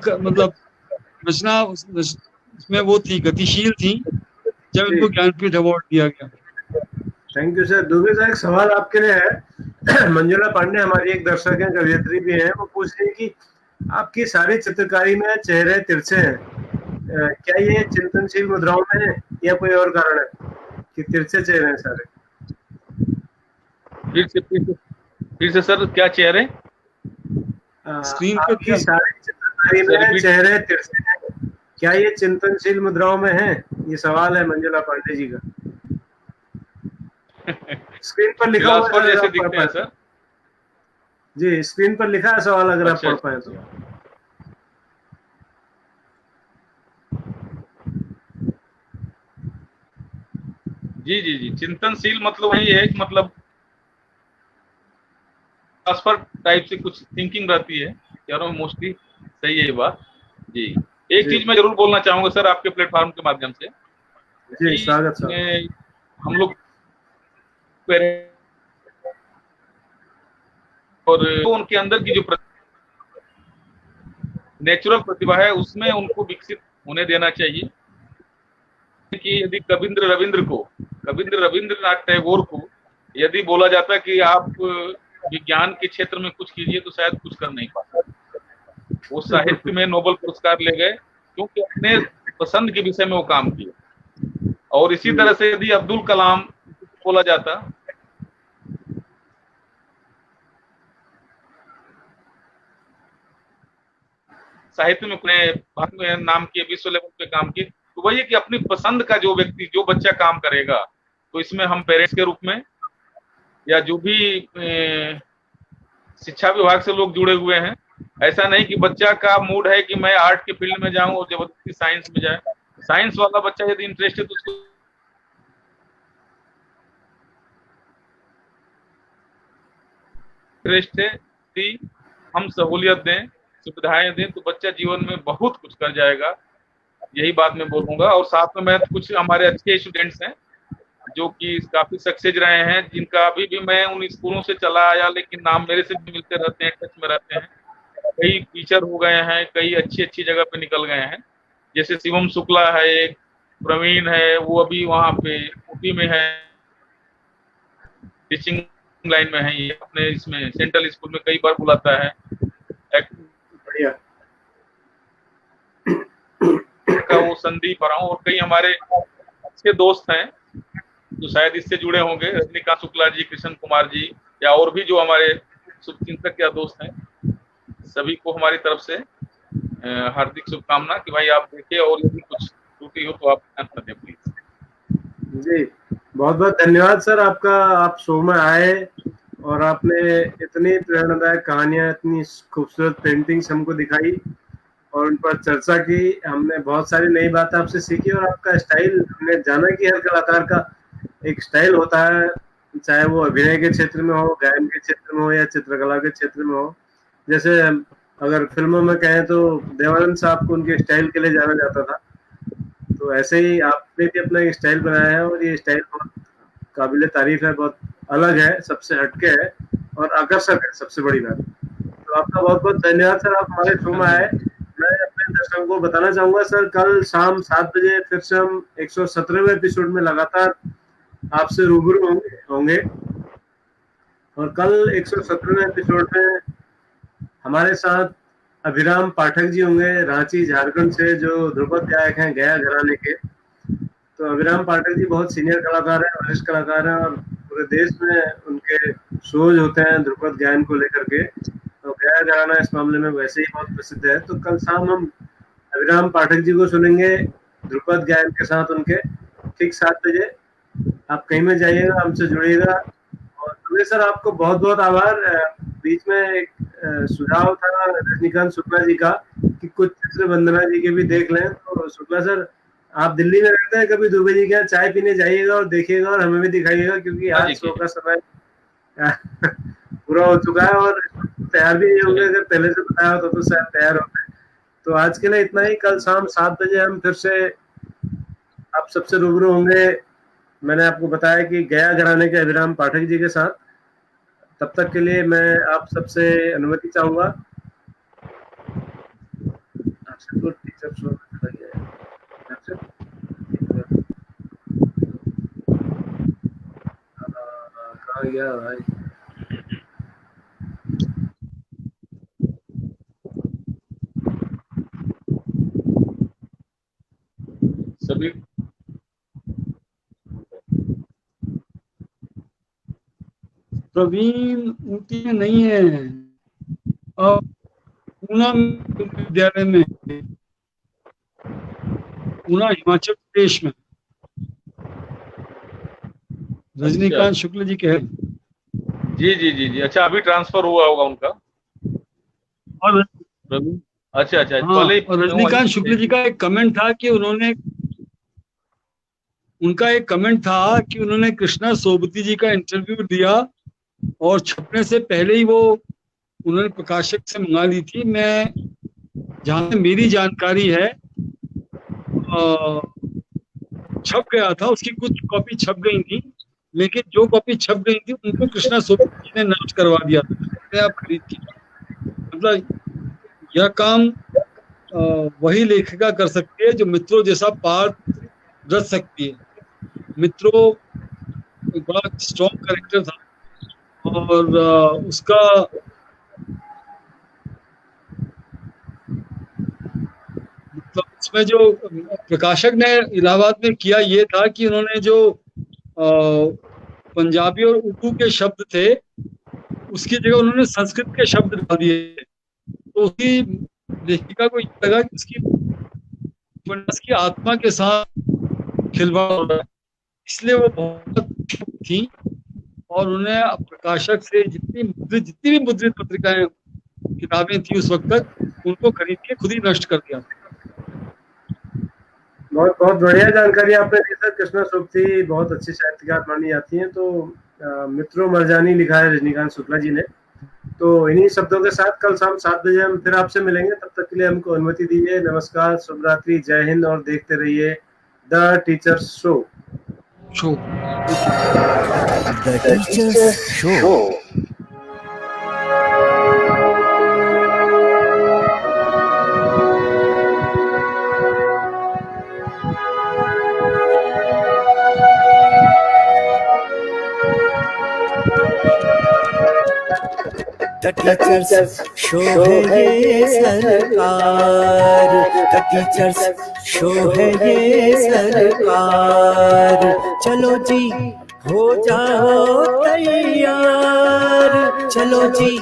उसमें वो थी, गतिशील थी जब इनको ज्ञानपीठ अवार्ड दिया गया। Thank you sir. Dubey sir एक सवाल आपके लिए है। मंजुला पांडे हमारी एक दर्शक है, कवियत्री भी है, वो पूछ रही है कि आपकी सारी चित्रकारी में चेहरे तिरछे हैं, क्या ये चिंतनशील मुद्राओं में है या कोई और कारण है कि तिरछे चेहरे हैं सारे? फिर से सर क्या चेहरे स्क्रीन पे सारी बीमारी में चेहरे तिरछे हैं, क्या ये चिंतनशील मुद्राओं में है? ये सवाल है मंजुला पांडे जी का। स्क्रीन पर लिखा हुआ फिलोसफर है, जैसे आप दिखते पढ़ हैं पाएं। सर। जी, स्क्रीन पर लिखा है सवाल, अगर आप अच्छा, पढ़ पाए तो। जी जी जी, चिंतनशील मतलब वही है कि मतलब ट्रांसफर टाइप से कुछ थिंकिंग रहती है, कह रहा हूँ मोस्टली सही है ये बात। जी, एक जी चीज मैं जरूर बोलना चाहूंगा सर आपके प्लेटफॉर्म के माध्यम से जी, कि स्वागत स्वागत। हम लोग और तो उनके अंदर की जो नेचुरल प्रतिभा है उसमें उनको विकसित होने देना चाहिए। कि यदि कविंद्र रविंद्रनाथ टैगोर को यदि बोला जाता कि आप विज्ञान के क्षेत्र में कुछ कीजिए तो शायद कुछ कर नहीं पाते। वो साहित्य में नोबेल पुरस्कार ले गए क्योंकि अपने पसंद के विषय में वो काम किए। और इसी तरह से यदि अब्दुल कलाम बोला जाता, साहित्य में अपने भारत में नाम किए, विश्व लेवल पे काम किए, तो वही है कि अपनी पसंद का जो व्यक्ति जो बच्चा काम करेगा, तो इसमें हम पेरेंट्स के रूप में या जो भी शिक्षा विभाग से लोग जुड़े हुए हैं, ऐसा नहीं कि बच्चा का मूड है कि मैं आर्ट के फील्ड में जाऊं और जबरदस्ती साइंस में जाए। साइंस वाला बच्चा यदि इंटरेस्ट है तो उसको इंटरेस्ट है, यदि हम सहूलियत दें, सुविधाएं दें तो बच्चा जीवन में बहुत कुछ कर जाएगा। यही बात मैं बोलूंगा। और साथ में मैं कुछ हमारे अच्छे स्टूडेंट्स हैं जो कि काफी सक्सेस रहे हैं, जिनका अभी भी मैं उन स्कूलों से चला आया लेकिन नाम मेरे से भी मिलते रहते हैं, टच में रहते हैं। कई टीचर हो गए हैं, कई अच्छी अच्छी जगह पे निकल गए हैं। जैसे शिवम शुक्ला है, एक प्रवीण है, वो अभी वहां पे यूपी में है, टीचिंग लाइन में है। ये अपने इसमें सेंट्रल स्कूल में कई बार बुलाता है। बढ़िया। का वो संदीप और कई हमारे अच्छे दोस्त हैं जो शायद इससे जुड़े होंगे, रजनीकांत शुक्ला जी, कृष्ण कुमार जी, या और भी जो हमारे शुभचिंतक या दोस्त हैं। सभी को हमारी तरफ से हार्दिक शुभकामना कि भाई आप देखिए, और यदि कुछ त्रुटि हो तो आप ध्यान रखें प्लीज। जी, बहुत बहुत धन्यवाद सर आपका। आप शो में आए और आपने इतनी प्रेरणादायक कहानियां, इतनी खूबसूरत पेंटिंग्स हमको दिखाई और उन पर चर्चा की। हमने बहुत सारी नई बात आपसे सीखी और आपका स्टाइल, हमने जाना कि हर कलाकार का एक स्टाइल होता है, चाहे वो अभिनय के क्षेत्र में हो, गायन के क्षेत्र में हो या चित्रकला के क्षेत्र में हो। जैसे अगर फिल्मों में कहें तो देवानंद साहब को उनके स्टाइल के लिए जाना जाता था, तो ऐसे ही आपने भी अपना एक स्टाइल बनाया है और ये स्टाइल बहुत काबिले तारीफ है, बहुत अलग है, सबसे हटके है और आकर्षक है, सबसे बड़ी बात। तो आपका बहुत बहुत धन्यवाद सर, आप हमारे शो में आए। मैं अपने दर्शकों को बताना चाहूंगा सर, कल शाम 7 बजे फिर से हम 117वें एपिसोड में लगातार आपसे रूबरू होंगे। और कल 117वें एपिसोड में हमारे साथ अभिराम पाठक जी होंगे, रांची झारखंड से, जो ध्रुपद गायक हैं गया घराने के। तो अभिराम पाठक जी बहुत सीनियर कलाकार हैं, वरिष्ठ कलाकार हैं और पूरे देश में उनके शोज होते हैं ध्रुपद गायन को लेकर के। तो गया घराना इस मामले में वैसे ही बहुत प्रसिद्ध है। तो कल शाम हम अभिराम पाठक जी को सुनेंगे ध्रुपद गायन के साथ उनके, ठीक 7 बजे। आप कहीं में जाइएगा, हमसे जुड़िएगा। और दुबे सर आपको बहुत बहुत आभार। बीच में एक सुझाव था रजनीकांत शुक्ला जी का कि कुछ चित्र वंदना जी के भी देख लें। तो शुक्ला सर, आप दिल्ली में रहते हैं, कभी दुबे जी के यहाँ चाय पीने जाइएगा और देखिएगा और हमें भी दिखाइएगा, क्योंकि आज शो का समय पूरा हो चुका है और तैयार भी नहीं होंगे। अगर पहले से बताया होता तो शायद तैयार होते। तो आज के लिए इतना ही। कल शाम 7 बजे हम फिर से आप सबसे रूबरू होंगे। मैंने आपको बताया कि गया घराने के अभिराम पाठक जी के साथ। तब तक के लिए मैं आप सबसे अनुमति चाहूंगा। आपसे तो टीचर शो कहाँ गया भाई? सभी प्रवीण ऊटी में नहीं है और ऊना विद्यालय में, ऊना हिमाचल प्रदेश में रजनीकांत शुक्ल जी के हैं। जी जी जी जी, अच्छा अभी ट्रांसफर हुआ होगा उनका। और अच्छा अच्छा, हाँ, पहले और रजनीकांत शुक्ल जी का एक कमेंट था कि उन्होंने कृष्णा सोबती जी का इंटरव्यू दिया और छपने से पहले ही वो उन्होंने प्रकाशक से मंगा ली थी। मैं, जहां तक मेरी जानकारी है, छप गया था, उसकी कुछ कॉपी छप गई थी, लेकिन जो कॉपी छप गई थी उनको कृष्णा सोबती जी ने नष्ट करवा दिया था, आप खरीद के। मतलब यह काम वही लेखिका कर सकती है जो मित्रों जैसा पार्ट रच सकती है। मित्रों एक बड़ा स्ट्रॉन्ग कैरेक्टर था और उसका मतलब उसमें जो प्रकाशक ने इलाहाबाद में किया ये था कि उन्होंने जो पंजाबी और उर्दू के शब्द थे उसकी जगह उन्होंने संस्कृत के शब्द डाल दिए। तो उसकी लेखिका को ये लगा कि उसकी उपन्यास की आत्मा के साथ खिलवाड़ हो रहा है, इसलिए वो बहुत थी और उन्हें प्रकाशक से जितनी भी मुद्रित पत्रिकाएं किताबें थी उस वक्त तक, उनको खरीद के खुद ही नष्ट कर दिया। बहुत बहुत बढ़िया जानकारी आपने दी सर। कृष्णा सोबती बहुत अच्छी साहित्यकार मानी जाती हैं। तो मित्रों मरजानी लिखा है रजनीकांत शुक्ला जी ने। तो इन्हीं शब्दों के साथ कल शाम 7 बजे हम फिर आपसे मिलेंगे। तब तक के लिए हमको अनुमति दीजिए। नमस्कार, शुभ रात्रि, जय हिंद और देखते रहिए the teachers show. The teachers show. The teachers show है ये सरकार, द टीचर्स शो है ये सरकार। चलो जी हो जाओ तैयार, चलो जी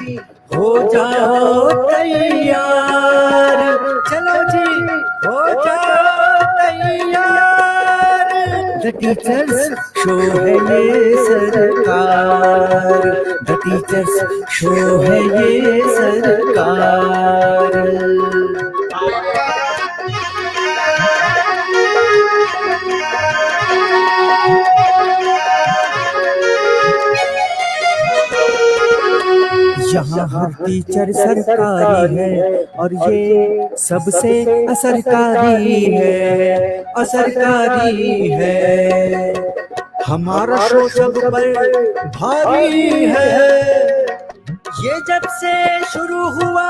हो जाओ तैयार, चलो जी हो जाओ तैयार। द टीचर्स शो है ये सरकार, द टीचर्स शो है ये सरकार। यहाँ हर टीचर सरकारी है और ये सबसे असरकारी है, असरकारी है। हमारा शो सब पर भारी है, ये जब से शुरू हुआ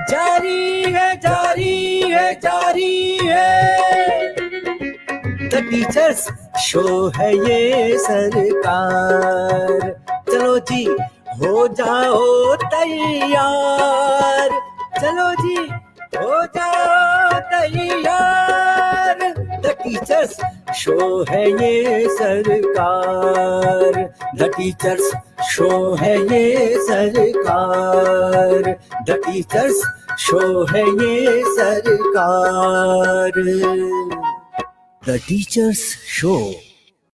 जारी है, जारी है, जारी है। द टीचर्स शो है ये सरकार। चलो जी हो जाओ तैयार, चलो जी हो जाओ तैयार। द टीचर्स शो है ये सरकार, द टीचर्स शो है ये सरकार, द टीचर्स शो है ये सरकार। The teachers show.